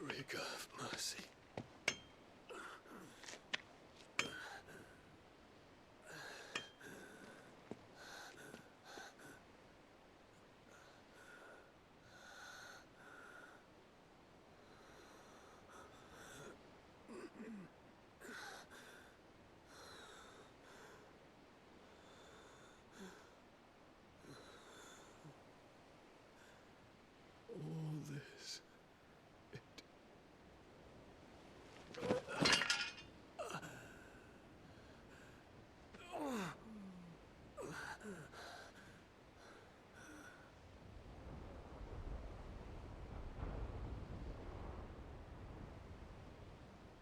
[SPEAKER 13] Great God of mercy. All this.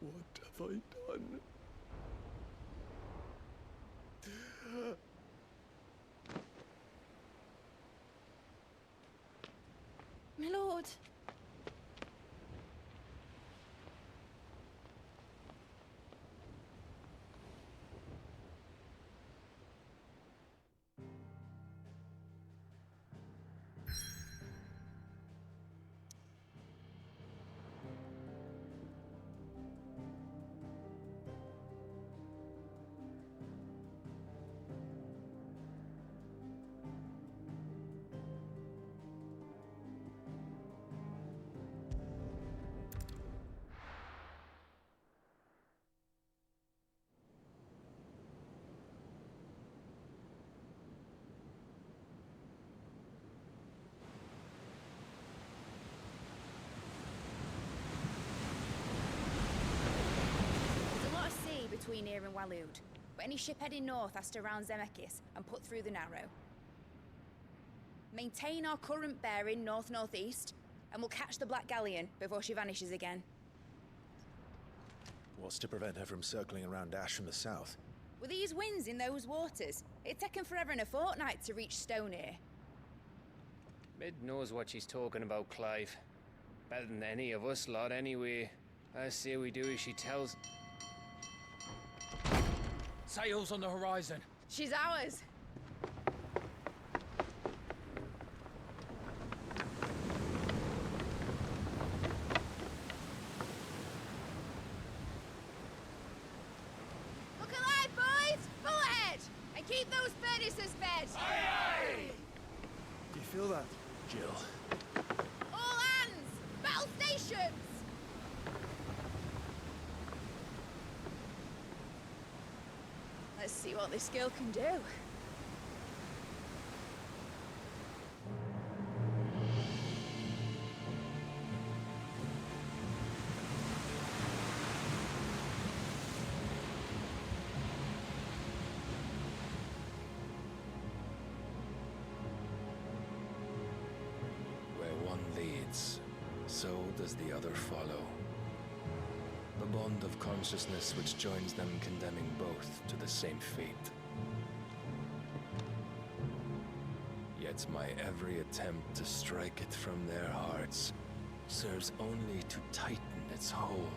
[SPEAKER 13] What have I done?
[SPEAKER 11] My lord. between here and Waloed. But any ship heading north has to round Zemeckis and put through the Narrow. Maintain our current bearing north-northeast, and we'll catch the Black Galleon before she vanishes again.
[SPEAKER 4] What's to prevent her from circling around Ash from the south?
[SPEAKER 11] With these winds in those waters, it'd taken forever and a fortnight to reach Stonehere.
[SPEAKER 1] Mid knows what she's talking about, Clive. Better than any of us lot, anyway. I say we do as she tells.
[SPEAKER 5] Sails on the horizon.
[SPEAKER 11] She's ours. Look alive, boys! Full ahead! And keep those furnaces fed!
[SPEAKER 14] Aye, aye!
[SPEAKER 6] Do you feel that?
[SPEAKER 4] Jill.
[SPEAKER 11] All hands! Battle stations! Let's see what this girl can do.
[SPEAKER 9] Where one leads, so does the other follow. The bond of consciousness which joins them condemning both to the same fate. Yet my every attempt to strike it from their hearts serves only to tighten its hold.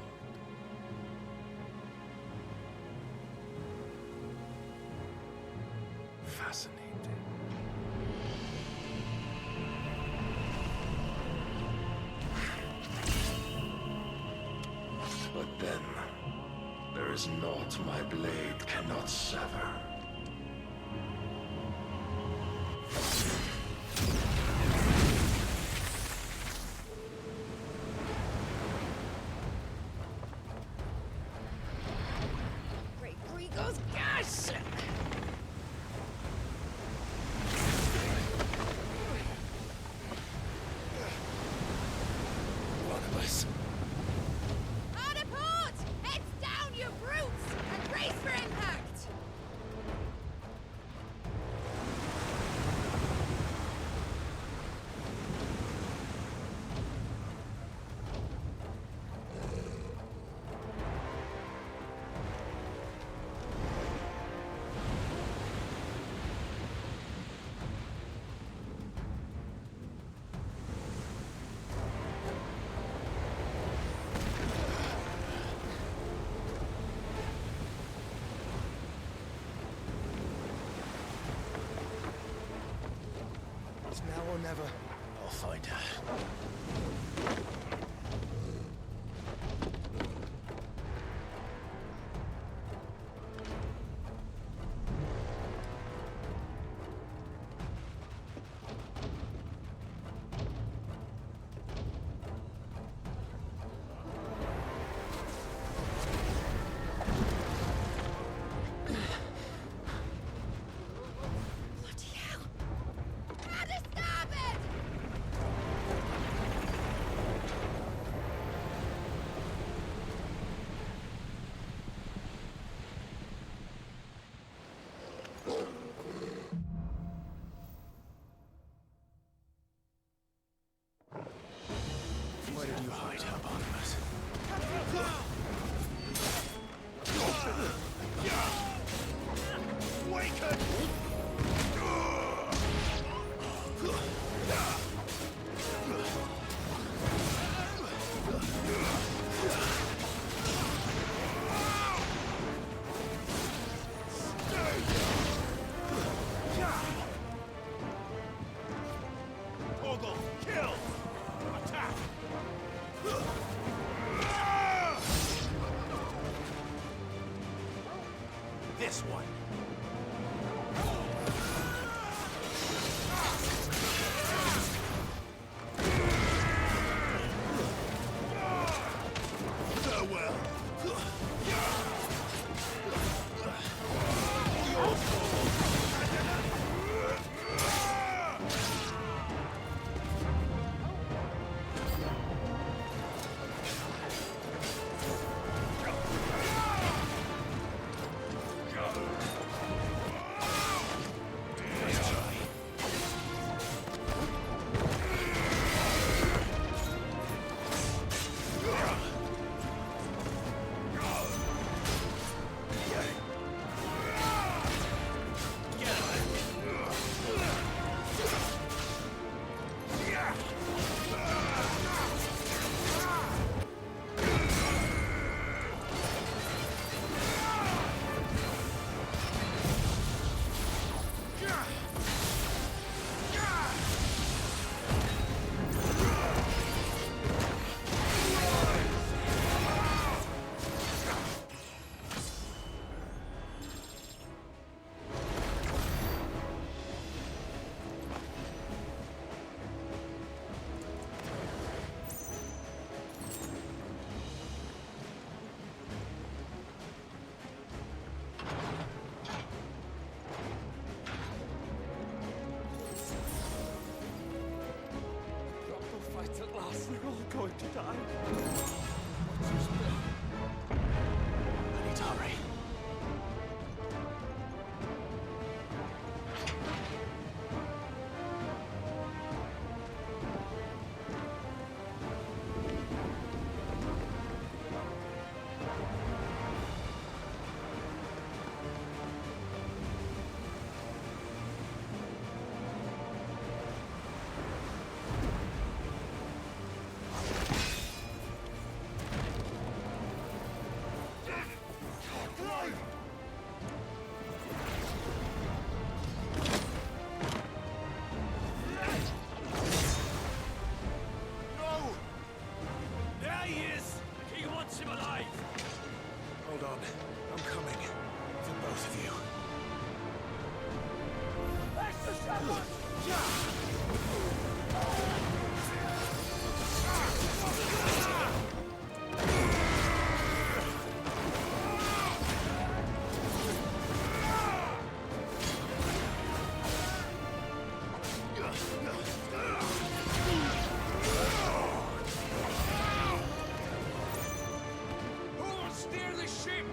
[SPEAKER 9] Fascinating. But then, there is naught my blade cannot sever.
[SPEAKER 11] Great Gregor's gas!
[SPEAKER 9] One of us.
[SPEAKER 11] Hard a port! Heads down, you brutes! And brace for impact!
[SPEAKER 6] It's now or never.
[SPEAKER 4] I'll find her.
[SPEAKER 11] Bloody hell! Out of starboard!
[SPEAKER 10] We're all going to die.
[SPEAKER 4] I need to hurry. Hold on. I'm coming. For both of you.
[SPEAKER 14] Steer the ship!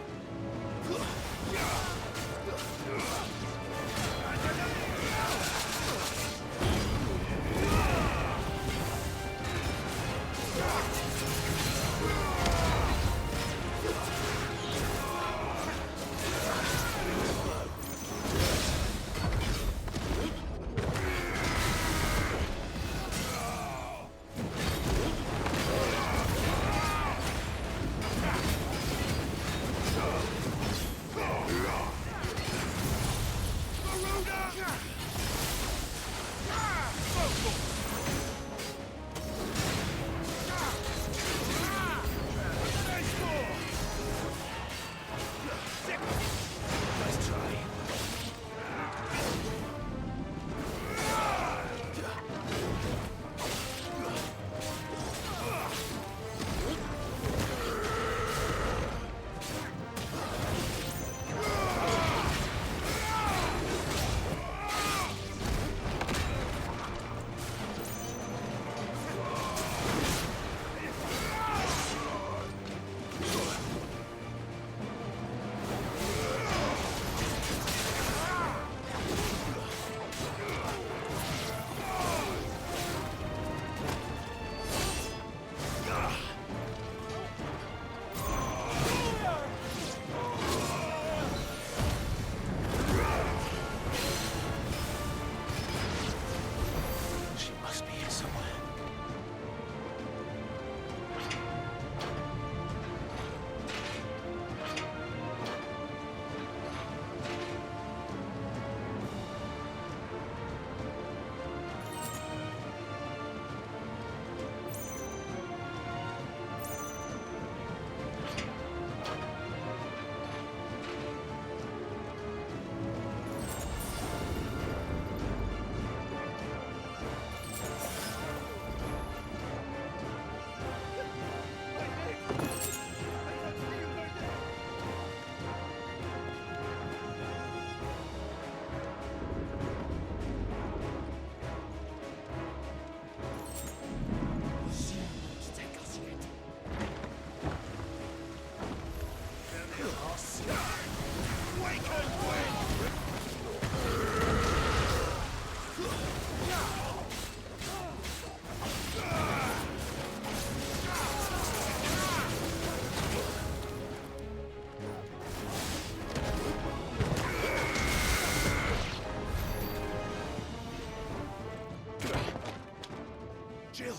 [SPEAKER 8] Jill!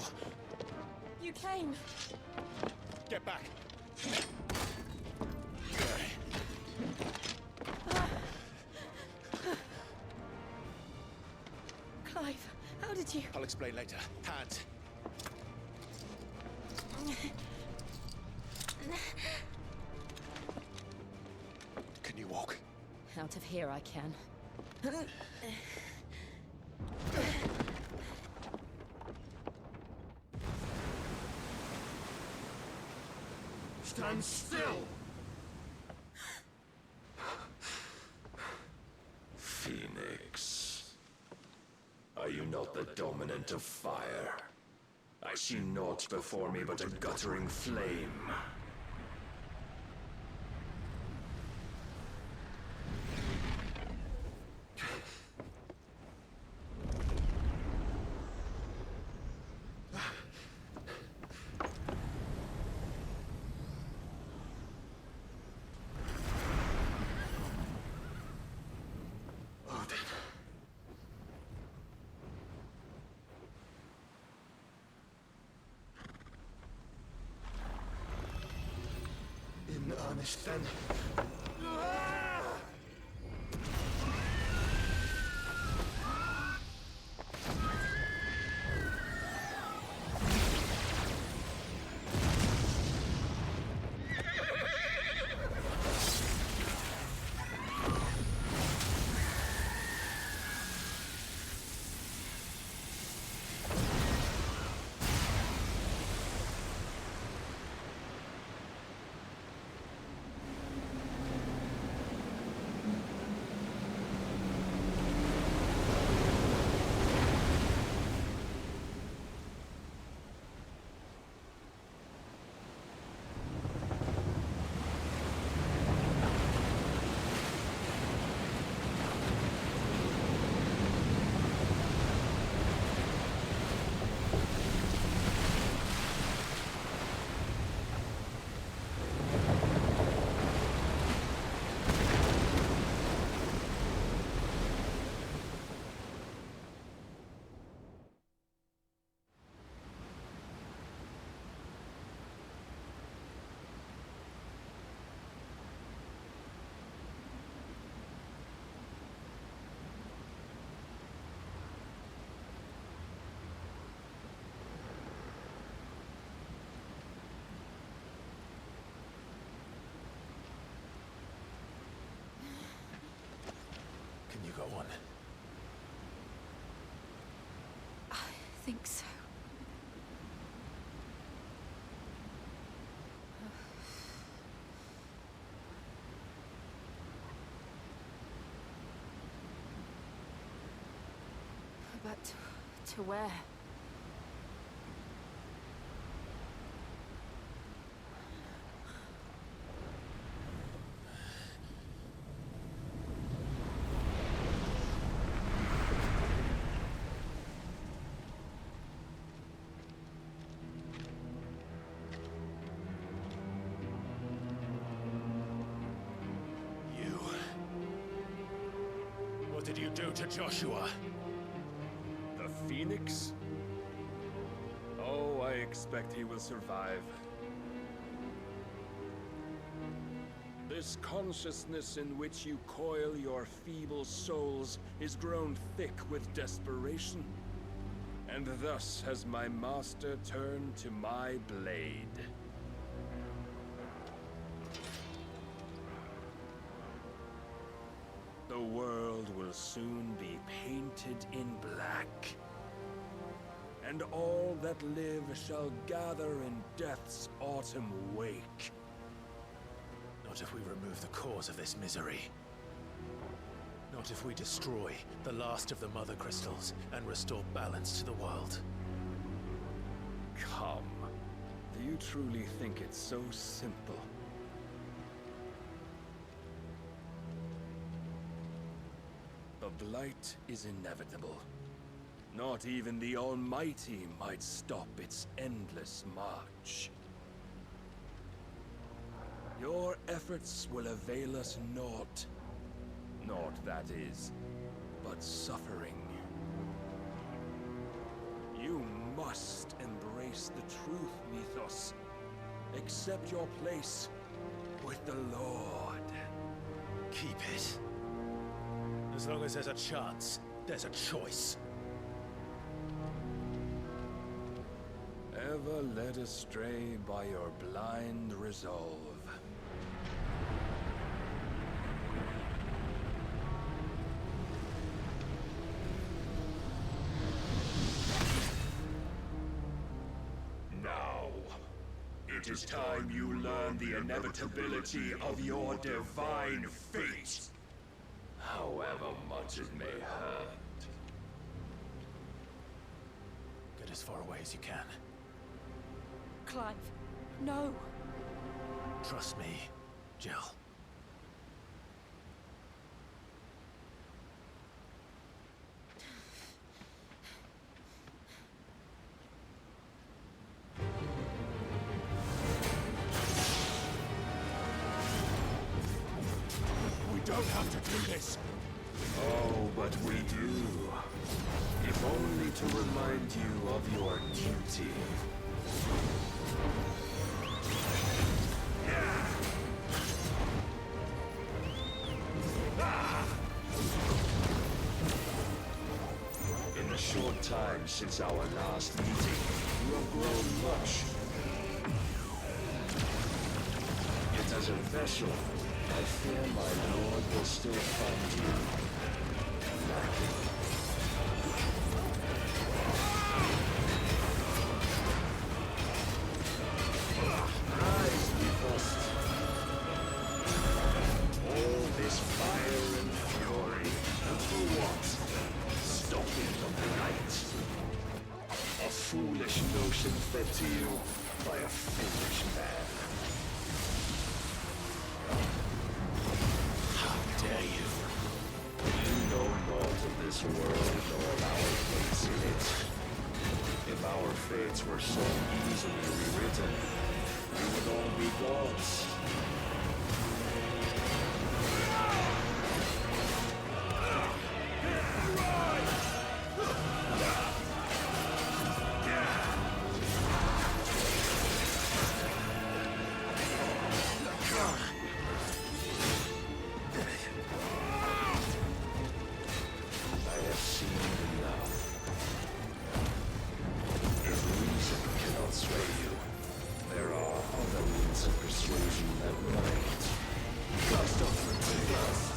[SPEAKER 22] You came.
[SPEAKER 8] Get back!
[SPEAKER 22] Clive, how did you...
[SPEAKER 8] I'll explain later. Hands. Can you walk?
[SPEAKER 22] Out of here I can.
[SPEAKER 14] Stand still!
[SPEAKER 9] Phoenix. Are you not the dominant of fire? I see naught before me but a guttering flame.
[SPEAKER 6] In earnest, then.
[SPEAKER 4] Can you go on?
[SPEAKER 23] I think so. But to where?
[SPEAKER 8] What did you do to Joshua?
[SPEAKER 9] The Phoenix? Oh, I expect he will survive. This consciousness in which you coil your feeble souls is grown thick with desperation. And thus has my master turned to my blade. The world will soon be painted in black. And all that live shall gather in death's autumn wake.
[SPEAKER 4] Not if we remove the cause of this misery. Not if we destroy the last of the Mother Crystals and restore balance to the world.
[SPEAKER 9] Come. Do you truly think it's so simple? The blight is inevitable. Not even the Almighty might stop its endless march. Your efforts will avail us naught. Naught, that is, but suffering. You must embrace the truth, Mythos. Accept your place with the Lord.
[SPEAKER 4] Keep it. As long as there's a chance, there's a choice.
[SPEAKER 9] Ever led astray by your blind resolve.
[SPEAKER 13] Now, it is time you learn the inevitability of your divine fate. However much it may hurt.
[SPEAKER 4] Get as far away as you can.
[SPEAKER 22] Clive. No.
[SPEAKER 4] Trust me, Jill.
[SPEAKER 14] We don't have to do this.
[SPEAKER 9] Oh, but we do. If only to remind you of your duty. In the short time since our last meeting, you have grown much. Yet as a vessel, I fear my lord will still find you lacking. Rise, Mythos. All this fire and fury, and for what? Stopping of the night. A foolish notion fed to you by a foolish man.
[SPEAKER 4] How dare you?
[SPEAKER 9] You know naught of this world nor our place in it. If our fates were so easily rewritten, we would all be gods. I have seen enough. If reason cannot sway you, there are other means of persuasion that might. Cast off the lust.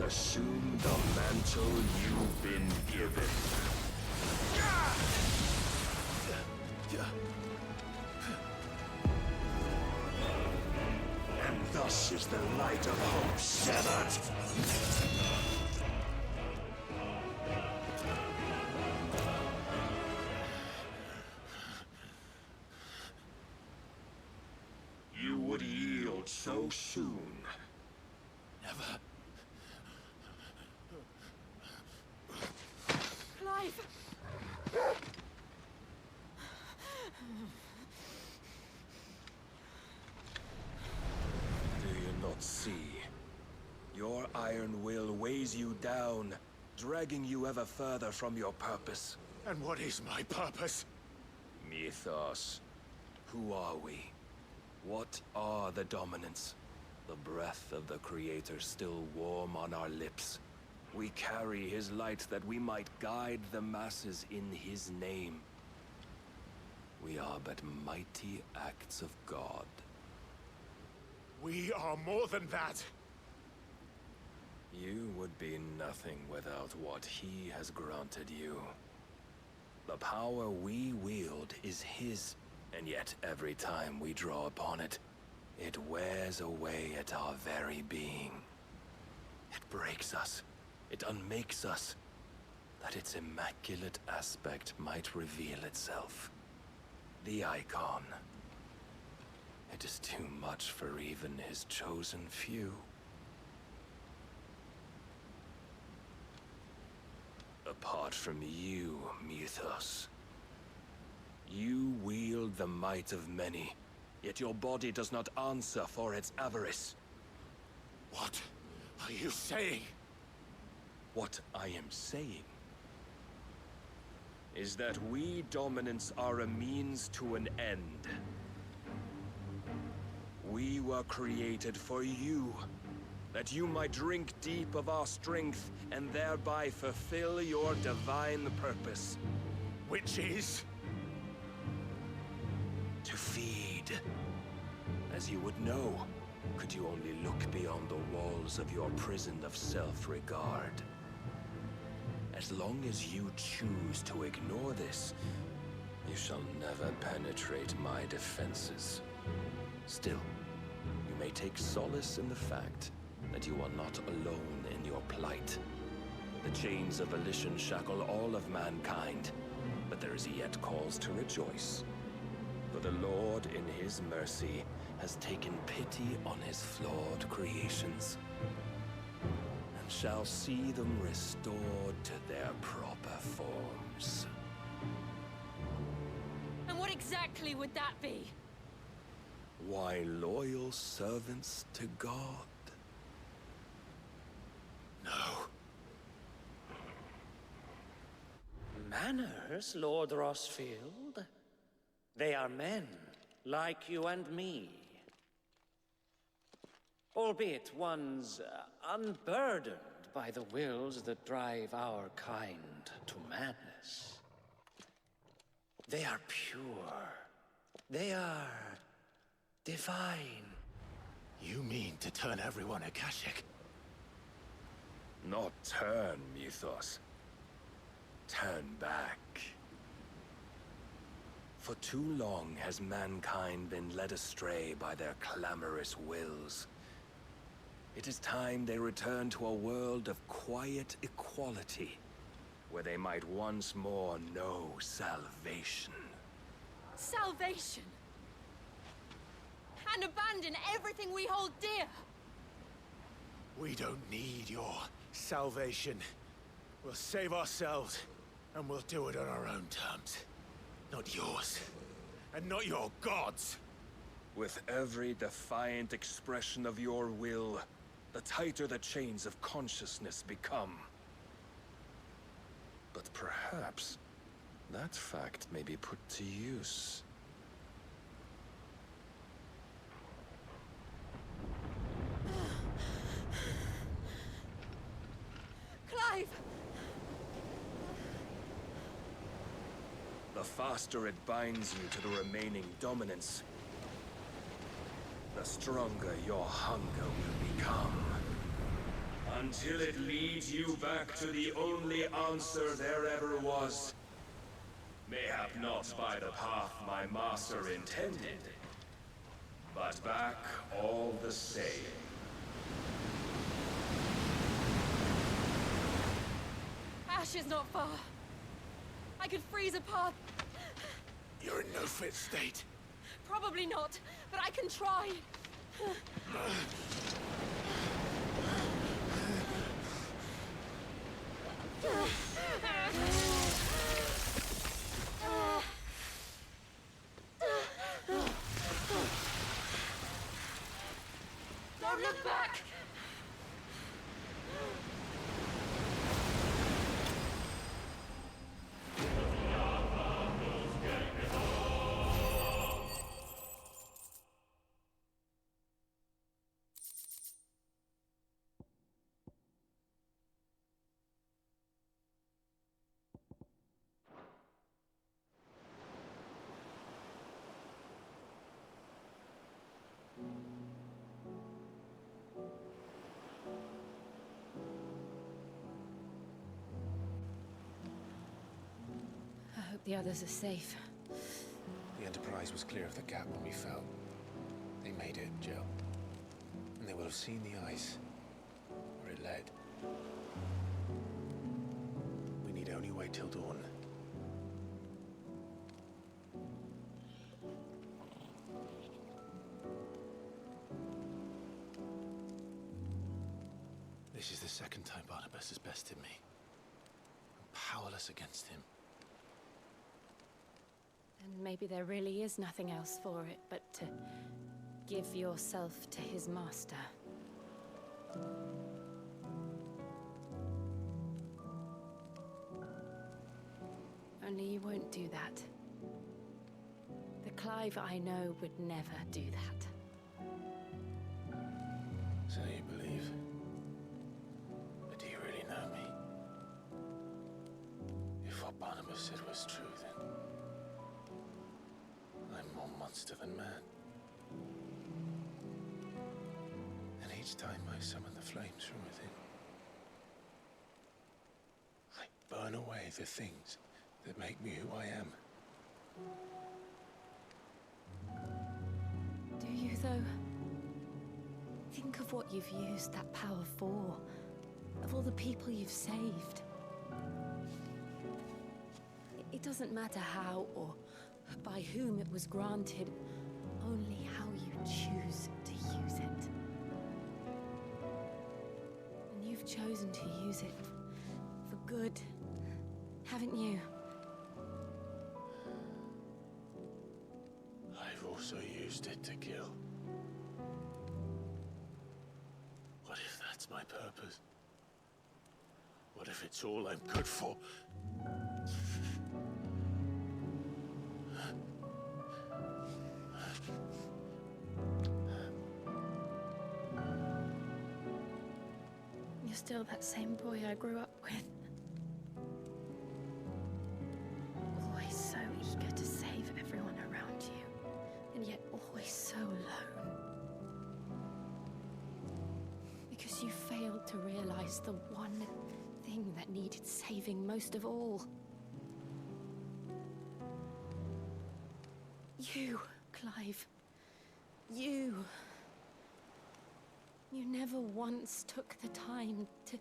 [SPEAKER 9] Assume the mantle you've been given. And thus is the light of hope severed. You would yield so soon.
[SPEAKER 2] Never.
[SPEAKER 22] Clive!
[SPEAKER 9] Do you not see? Your iron will weighs you down, dragging you ever further from your purpose.
[SPEAKER 14] And what is my purpose?
[SPEAKER 9] Mythos. Who are we? What are the dominants? The breath of the Creator still warm on our lips. We carry his light that we might guide the masses in his name. We are but mighty acts of God.
[SPEAKER 14] We are more than that.
[SPEAKER 9] You would be nothing without what he has granted you. The power we wield is his, and yet every time we draw upon it, it wears away at our very being. It breaks us. It unmakes us, that its immaculate aspect might reveal itself. The icon. It is too much for even his chosen few. Apart from you, Mythos, you wield the might of many, yet your body does not answer for its avarice.
[SPEAKER 14] What are you saying?
[SPEAKER 9] What I am saying is that we dominants are a means to an end. We were created for you, that you might drink deep of our strength and thereby fulfill your divine purpose.
[SPEAKER 14] which is...
[SPEAKER 12] to feed. As you would know, could you only look beyond the walls of your prison of self-regard. As long as you choose to ignore this, you shall never penetrate my defenses. Still, you may take solace in the fact that you are not alone in your plight. The chains of volition shackle all of mankind, but there is yet cause to rejoice. For the Lord, in his mercy, has taken pity on his flawed creations, and shall see them restored to their proper forms.
[SPEAKER 15] And what exactly would that be?
[SPEAKER 12] Why, loyal servants to God.
[SPEAKER 2] No.
[SPEAKER 17] Manners, Lord Rossfield? They are men, like you and me. Albeit ones unburdened by the wills that drive our kind to madness. They are pure. They are divine.
[SPEAKER 2] You mean to turn everyone Akashic?
[SPEAKER 12] Not turn, Mythos. Turn back. For too long has mankind been led astray by their clamorous wills. It is time they return to a world of quiet equality, where they might once more know salvation.
[SPEAKER 15] Salvation? And abandon everything we hold dear?
[SPEAKER 2] We don't need your salvation. We'll save ourselves, and we'll do it on our own terms. Not yours, and not your gods.
[SPEAKER 12] With every defiant expression of your will, the tighter the chains of consciousness become. But perhaps that fact may be put to use.
[SPEAKER 15] Clive!
[SPEAKER 12] The faster it binds you to the remaining dominance, the stronger your hunger will become. Until it leads you back to the only answer there ever was. Mayhap not by the path my master intended, but back all the same.
[SPEAKER 15] Ash is not far. I could freeze a path.
[SPEAKER 2] You're in no fit state.
[SPEAKER 15] Probably not, but I can try. Don't look back! I hope the others are safe.
[SPEAKER 1] The Enterprise was clear of the gap when we fell. They made it, Jill. And they will have seen the ice, where it led. We need only wait till dawn. This is the second time Barnabas has bested me. I'm powerless against him.
[SPEAKER 15] And maybe there really is nothing else for it but to give yourself to his master. Only you won't do that. The Clive I know would never do that.
[SPEAKER 1] So you believe? But do you really know me? You fought Barnabas
[SPEAKER 4] Emma said was true, then I'm more monster than man. And each time I summon the flames from within, I burn away the things that make me who I am.
[SPEAKER 15] Do you, though? Think of what you've used that power for. Of all the people you've saved. It doesn't matter how or by whom it was granted, only how you choose to use it. And you've chosen to use it for good, haven't you?
[SPEAKER 4] I've also used it to kill. What if that's my purpose? What if it's all I'm good for?
[SPEAKER 15] You're still that same boy I grew up with. Always so eager to save everyone around you, and yet always so alone. Because you failed to realize the one thing that needed saving most of all. You, Clive. You. You never once took the time to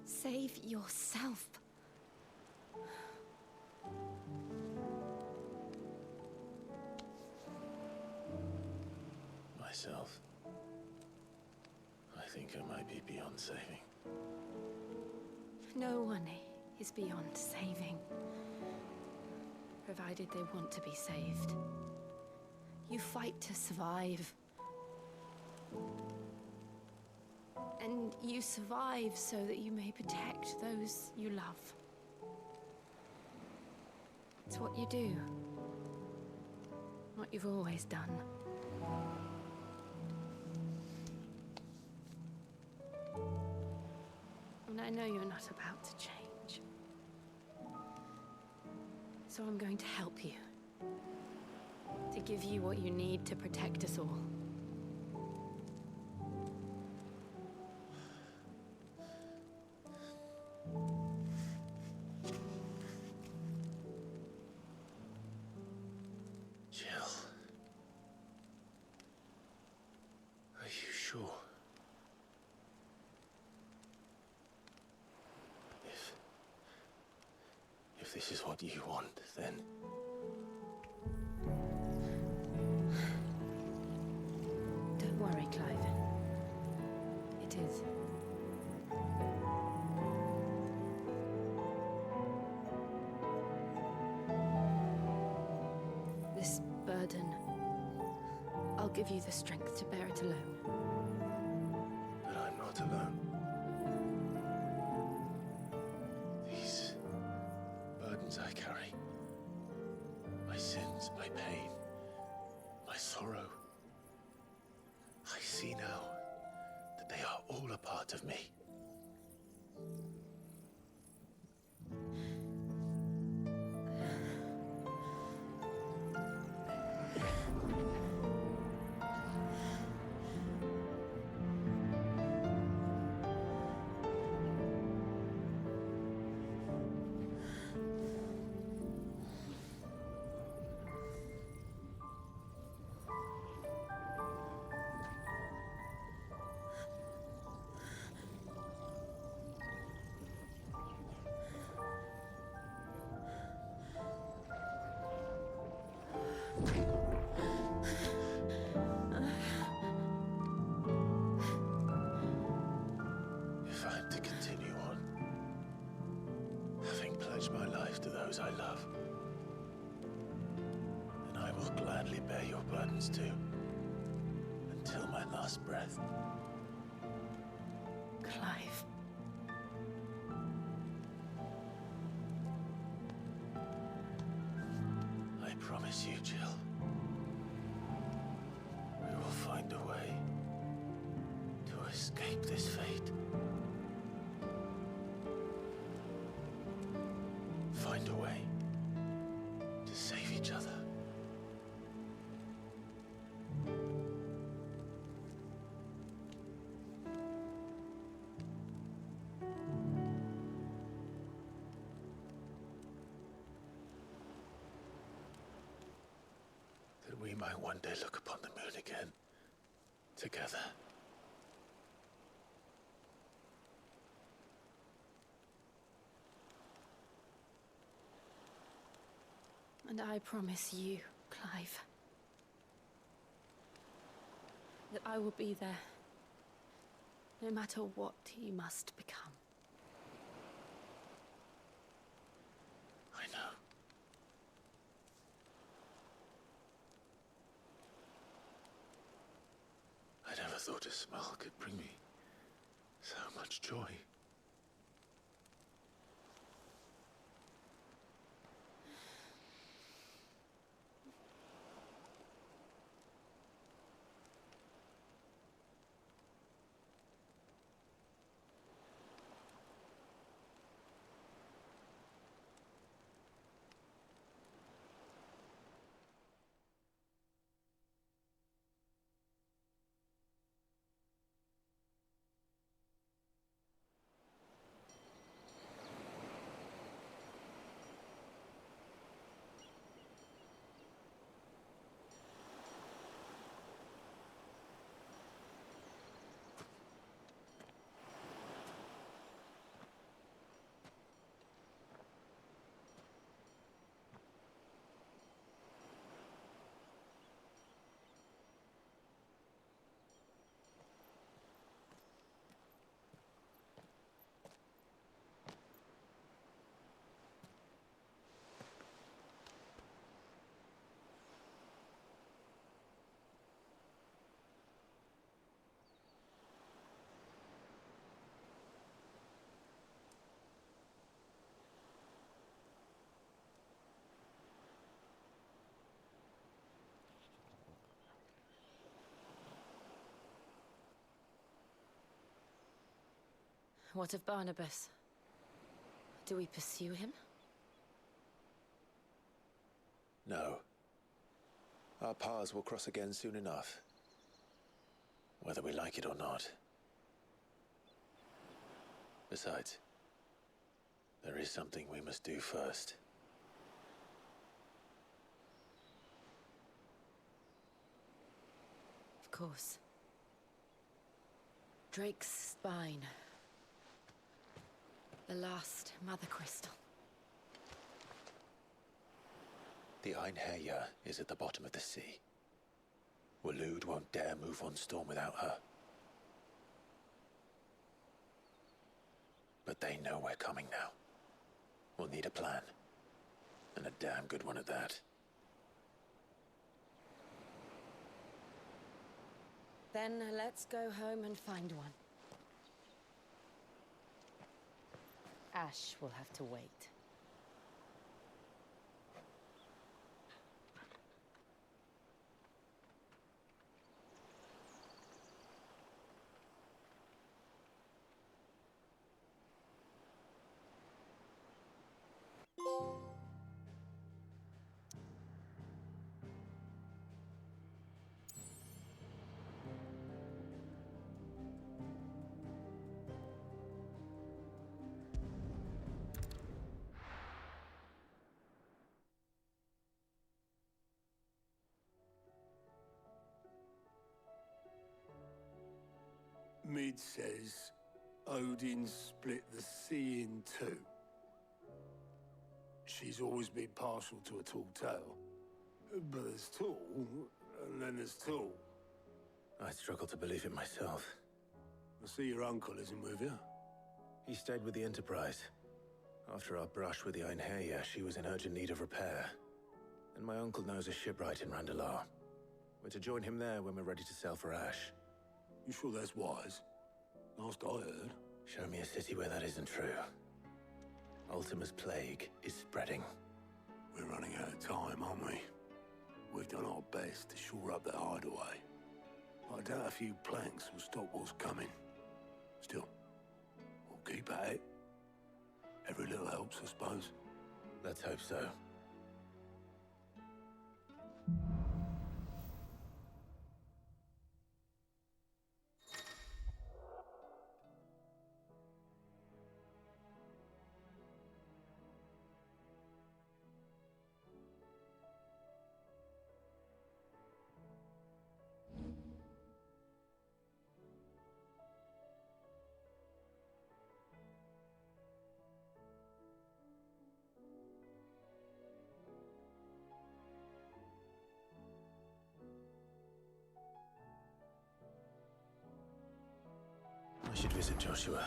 [SPEAKER 15] save yourself.
[SPEAKER 4] Myself? I think I might be beyond saving.
[SPEAKER 15] No one is beyond saving, provided they want to be saved. You fight to survive. And you survive so that you may protect those you love. It's what you do. What you've always done. And I know you're not about to change. So I'm going to help you. To give you what you need to protect us all.
[SPEAKER 4] Jill. Are you sure? If this is what you want, then...
[SPEAKER 15] Don't worry, Clive. It is. This burden, I'll give you the strength to bear it alone.
[SPEAKER 4] But I'm not alone. These burdens I carry, my sins, my pain, my sorrow, I see now that they are all a part of me. If I'm to continue on, having pledged my life to those I love, then I will gladly bear your burdens too, until my last breath.
[SPEAKER 15] Clive.
[SPEAKER 4] I promise you, Jill, we will find a way to escape this fate. Find a way one day look upon the moon again, together.
[SPEAKER 15] And I promise you, Clive, that I will be there, no matter what you must become.
[SPEAKER 4] I know. I never thought a smile could bring me so much joy.
[SPEAKER 15] What of Barnabas? Do we pursue him?
[SPEAKER 4] No. Our paths will cross again soon enough. Whether we like it or not. Besides, there is something we must do first.
[SPEAKER 15] Of course. Drake's spine. The last Mother Crystal.
[SPEAKER 4] The Einherjar is at the bottom of the sea. Waloed won't dare move on Storm without her. But they know we're coming now. We'll need a plan. And a damn good one at that.
[SPEAKER 15] Then let's go home and find one. Ash will have to wait.
[SPEAKER 14] Mid says Odin split the sea in two. She's always been partial to a tall tale. But there's tall, and then there's tall.
[SPEAKER 4] I struggle to believe it myself.
[SPEAKER 14] I see your uncle isn't with you.
[SPEAKER 4] He stayed with the Enterprise. After our brush with the Einherjar, she was in urgent need of repair. And my uncle knows a shipwright in Randalar. We're to join him there when we're ready to sail for Ash.
[SPEAKER 14] You sure that's wise? Last I heard.
[SPEAKER 4] Show me a city where that isn't true. Ultima's plague is spreading.
[SPEAKER 14] We're running out of time, aren't we? We've done our best to shore up the hideaway. I doubt a few planks will stop what's coming. Still, we'll keep at it. Every little helps, I suppose.
[SPEAKER 4] Let's hope so. I should visit Joshua.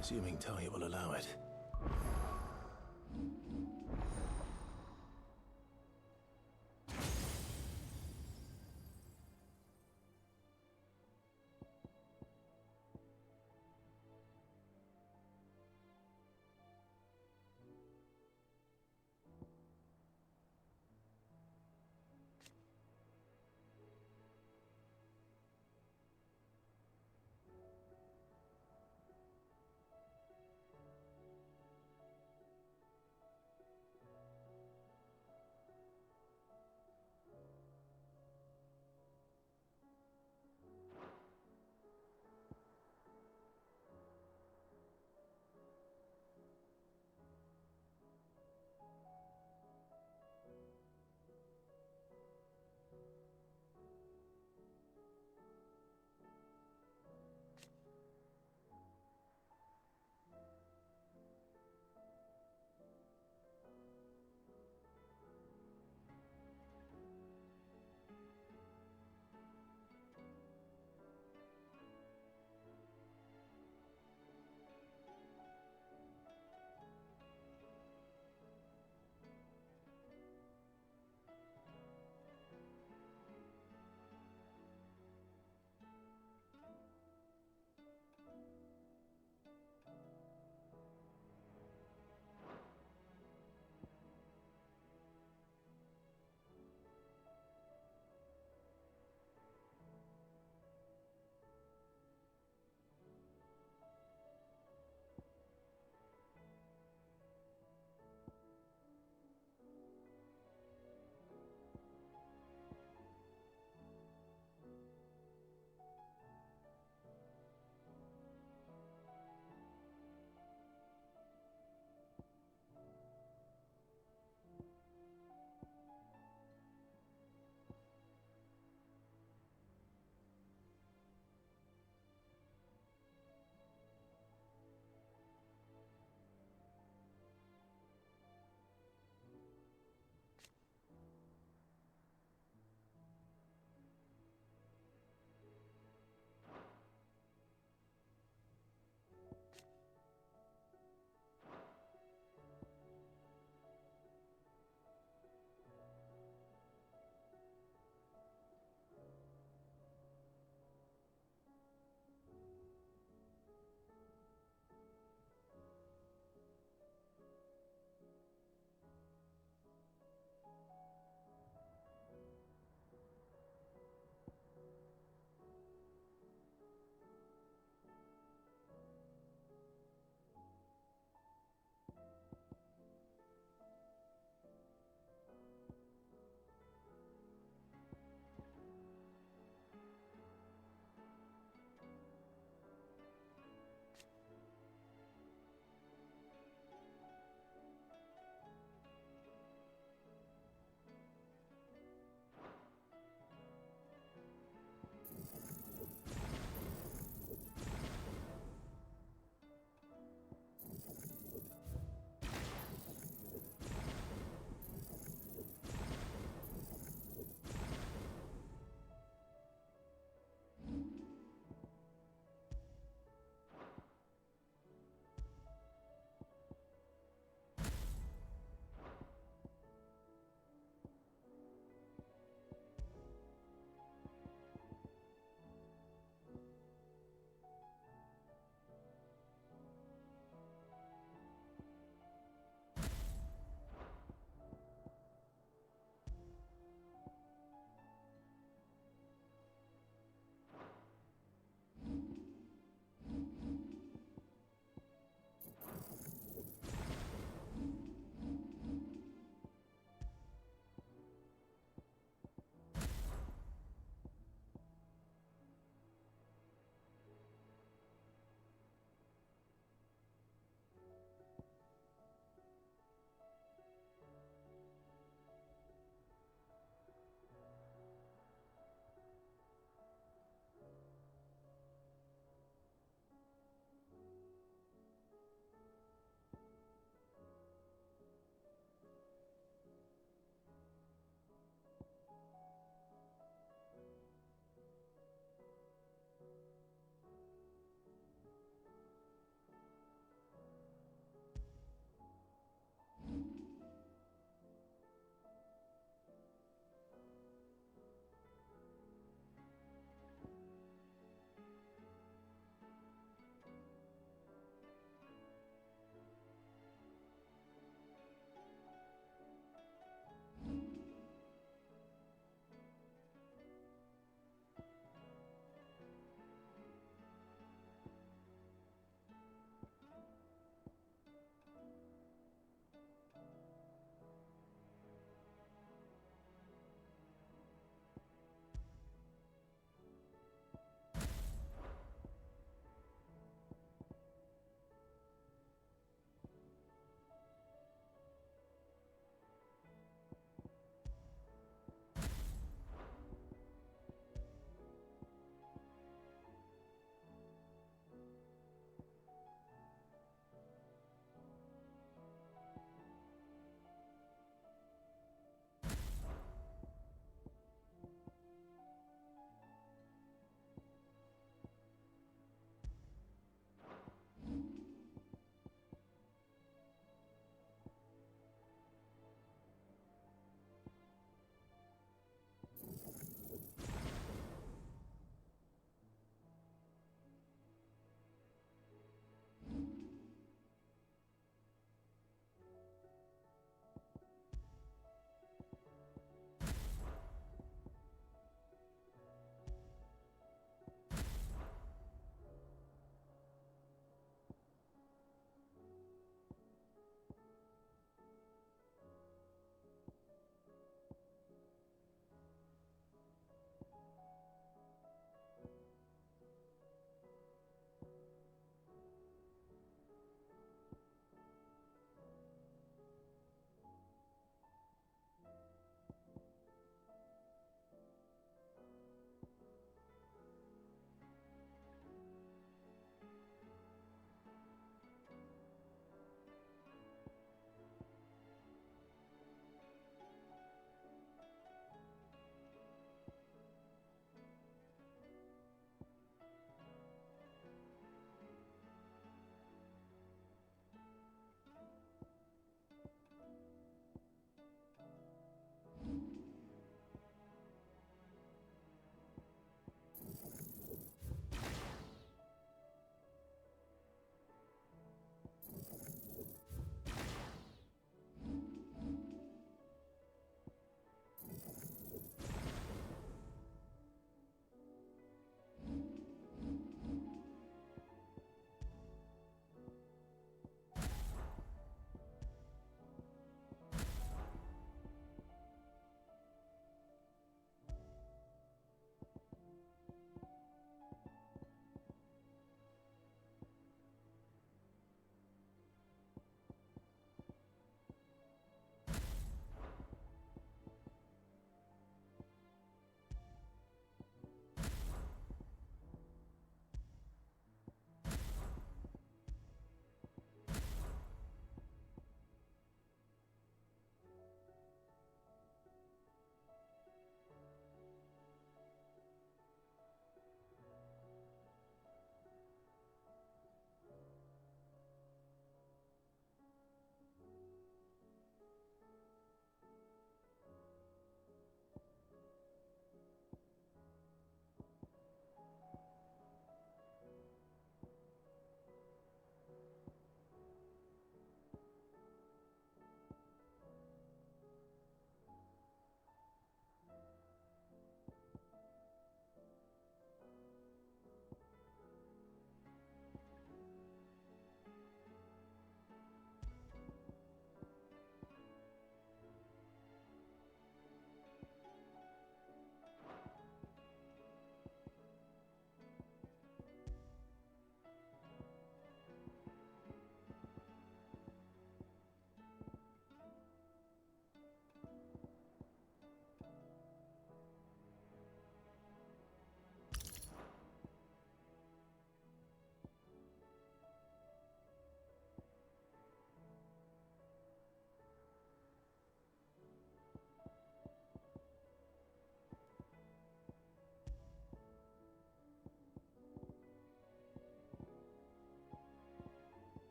[SPEAKER 4] Assuming Talia will allow it.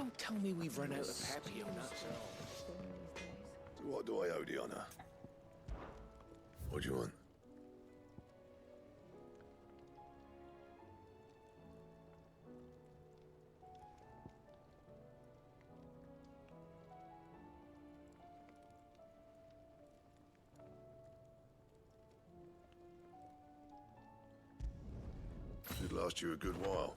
[SPEAKER 1] Don't tell me we've run out of Peppy on that song.
[SPEAKER 14] So what do I owe the honor? What do you want? Should last you a good while.